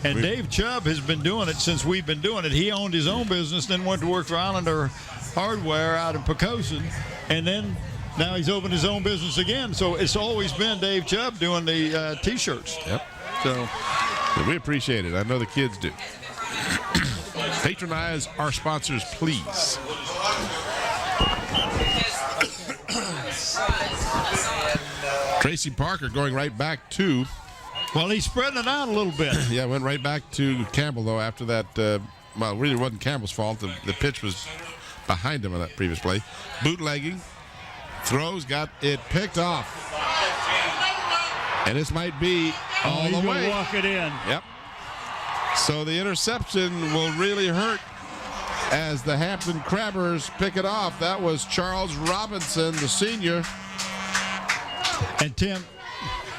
and Dave Chubb has been doing it since we've been doing it. He owned his own business, then went to work for Islander Hardware out in Pocosin, and then now he's opened his own business again. So it's always been Dave Chubb doing the T-shirts. Yep. So we appreciate it. I know the kids do. Patronize our sponsors, please. Tracy Parker going right back to... Well, he's spreading it out a little bit. Yeah, went right back to Campbell, though, after that. Well, it really wasn't Campbell's fault. The pitch was behind him on that previous play. Bootlegging. Throws, got it picked off. And this might be all the way. Walk it in. Yep. So the interception will really hurt as the Hampton Crabbers pick it off. That was Charles Robinson, the senior. And Tim,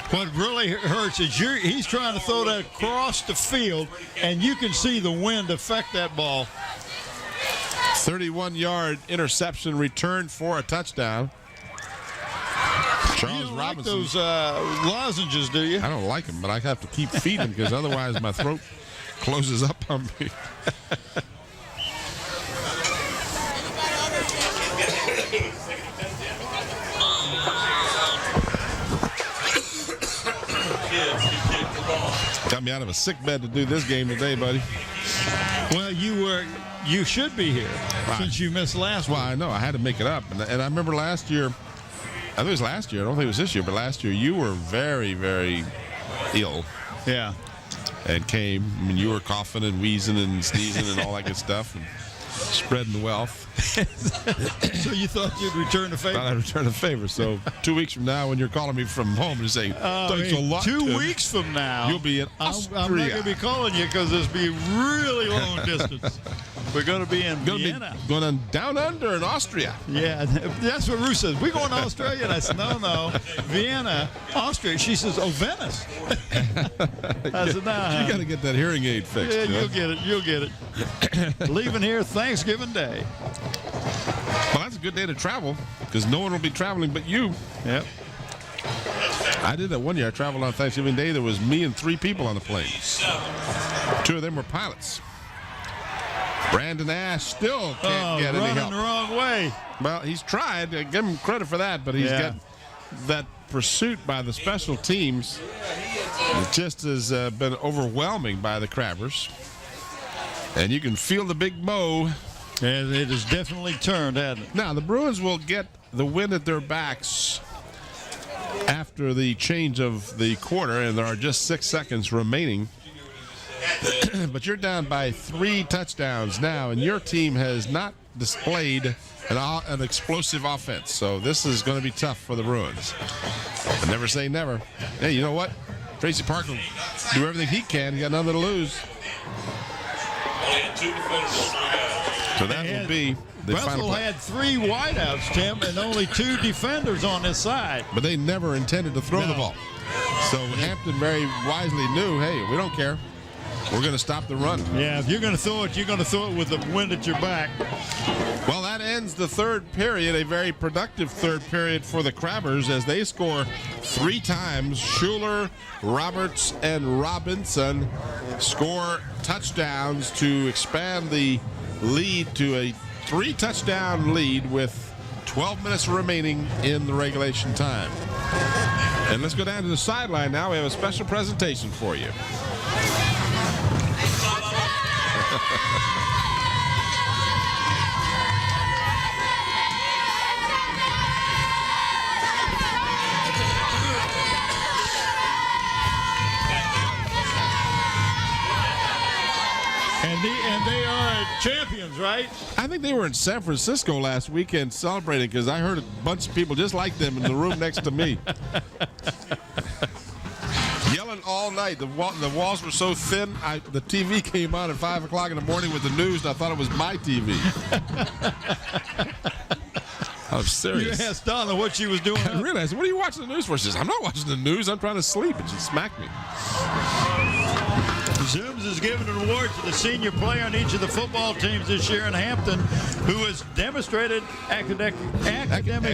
What really hurts is he's trying to throw that across the field, and you can see the wind affect that ball. 31-yard interception return for a touchdown. Charles you don't Robinson. Like those lozenges, do you? I don't like them, but I have to keep feeding them because otherwise my throat closes up on me. Got me out of a sick bed to do this game today, buddy. Well, you should be here since you missed last week. Well, I know. I had to make it up. And I remember last year, I think it was last year. I don't think it was this year, but last year you were very, very ill. Yeah. And came. I mean, you were coughing and wheezing and sneezing and all that good stuff. And spreading the wealth. So you thought you'd return the favor? Thought I'd return the favor. So 2 weeks from now, when you're calling me from home and saying, thanks a lot, 2 Tim, weeks from now, you'll be in Austria. I'm not going to be calling you because this will be really long distance. We're going to be in Vienna. Going down under in Austria. Yeah, that's what Ruth says. We're going to Australia. And I said, no, Vienna, Austria. She says, oh, Venice. I said, nah. You got to get that hearing aid fixed. Yeah, you'll get it. Leaving here Thanksgiving Day. Well, that's a good day to travel because no one will be traveling but you. Yep. I did that one year. I traveled on Thanksgiving Day. There was me and 3 people on the plane. 2 of them were pilots. Brandon Ash still can't get any help. Running the wrong way. Well, he's tried. I give him credit for that, but he's got that pursuit by the special teams. It just has been overwhelming by the Crabbers. And you can feel the big mow. And it has definitely turned, hasn't it? Now, the Bruins will get the wind at their backs after the change of the quarter, and there are just 6 seconds remaining. But you're down by 3 touchdowns now, and your team has not displayed an explosive offense. So this is going to be tough for the Bruins. But never say never. Hey, you know what? Tracy Park will do everything he can. He got nothing to lose. So that will be the final Bethel had 3 wideouts, Tim, and only 2 defenders on this side. But they never intended to throw the ball. So Hampton very wisely knew, hey, we don't care. We're going to stop the run. Yeah, if you're going to throw it, you're going to throw it with the wind at your back. Well, that ends the third period, a very productive third period for the Crabbers as they score 3 times. Schuler, Roberts, and Robinson score touchdowns to expand the lead to a 3-touchdown lead with 12 minutes remaining in the regulation time. And let's go down to the sideline now. We have a special presentation for you. And they are champions, right? I think they were in San Francisco last weekend celebrating because I heard a bunch of people just like them in the room next to me. Yelling all night. The walls were so thin, the TV came on at 5 o'clock in the morning with the news, and I thought it was my TV. I'm serious. You asked Donna what she was doing. I realized, what are you watching the news for? She says, I'm not watching the news. I'm trying to sleep. And she smacked me. Zooms is giving an award to the senior player on each of the football teams this year in Hampton who has demonstrated academic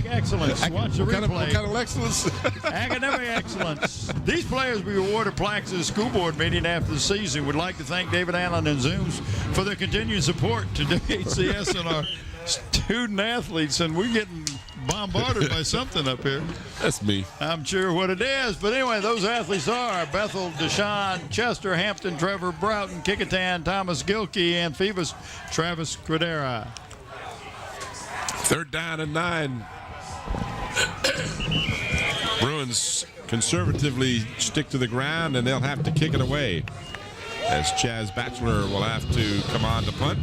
excellence. Watch the replay. What kind of excellence? Academic excellence. These players will be awarded plaques at the school board meeting after the season. We'd like to thank David Allen and Zooms for their continued support to WHCS and our student athletes, and we're getting bombarded by something up here. That's me. I'm sure what it is. But anyway, those athletes are Bethel, Deshaun, Chester, Hampton, Trevor, Broughton, Kickitan, Thomas Gilkey, and Phoebus, Travis Quidera. 3rd down and 9. Bruins conservatively stick to the ground, and they'll have to kick it away as Chaz Batchelor will have to come on to punt.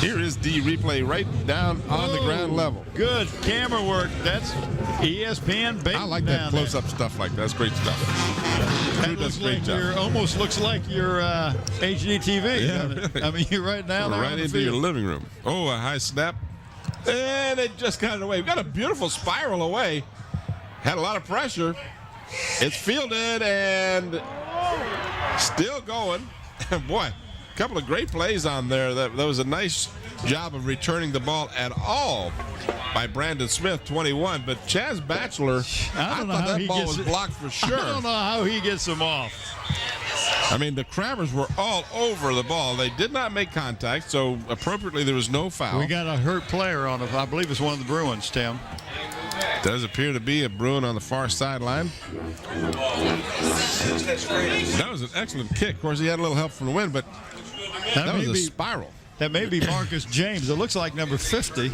Here is HD replay right down on the ground level. Good camera work. That's ESPN bait. I like that close-up stuff like that. That's great stuff. That does a great job. Almost looks like your HD TV. Yeah, really. I mean, you're right down there. Right into your living room. Oh, a high snap. And it just got it away. We've got a beautiful spiral away. Had a lot of pressure. It's fielded and still going. Boy, a couple of great plays on there. That was a nice job of returning the ball at all by Brandon Smith, 21. But Chaz Batchelor, I thought that ball was blocked for sure. I don't know how he gets them off. I mean, the Crabbers were all over the ball. They did not make contact, so appropriately there was no foul. We got a hurt player on it. I believe it's one of the Bruins, Tim. Does appear to be a Bruin on the far sideline. That was an excellent kick. Of course, he had a little help from the wind, but that was a spiral. That may be Marcus James. It looks like number 50.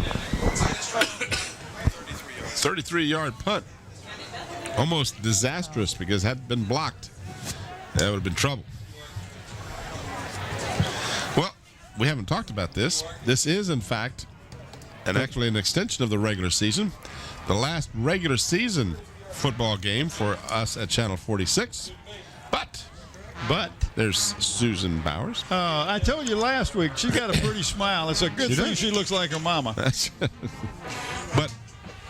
33-yard punt. Almost disastrous because had it been blocked, that would have been trouble. Well, we haven't talked about this. This is, in fact, actually an extension of the regular season. The last regular season football game for us at Channel 46. But there's Susan Bowers. I told you last week, she got a pretty smile. It's a good thing she looks like her mama. But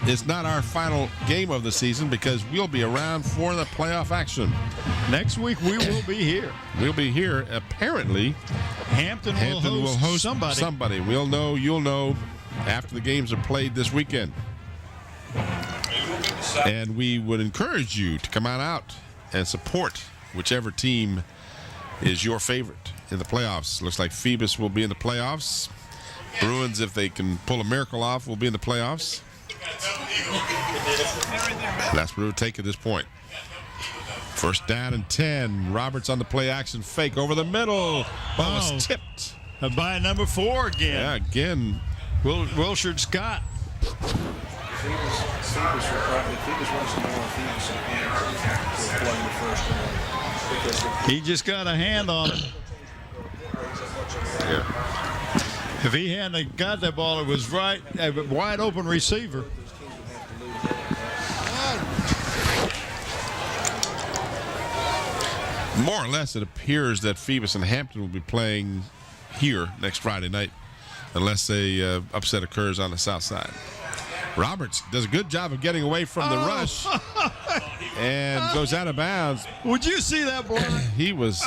it's not our final game of the season because we'll be around for the playoff action. Next week we will be here. We'll be here. Apparently, Hampton will host somebody. We'll know. You'll know after the games are played this weekend. And we would encourage you to come on out and support whichever team is your favorite in the playoffs. Looks like Phoebus will be in the playoffs. Bruins, if they can pull a miracle off, will be in the playoffs. That's what it would take at this point. First down and 10. Roberts on the play action fake over the middle. Ball was tipped. By number 4 again. Yeah, again. Wilshire Scott. He just got a hand on it. Yeah. If he hadn't got that ball, it was right, a wide open receiver. More or less, it appears that Phoebus and Hampton will be playing here next Friday night, unless a upset occurs on the south side. Roberts does a good job of getting away from the rush and goes out of bounds. Would you see that block? He was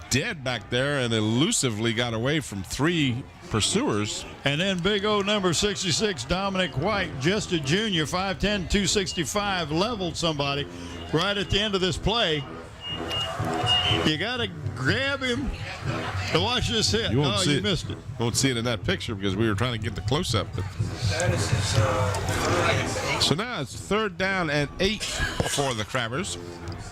dead back there and elusively got away from 3 pursuers. And then big old number 66, Dominic White, just a junior, 5'10", 265, leveled somebody right at the end of this play. You got to grab him to watch this hit. You won't see you it. Missed it. Won't see it in that picture because we were trying to get the close-up. So now it's 3rd down and 8 for the Crabbers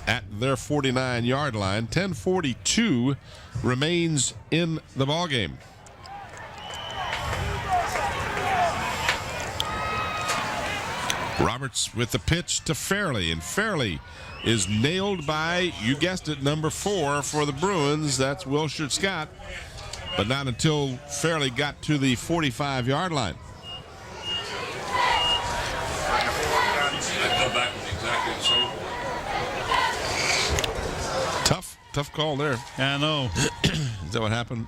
at their 49-yard line. 10:42 remains in the ballgame. Roberts with the pitch to Fairley, and Fairley is nailed by, you guessed it, number 4 for the Bruins. That's Wilshire Scott, but not until Fairley got to the 45-yard line. Tough call there. I know. Is that what happened?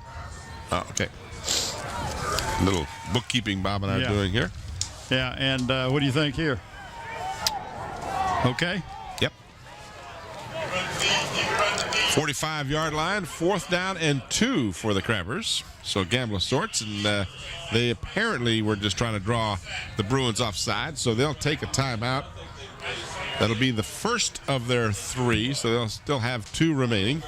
Oh, okay. Little bookkeeping Bob and I are doing here. Yeah, and what do you think here? Okay. Yep. 45-yard line, 4th down and 2 for the Crabbers. So gamble of sorts, and they apparently were just trying to draw the Bruins offside, so they'll take a timeout. That'll be the first of their 3, so they'll still have 2 remaining.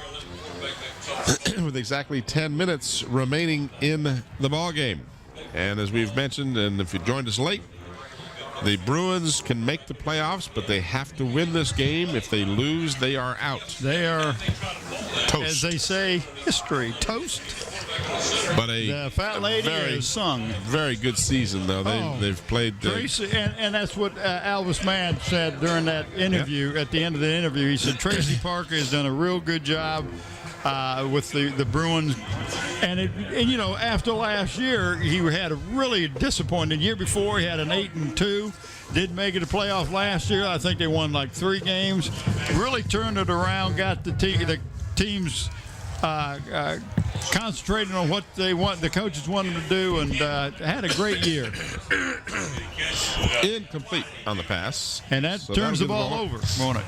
With exactly 10 minutes remaining in the ball game. And as we've mentioned, and if you joined us late, the Bruins can make the playoffs, but they have to win this game. If they lose, they are out. They are toast. As they say, history, toast. But the fat lady has sung. Very good season, though. They've played. Tracy, and that's what Alvis Mann said during that interview. At the end of the interview, he said Tracy Parker has done a real good job with the Bruins. And you know, after last year, he had a really disappointing year before. He had an 8-2. Didn't make it to playoff last year. I think they won like 3 games. Really turned it around, got the teams concentrating on what they want, the coaches wanted to do, and had a great year. Incomplete on the pass. And that turns the ball over, won't it?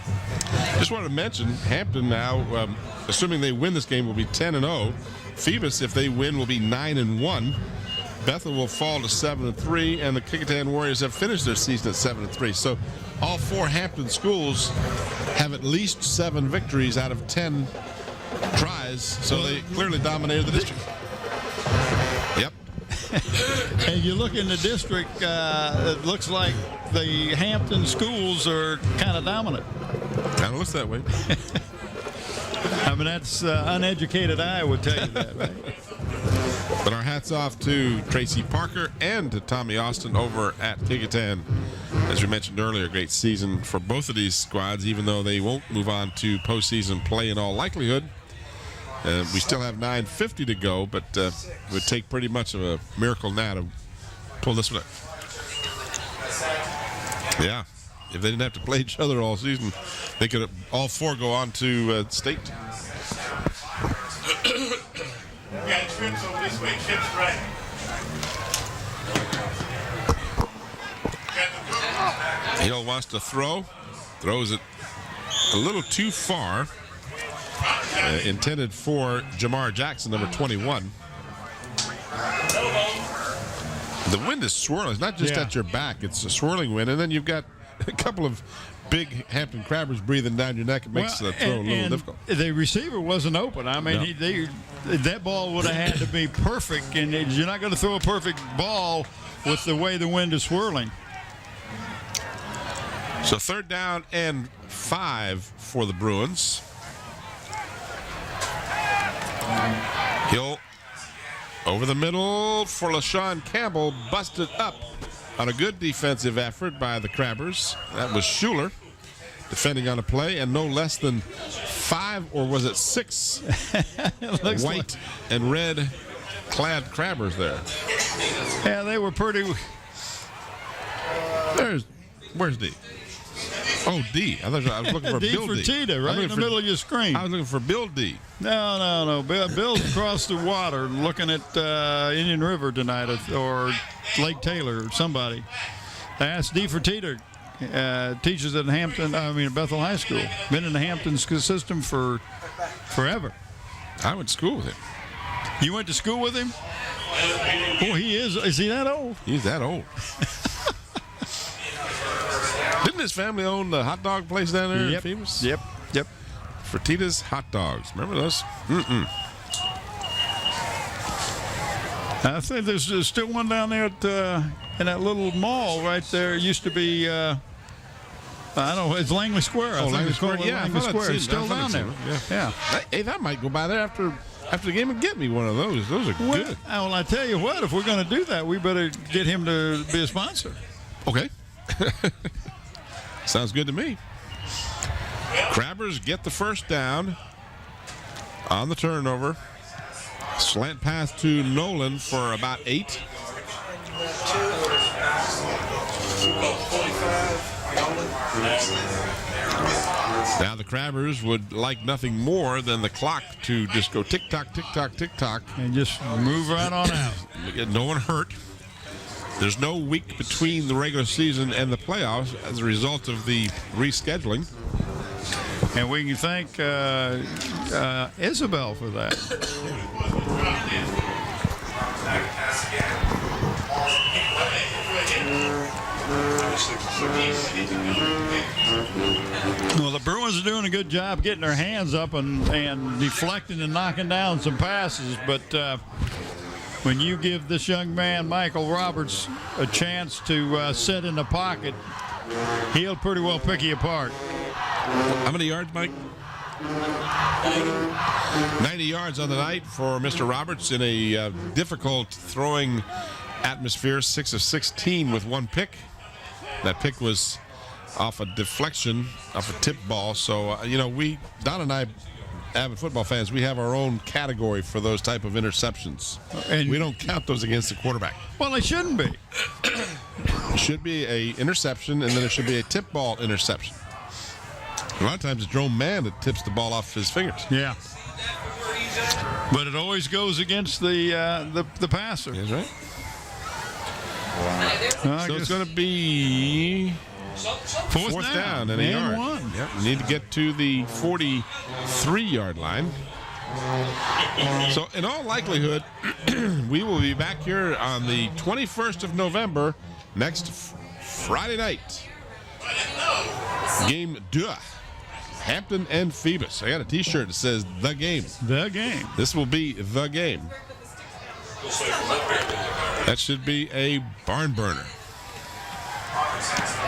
Just wanted to mention, Hampton now, assuming they win this game, will be 10-0. Phoebus, if they win, will be 9-1. Bethel will fall to 7-3, and the Kickingham Warriors have finished their season at 7-3. So all 4 Hampton schools have at least 7 victories out of 10 tries, so they clearly dominated the district. Yep. And you look in the district, it looks like the Hampton schools are kind of dominant. Kind of looks that way. I mean, that's uneducated eye would tell you that, right? But our hats off to Tracy Parker and to Tommy Austin over at Kickingham. As we mentioned earlier, great season for both of these squads, even though they won't move on to postseason play in all likelihood. We still have 9:50 to go, but it would take pretty much of a miracle now to pull this one up. Yeah, if they didn't have to play each other all season, they could all 4 go on to state. Hill wants to throw, throws it a little too far. Intended for Jamar Jackson, number 21. The wind is swirling. It's not just at your back. It's a swirling wind. And then you've got a couple of big Hampton crabbers breathing down your neck. It makes the throw a little difficult. The receiver wasn't open. I mean, that ball would have had to be perfect. And you're not going to throw a perfect ball with the way the wind is swirling. So 3rd down and 5 for the Bruins. Hill over the middle for LaShawn Campbell, busted up on a good defensive effort by the Crabbers. That was Schuler defending on a play, and no less than 5, or was it 6 white and red clad Crabbers there. Yeah, they were pretty. Where's D? Oh, D. I was looking for D Bill for D. Tita, right in the middle of your screen. I was looking for Bill D. No. Bill's across the water looking at Indian River tonight, or Lake Taylor, or somebody. That's D for Tita. Teaches at Bethel High School. Been in the Hampton system for forever. I went to school with him. You went to school with him? Oh, he is. Is he that old? He's that old. Didn't his family own the hot dog place down there in Phoebus? Yep. Fertitta's Hot Dogs. Remember those? I think there's still one down there in that little mall right there. It used to be, I don't know, it's Langley Square. Oh, Langley Square? Yeah, Langley Square. It's still down there. Yeah. Hey, that might go by there after the game and get me one of those. Those are good. Well, I tell you what, if we're going to do that, we better get him to be a sponsor. Okay. Sounds good to me. Crabbers get the 1st down on the turnover. Slant pass to Nolan for about 8. Now the Crabbers would like nothing more than the clock to just go tick-tock, tick-tock, tick-tock. And just move right on out. Get no one hurt. There's no week between the regular season and the playoffs as a result of the rescheduling. And we can thank Isabel for that. Well, the Bruins are doing a good job getting their hands up and deflecting and knocking down some passes, but when you give this young man, Michael Roberts, a chance to sit in the pocket, he'll pretty well pick you apart. How many yards, Mike? 90 yards on the night for Mr. Roberts in a difficult throwing atmosphere, 6 of 16 with 1 pick. That pick was off a deflection, off a tip ball. So, Don and I avid football fans, we have our own category for those type of interceptions. And we don't count those against the quarterback. Well, they shouldn't be. It should be a interception, and then it should be a tip ball interception. A lot of times it's Jerome Mann that tips the ball off his fingers. Yeah. But it always goes against the passer. That's right. So it's going to be fourth down and a yard. One. Yep. We need to get to the 43-yard line. So in all likelihood, we will be back here on the 21st of November, next Friday night. Game 2. Hampton and Phoebus. I got a T-shirt that says "The Game." The Game. This will be the game. That should be a barn burner.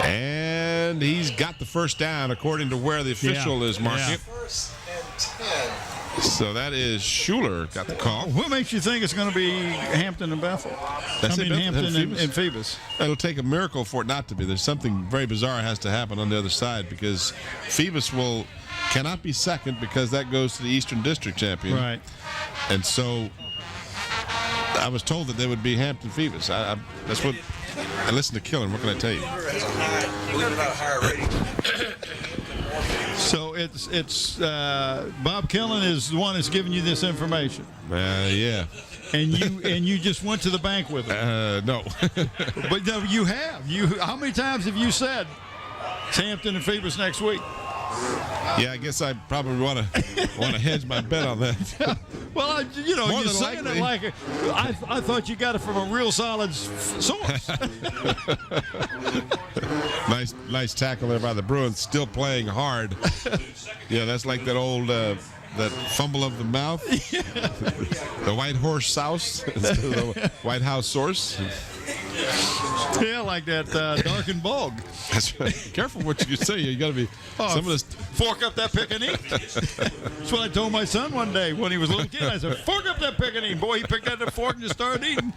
And he's got the first down according to where the official is marking it. First and 10. So that is Schuler got the call. What makes you think it's going to be Hampton and Bethel? Hampton and Phoebus. It'll take a miracle for it not to be. There's something very bizarre has to happen on the other side because Phoebus cannot be second because that goes to the Eastern District champion. Right. And so I was told that they would be Hampton Phoebus. That's what I listened to Killen. What can I tell you? Believe it or not, a higher rating. So it's Bob Killen is the one that's giving you this information. Yeah. And you just went to the bank with him. No. But no, you have. How many times have you said it's Hampton and Phoebus next week? Yeah, I guess I probably want to hedge my bet on that. Well, More you're than saying likely. it like I thought you got it from a real solid source. Nice tackle there by the Bruins, still playing hard. Yeah, that's like that old that fumble of the mouth. The White Horse Sauce instead of the White House Source. Yeah, like that darkened bog. That's right. Careful what you say. You got to be. Some of this. Fork up that pick and eat. That's what I told my son one day when he was a little kid. I said, "Fork up that pick and eat." Boy, he picked up the fork and just started eating.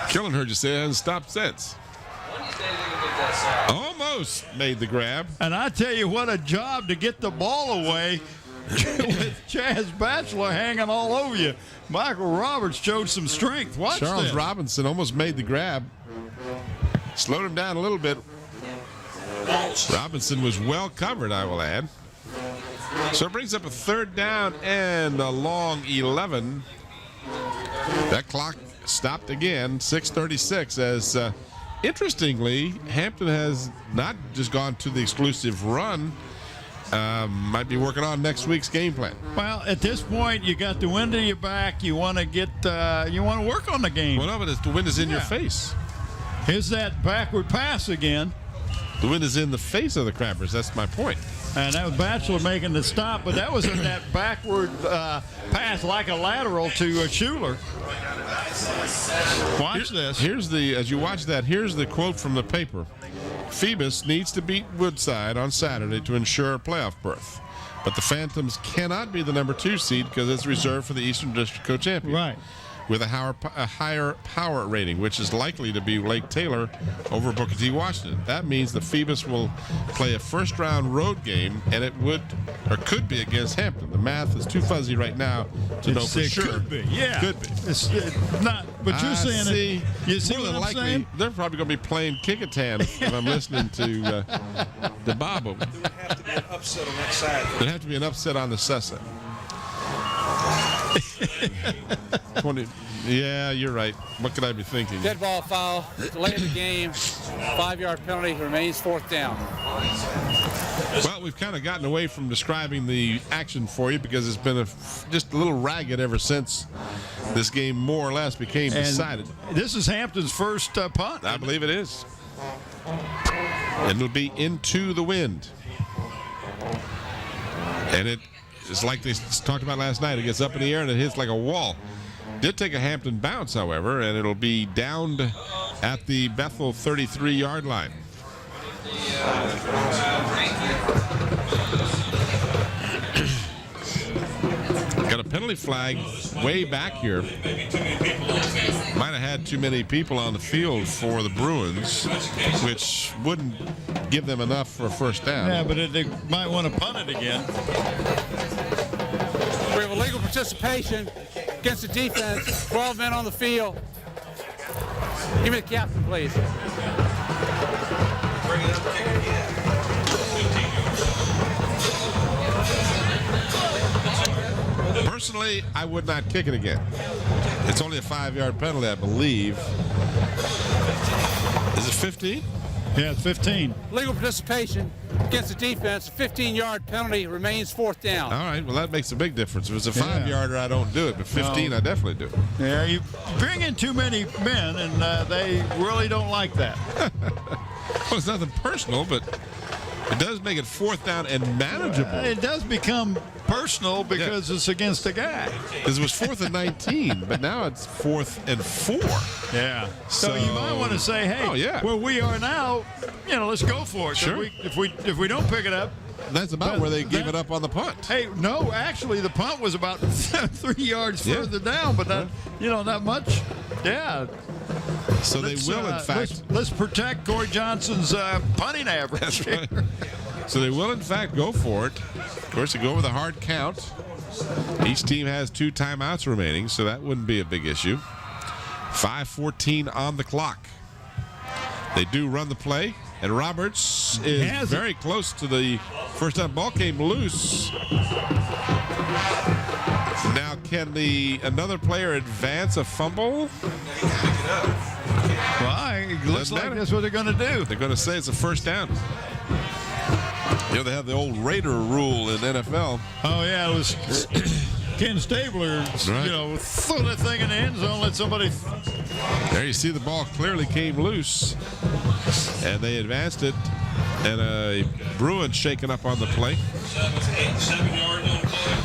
Killen heard you say it hasn't stopped since. Almost made the grab. And I tell you what, a job to get the ball away with Chaz Batchelor hanging all over you. Michael Roberts showed some strength. Watch Charles this. Robinson almost made the grab. Slowed him down a little bit. Robinson was well covered, I will add. So it brings up a third down and a long 11. That clock stopped again, 6:36, as interestingly, Hampton has not just gone to the exclusive run. Might be working on next week's game plan. Well, at this point, you got the wind in your back. You want to work on the game. Well, no, but the wind is in your face. Here's that backward pass again. The wind is in the face of the Crabbers. That's my point. And that was Batchelor making the stop, but that was in that backward pass like a lateral to Schuler. Watch this. As you watch that, here's the quote from the paper. Phoebus needs to beat Woodside on Saturday to ensure a playoff berth. But the Phantoms cannot be the number 2 seed because it's reserved for the Eastern District co-champion. Right. With a higher power rating, which is likely to be Lake Taylor over Booker T. Washington. That means the Phoebus will play a first-round road game, and it could be against Hampton. The math is too fuzzy right now to know for sure. Could be, yeah. Could be. It's not, but you're saying you see more what than I'm likely, saying? they're probably going to be playing Kickatan if I'm listening to Bob. There would have to be an upset on that side. There'd have to be an upset on the Sessa. 20. Yeah, you're right. What could I be thinking? Dead ball foul. Delay of the game. 5-yard penalty. Remains 4th down. Well, we've kind of gotten away from describing the action for you because it's been just a little ragged ever since this game more or less became decided. This is Hampton's first punt. I believe it is. And it'll be into the wind. And it's like they talked about last night. It gets up in the air and it hits like a wall. Did take a Hampton bounce, however, and it'll be downed at the Bethel 33-yard line. Got a penalty flag way back here. Might have had too many people on the field for the Bruins, which wouldn't give them enough for a first down. Yeah, but they might want to punt it again. We have illegal participation against the defense. 12 men on the field. Give me the captain, please. Personally, I would not kick it again. It's only a 5-yard penalty, I believe. Is it 15? Yeah, it's 15. Legal participation against the defense. A 15-yard penalty remains fourth down. All right, well, that makes a big difference. If it's a 5-yarder, I don't do it, but 15, I definitely do. Yeah, you bring in too many men, and they really don't like that. Well, it's nothing personal, but it does make it fourth down and manageable. It does become personal because it's against a guy. Because it was 4th and 19, but now it's 4th and 4. Yeah. So you might want to say, hey, where we are now, let's go for it. Sure. If we don't pick it up. That's about where they gave it up on the punt. Hey, no, actually, the punt was about 3 yards further down, but not much. Yeah. So they will, in fact. Let's protect Corey Johnson's punting average. That's right. So they will, in fact, go for it. Of course, they go with a hard count. Each team has 2 timeouts remaining, so that wouldn't be a big issue. 5:14 on the clock. They do run the play, and Roberts is very close to the first down. Ball came loose. Now, can another player advance a fumble? Well, it looks like that's what they're going to do. They're going to say it's a first down. They have the old Raider rule in NFL. Oh, yeah, it was Ken Stabler, throw that thing in the end zone, let somebody. There you see the ball clearly came loose, and they advanced it, and a Bruins shaken up on the play. 7 yards on the play.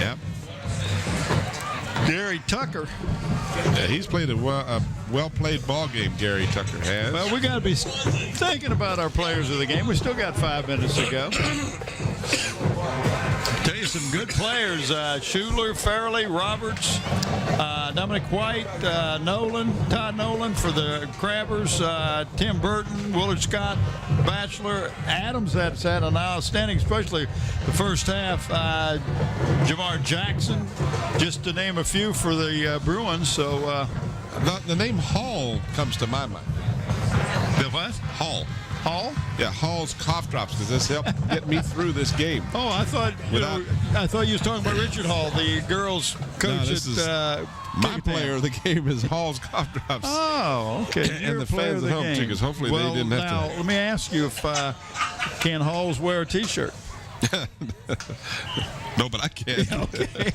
Yep. Gary Tucker. Yeah, he's played a well-played ball game, Gary Tucker has. Well, we got to be thinking about our players of the game. We still got 5 minutes to go. Tell you some good players. Schuler, Farley, Roberts, Dominic White, Todd Nolan for the Crabbers, Tim Burton, Willard Scott, Batchelor, Adams that's had an outstanding, especially the first half. Jamar Jackson, just to name a few for the Bruins. So the name Hall comes to my mind. The what? Hall. Hall? Yeah, Hall's cough drops, because this helped get me through this game. Oh, I thought you was talking about Richard Hall, the girls coach my player of the game is Hall's cough drops. Oh, okay. And the fans at home, too, because hopefully they didn't have to. Now, let me ask you if can Halls wear a T-shirt? No, but I can't. Okay.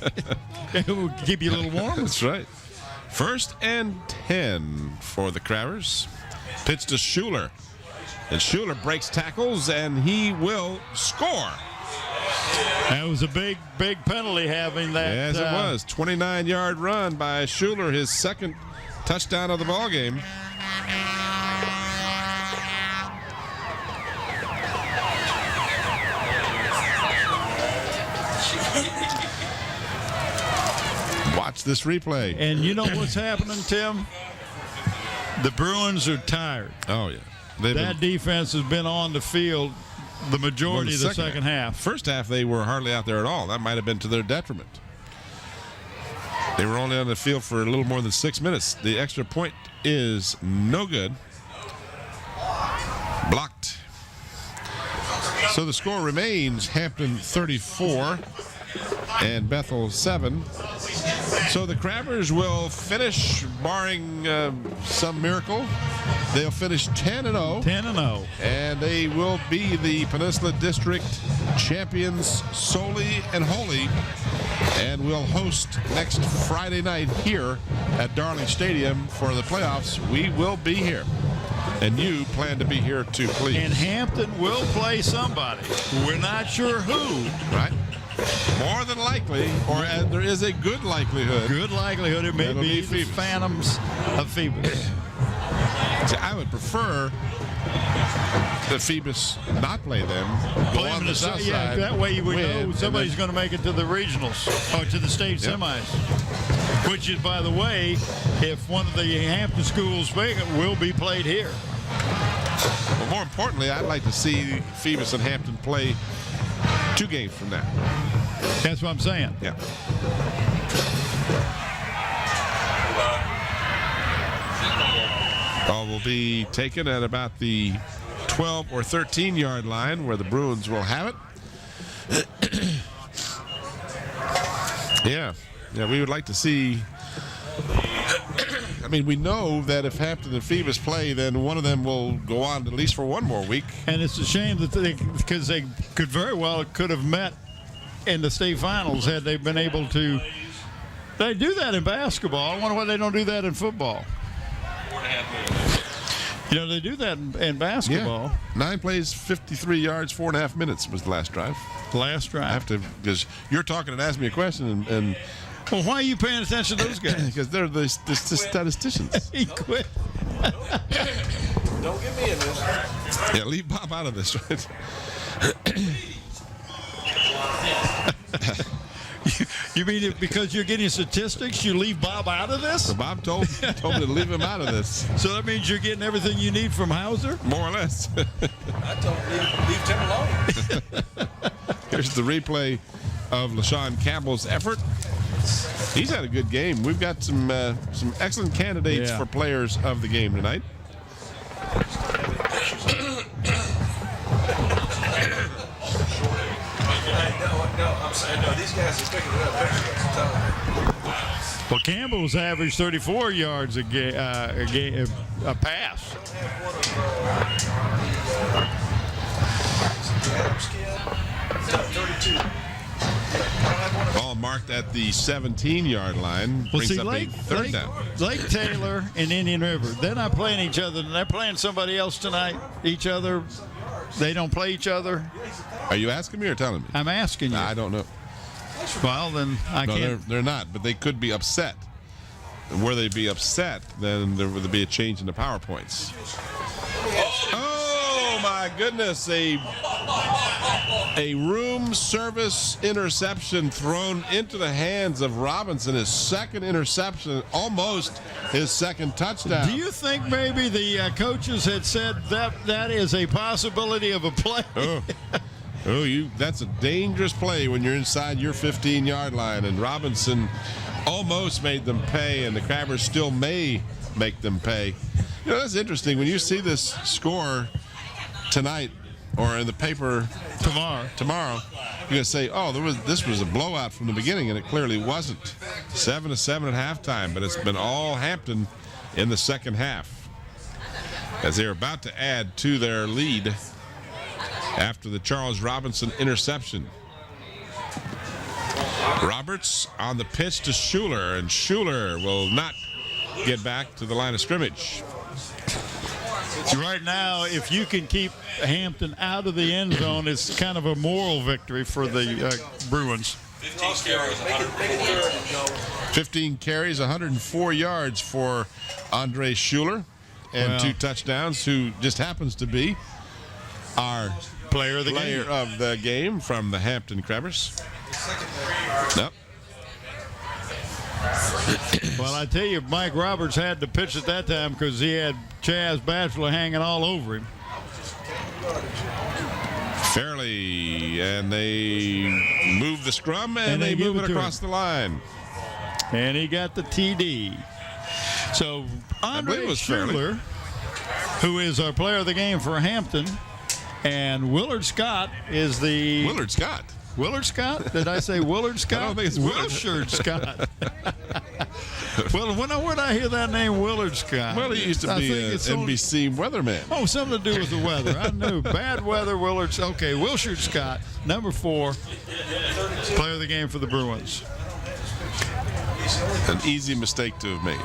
It will keep you a little warm. That's right. 1st and 10 for the Crabbers. Pitch to Schuler. And Schuler breaks tackles, and he will score. That was a big penalty having that. Yes, it was. 29-yard run by Schuler, his second touchdown of the ball game. Watch this replay. And you know what's happening, Tim? The Bruins are tired. Oh, yeah. That defense has been on the field the majority of the second half. First half, they were hardly out there at all. That might have been to their detriment. They were only on the field for a little more than 6 minutes. The extra point is no good. Blocked. So the score remains Hampton 34 and Bethel 7. So the Crabbers will finish, barring some miracle, they'll finish 10-0. 10-0. And they will be the Peninsula District champions solely and wholly. And will host next Friday night here at Darling Stadium for the playoffs. We will be here. And you plan to be here too, please. And Hampton will play somebody. We're not sure who. Right. More than likely, or there is a good likelihood. Good likelihood it may be the Phantoms of Phoebus. See, I would prefer that Phoebus not play them, go on the south yeah, side. that way you would win, know somebody's going to make it to the regionals or to the state semis. Which is, by the way, if one of the Hampton schools will be played here. Well, more importantly, I'd like to see Phoebus and Hampton play 2 games from now. That's what I'm saying. Yeah. Ball will be taken at about the 12 or 13 yard line where the Bruins will have it. Yeah, we would like to see. I mean, we know that if Hampton and Phoebus play, then one of them will go on at least for one more week. And it's a shame that because they could very well could have met in the state finals had they been able to. They do that in basketball. I wonder why they don't do that in football. You know, they do that in basketball. Yeah. 9 plays, 53 yards, 4.5 minutes was the last drive. Last drive. I have to, because you're talking and asking me a question, and well, why are you paying attention to those guys? Because they're the statisticians. He quit. Don't get me in this. Yeah, leave Bob out of this, right? You mean because you're getting statistics, you leave Bob out of this? So Bob told me to leave him out of this. So that means you're getting everything you need from Hauser? More or less. I told him leave Tim alone. Here's the replay of LaShawn Campbell's effort. He's had a good game. We've got some excellent candidates for players of the game tonight. I'm saying, no, these guys are picking it up. Well, Campbell's averaged 34 yards a pass. Ball marked at the 17-yard line. Well, see, up a third down. Lake Taylor and Indian River, they're not playing each other. They're playing somebody else tonight. Each other. They don't play each other. Are you asking me or telling me? I'm asking you. I don't know. Well, then I can't. They're not, but they could be upset. And were they be upset, then there would be a change in the PowerPoints. Oh, my goodness. A room service interception thrown into the hands of Robinson. His second interception, almost his second touchdown. Do you think maybe the coaches had said that is a possibility of a play? That's a dangerous play when you're inside your 15-yard line, and Robinson almost made them pay, and the Crabbers still may make them pay. You know, that's interesting. When you see this score tonight or in the paper tomorrow, you're going to say, oh, this was a blowout from the beginning, and it clearly wasn't. 7-7 at halftime, but it's been all Hampton in the second half as they're about to add to their lead after the Charles Robinson interception. Roberts on the pitch to Schuler, and Schuler will not get back to the line of scrimmage. Right now, if you can keep Hampton out of the end zone, it's kind of a moral victory for the Bruins. 15 carries, 104 yards for Andre Schuler, and 2 touchdowns, who just happens to be our player of the game from the Hampton Crabbers. Nope. Well, I tell you, Mike Roberts had to pitch at that time because he had Chaz Batchelor hanging all over him. Fairly, and they move the scrum, and they move it across the line. And he got the TD. So Andre Schuler, who is our player of the game for Hampton, and Willard Scott is the... Willard Scott? Willard Scott? Did I say Willard Scott? I don't think it's Willard. Wilshire Scott. Well, where did I hear that name, Willard Scott? Well, he used to be an NBC weatherman. Oh, something to do with the weather. I knew. Bad weather, Willard. Okay, Wilshire Scott, number 4, player of the game for the Bruins. An easy mistake to have made.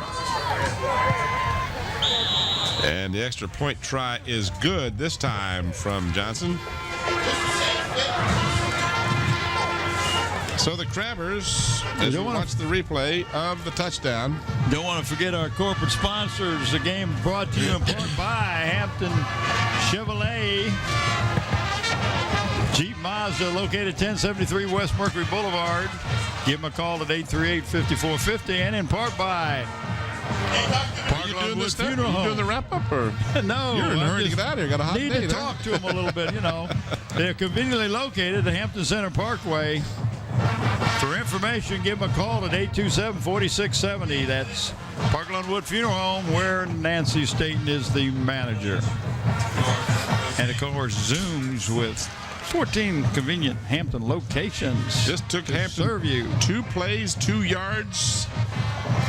And the extra point try is good this time from Johnson. So the Crabbers, as we watch the replay of the touchdown. Don't want to forget our corporate sponsors. The game brought to you in part by Hampton Chevrolet. Jeep Mazda, located 1073 West Mercury Boulevard. Give them a call at 838-5450. And in part by Are you doing this funeral home? You doing the wrap-up? Or? No. You're in a hurry to get out of here. Got a hot day. Need to talk to them a little bit, you know. They're conveniently located at Hampton Center Parkway. For information, give them a call at 827-4670. That's Parkland Wood Funeral Home, where Nancy Staten is the manager. And, of course, Zooms with 14 convenient Hampton locations. Just took Hampton serve you 2 plays, 2 yards,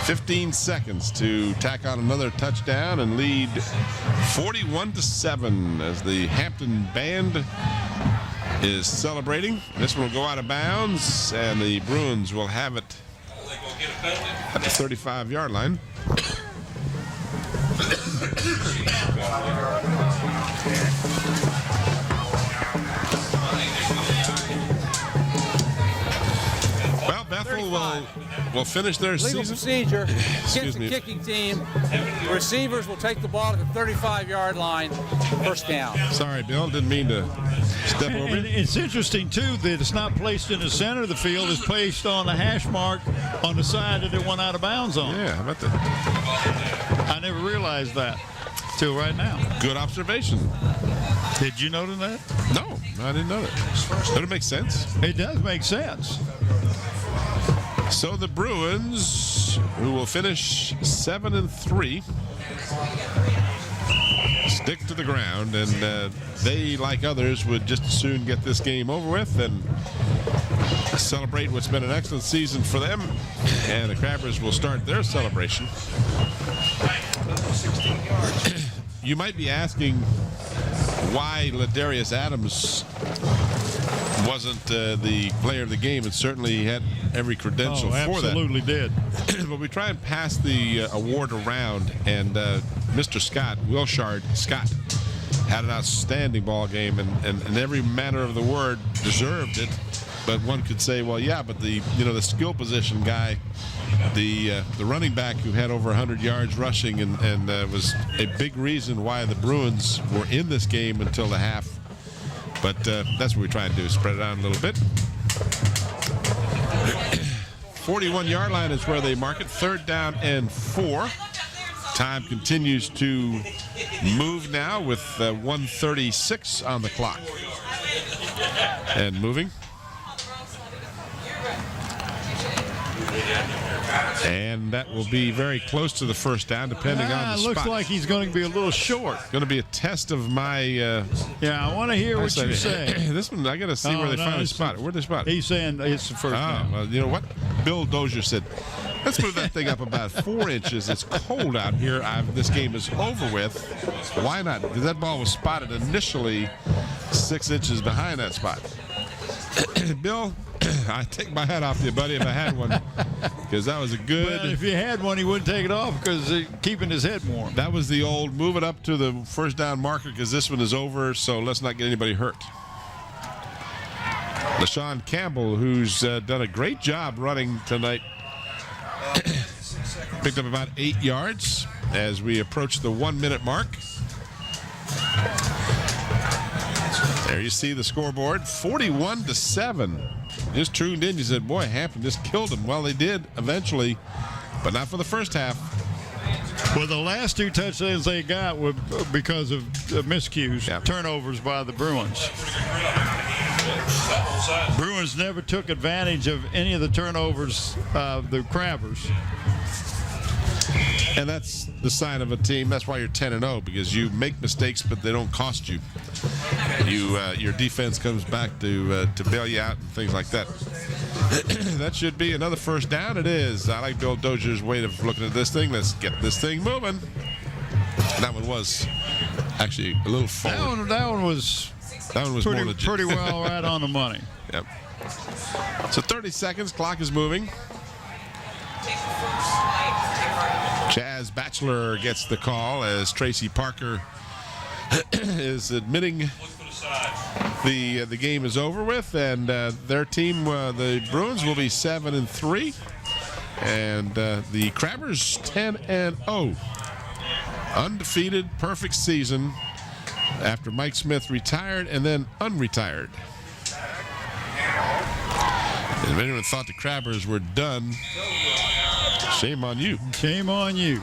15 seconds to tack on another touchdown and lead 41-7 as the Hampton band is celebrating. This one will go out of bounds, and the Bruins will have it at the 35-yard line. Well, Bethel will finish their Legal season. procedure Excuse against me. the kicking team. The receivers will take the ball at the 35-yard line, first down. Sorry, Bill. Didn't mean to step over. And it's interesting, too, that it's not placed in the center of the field. It's placed on the hash mark on the side that it went out of bounds on. Yeah, how about that? I never realized that till right now. Good observation. Did you notice that? No, I didn't know that. Does it make sense? It does make sense. So the Bruins, who will finish 7-3, stick to the ground, and they, like others, would just as soon get this game over with and celebrate what's been an excellent season for them. And the Crabbers will start their celebration. You might be asking why Ladarius Adams wasn't the player of the game, and certainly he had every credential for that. Absolutely did. But we try and pass the award around, and Mr. Scott, Wilshard Scott, had an outstanding ball game, and in every manner of the word deserved it. But one could say, well, yeah, but the skill position guy, the running back who had over 100 yards rushing and was a big reason why the Bruins were in this game until the half. But that's what we try and do, spread it out a little bit. 41-yard line is where they mark it. 3rd down and 4. Time continues to move now with 1:36 on the clock. And moving. And that will be very close to the first down, depending on the spot. Looks like he's going to be a little short. Going to be a test of my. Yeah, I want to hear what you say. This one, I got to see where they finally spot it. Where they spot it? He's saying it's the first down. Well, you know what? Bill Dozier said, let's move that thing up about 4 inches. It's cold out here. This game is over with. Why not? Because that ball was spotted initially 6 inches behind that spot. Bill, I take my hat off to you, buddy, if I had one, because that was a good. Well, if you had one, he wouldn't take it off because keeping his head warm. That was the old move it up to the first down marker because this one is over, so let's not get anybody hurt. LaShawn Campbell, who's done a great job running tonight, picked up about 8 yards as we approach the 1-minute mark. There you see the scoreboard, 41-7. Just tuned in, you said, boy, Hampton just killed them. Well, they did eventually, but not for the first half. Well, the last 2 touchdowns they got were because of miscues, turnovers by the Bruins. Bruins never took advantage of any of the turnovers of the Crabbers. And that's the sign of a team. That's why you're 10-0, because you make mistakes, but they don't cost you. Your defense comes back to bail you out and things like that. That should be another first down. It is. I like Bill Dozier's way of looking at this thing. Let's get this thing moving. That one was actually a little forward. That one was more legit. Pretty well right on the money. Yep. So 30 seconds. Clock is moving. Chaz Batchelor gets the call as Tracy Parker is admitting the game is over with, and their team, the Bruins, will be 7-3, and the Crabbers 10-0, undefeated, perfect season after Mike Smith retired and then unretired. And if anyone thought the Crabbers were done, shame on you. Shame on you.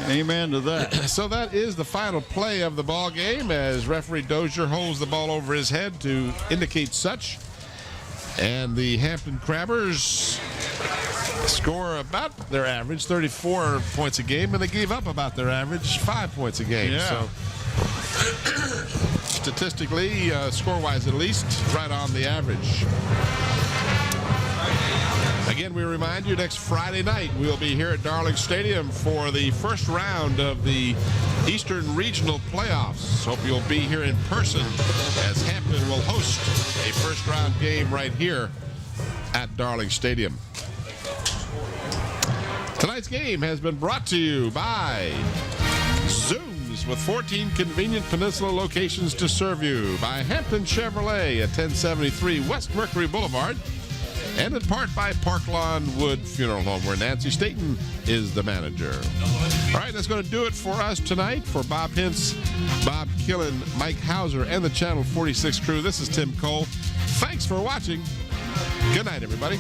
Amen to that. So that is the final play of the ball game as referee Dozier holds the ball over his head to indicate such. And the Hampton Crabbers score about their average, 34 points a game, and they gave up about their average, 5 points a game. Yeah. So statistically, score-wise at least, right on the average. Again, we remind you, next Friday night, we'll be here at Darling Stadium for the first round of the Eastern Regional Playoffs. Hope you'll be here in person as Hampton will host a first-round game right here at Darling Stadium. Tonight's game has been brought to you by Zooms, with 14 convenient Peninsula locations to serve you, by Hampton Chevrolet at 1073 West Mercury Boulevard, and in part by Park Lawn Wood Funeral Home, where Nancy Staten is the manager. All right, that's going to do it for us tonight. For Bob Hintz, Bob Killen, Mike Hauser, and the Channel 46 crew, this is Tim Cole. Thanks for watching. Good night, everybody.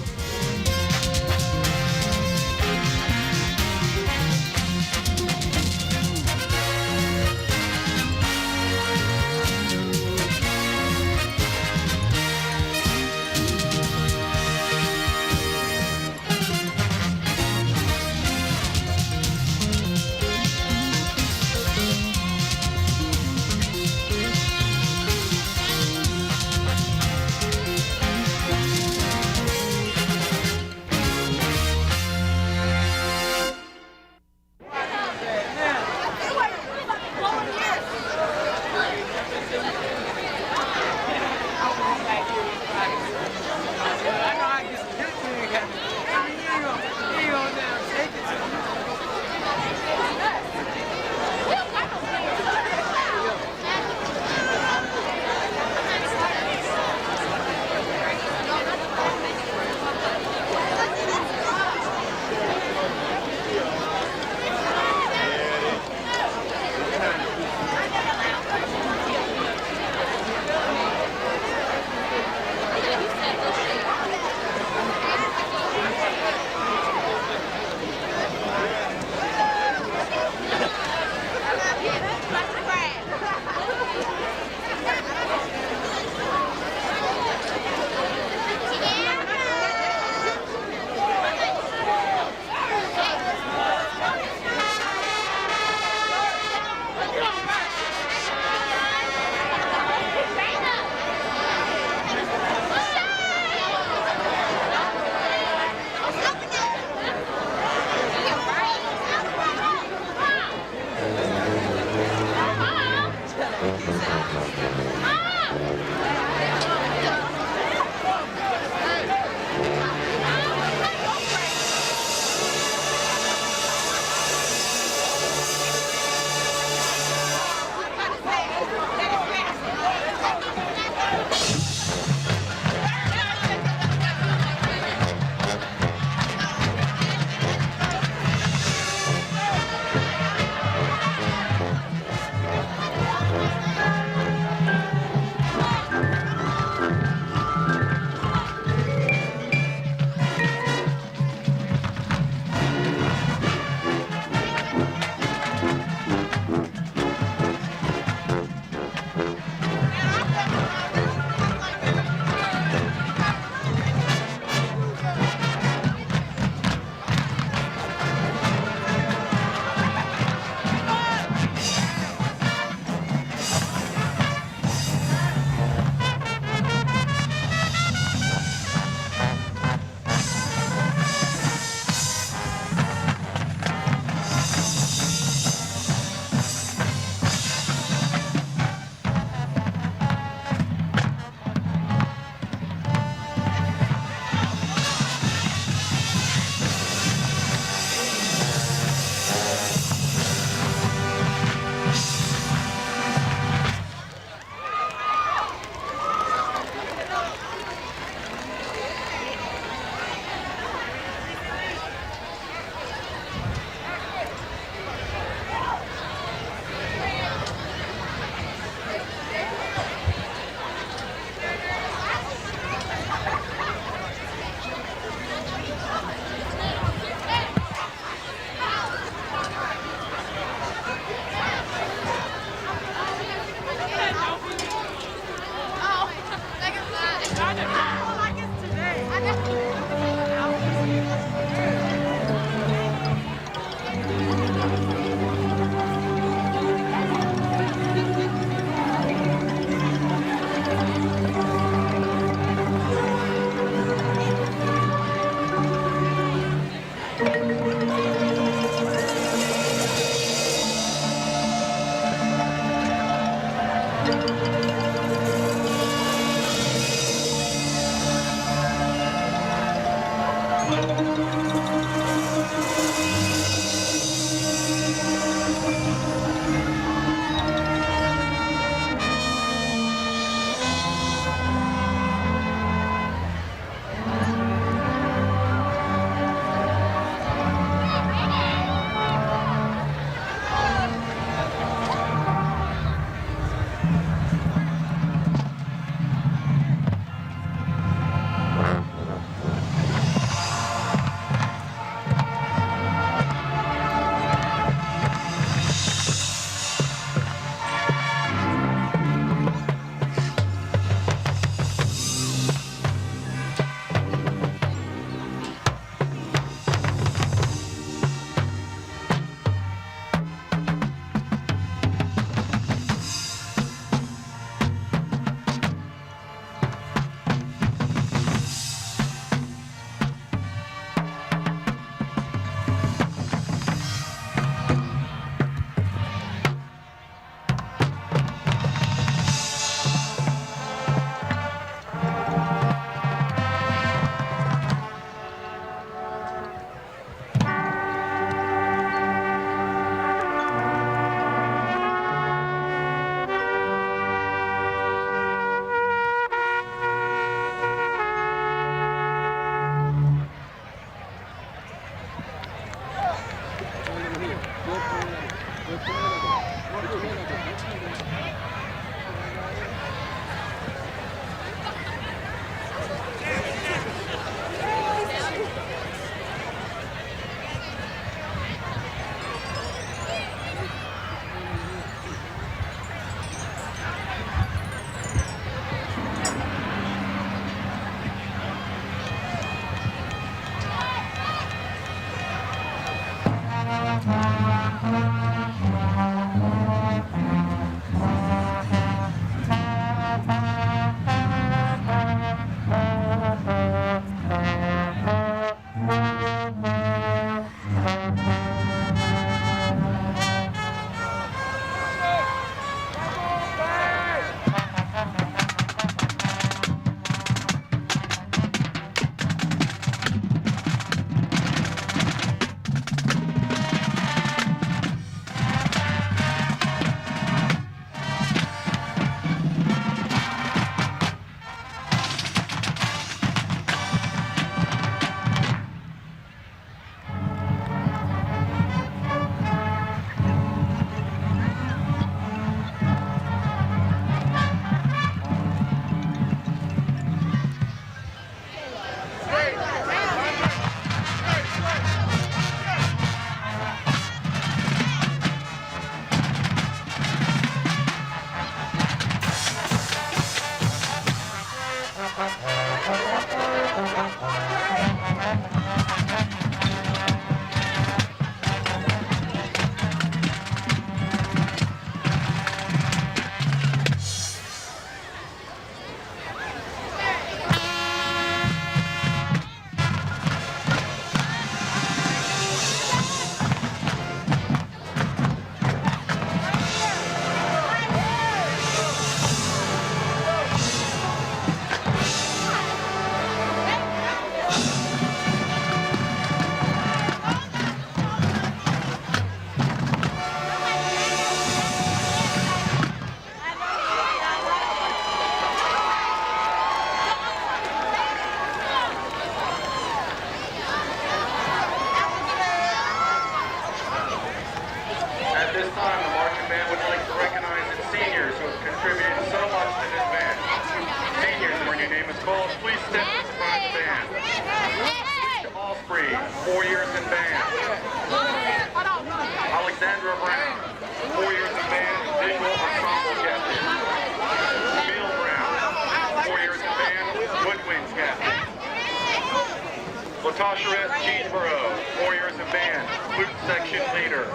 Latasharet Jeansborough, 4 years in band, flute section leader.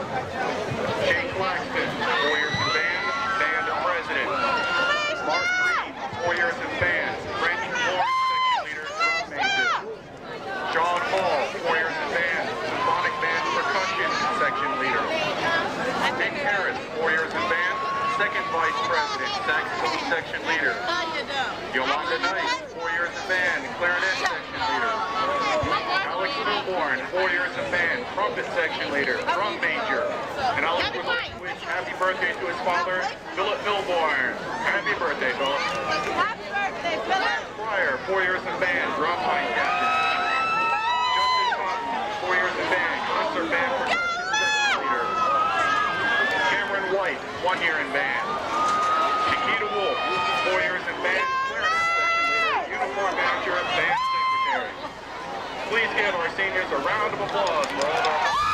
Jake Claxton, 4 years in band, band president. Mark Green, 4 years in band, French horn section leader, drum major. John Hall, 4 years in band, symphonic band percussion section leader. Nick Harris, 4 years in band, second vice president, saxophone section leader. Yolanda Knight, 4 years in band, clarinet section leader. Alex Newborn, 4 years in band, trumpet section leader, drum major. And Alex would like to wish happy birthday to his father, Philip Milborn. Happy birthday, Philip. Happy birthday, Philip. Pryor, 4 years in band, drum line captain. Justin Cotton, 4 years in band, concert band percussion section leader. Cameron White, 1 year in band. Chiquita Wolf, 4 years in band, clarinet section leader, uniform manager, band secretary. Please give our seniors a round of applause for all their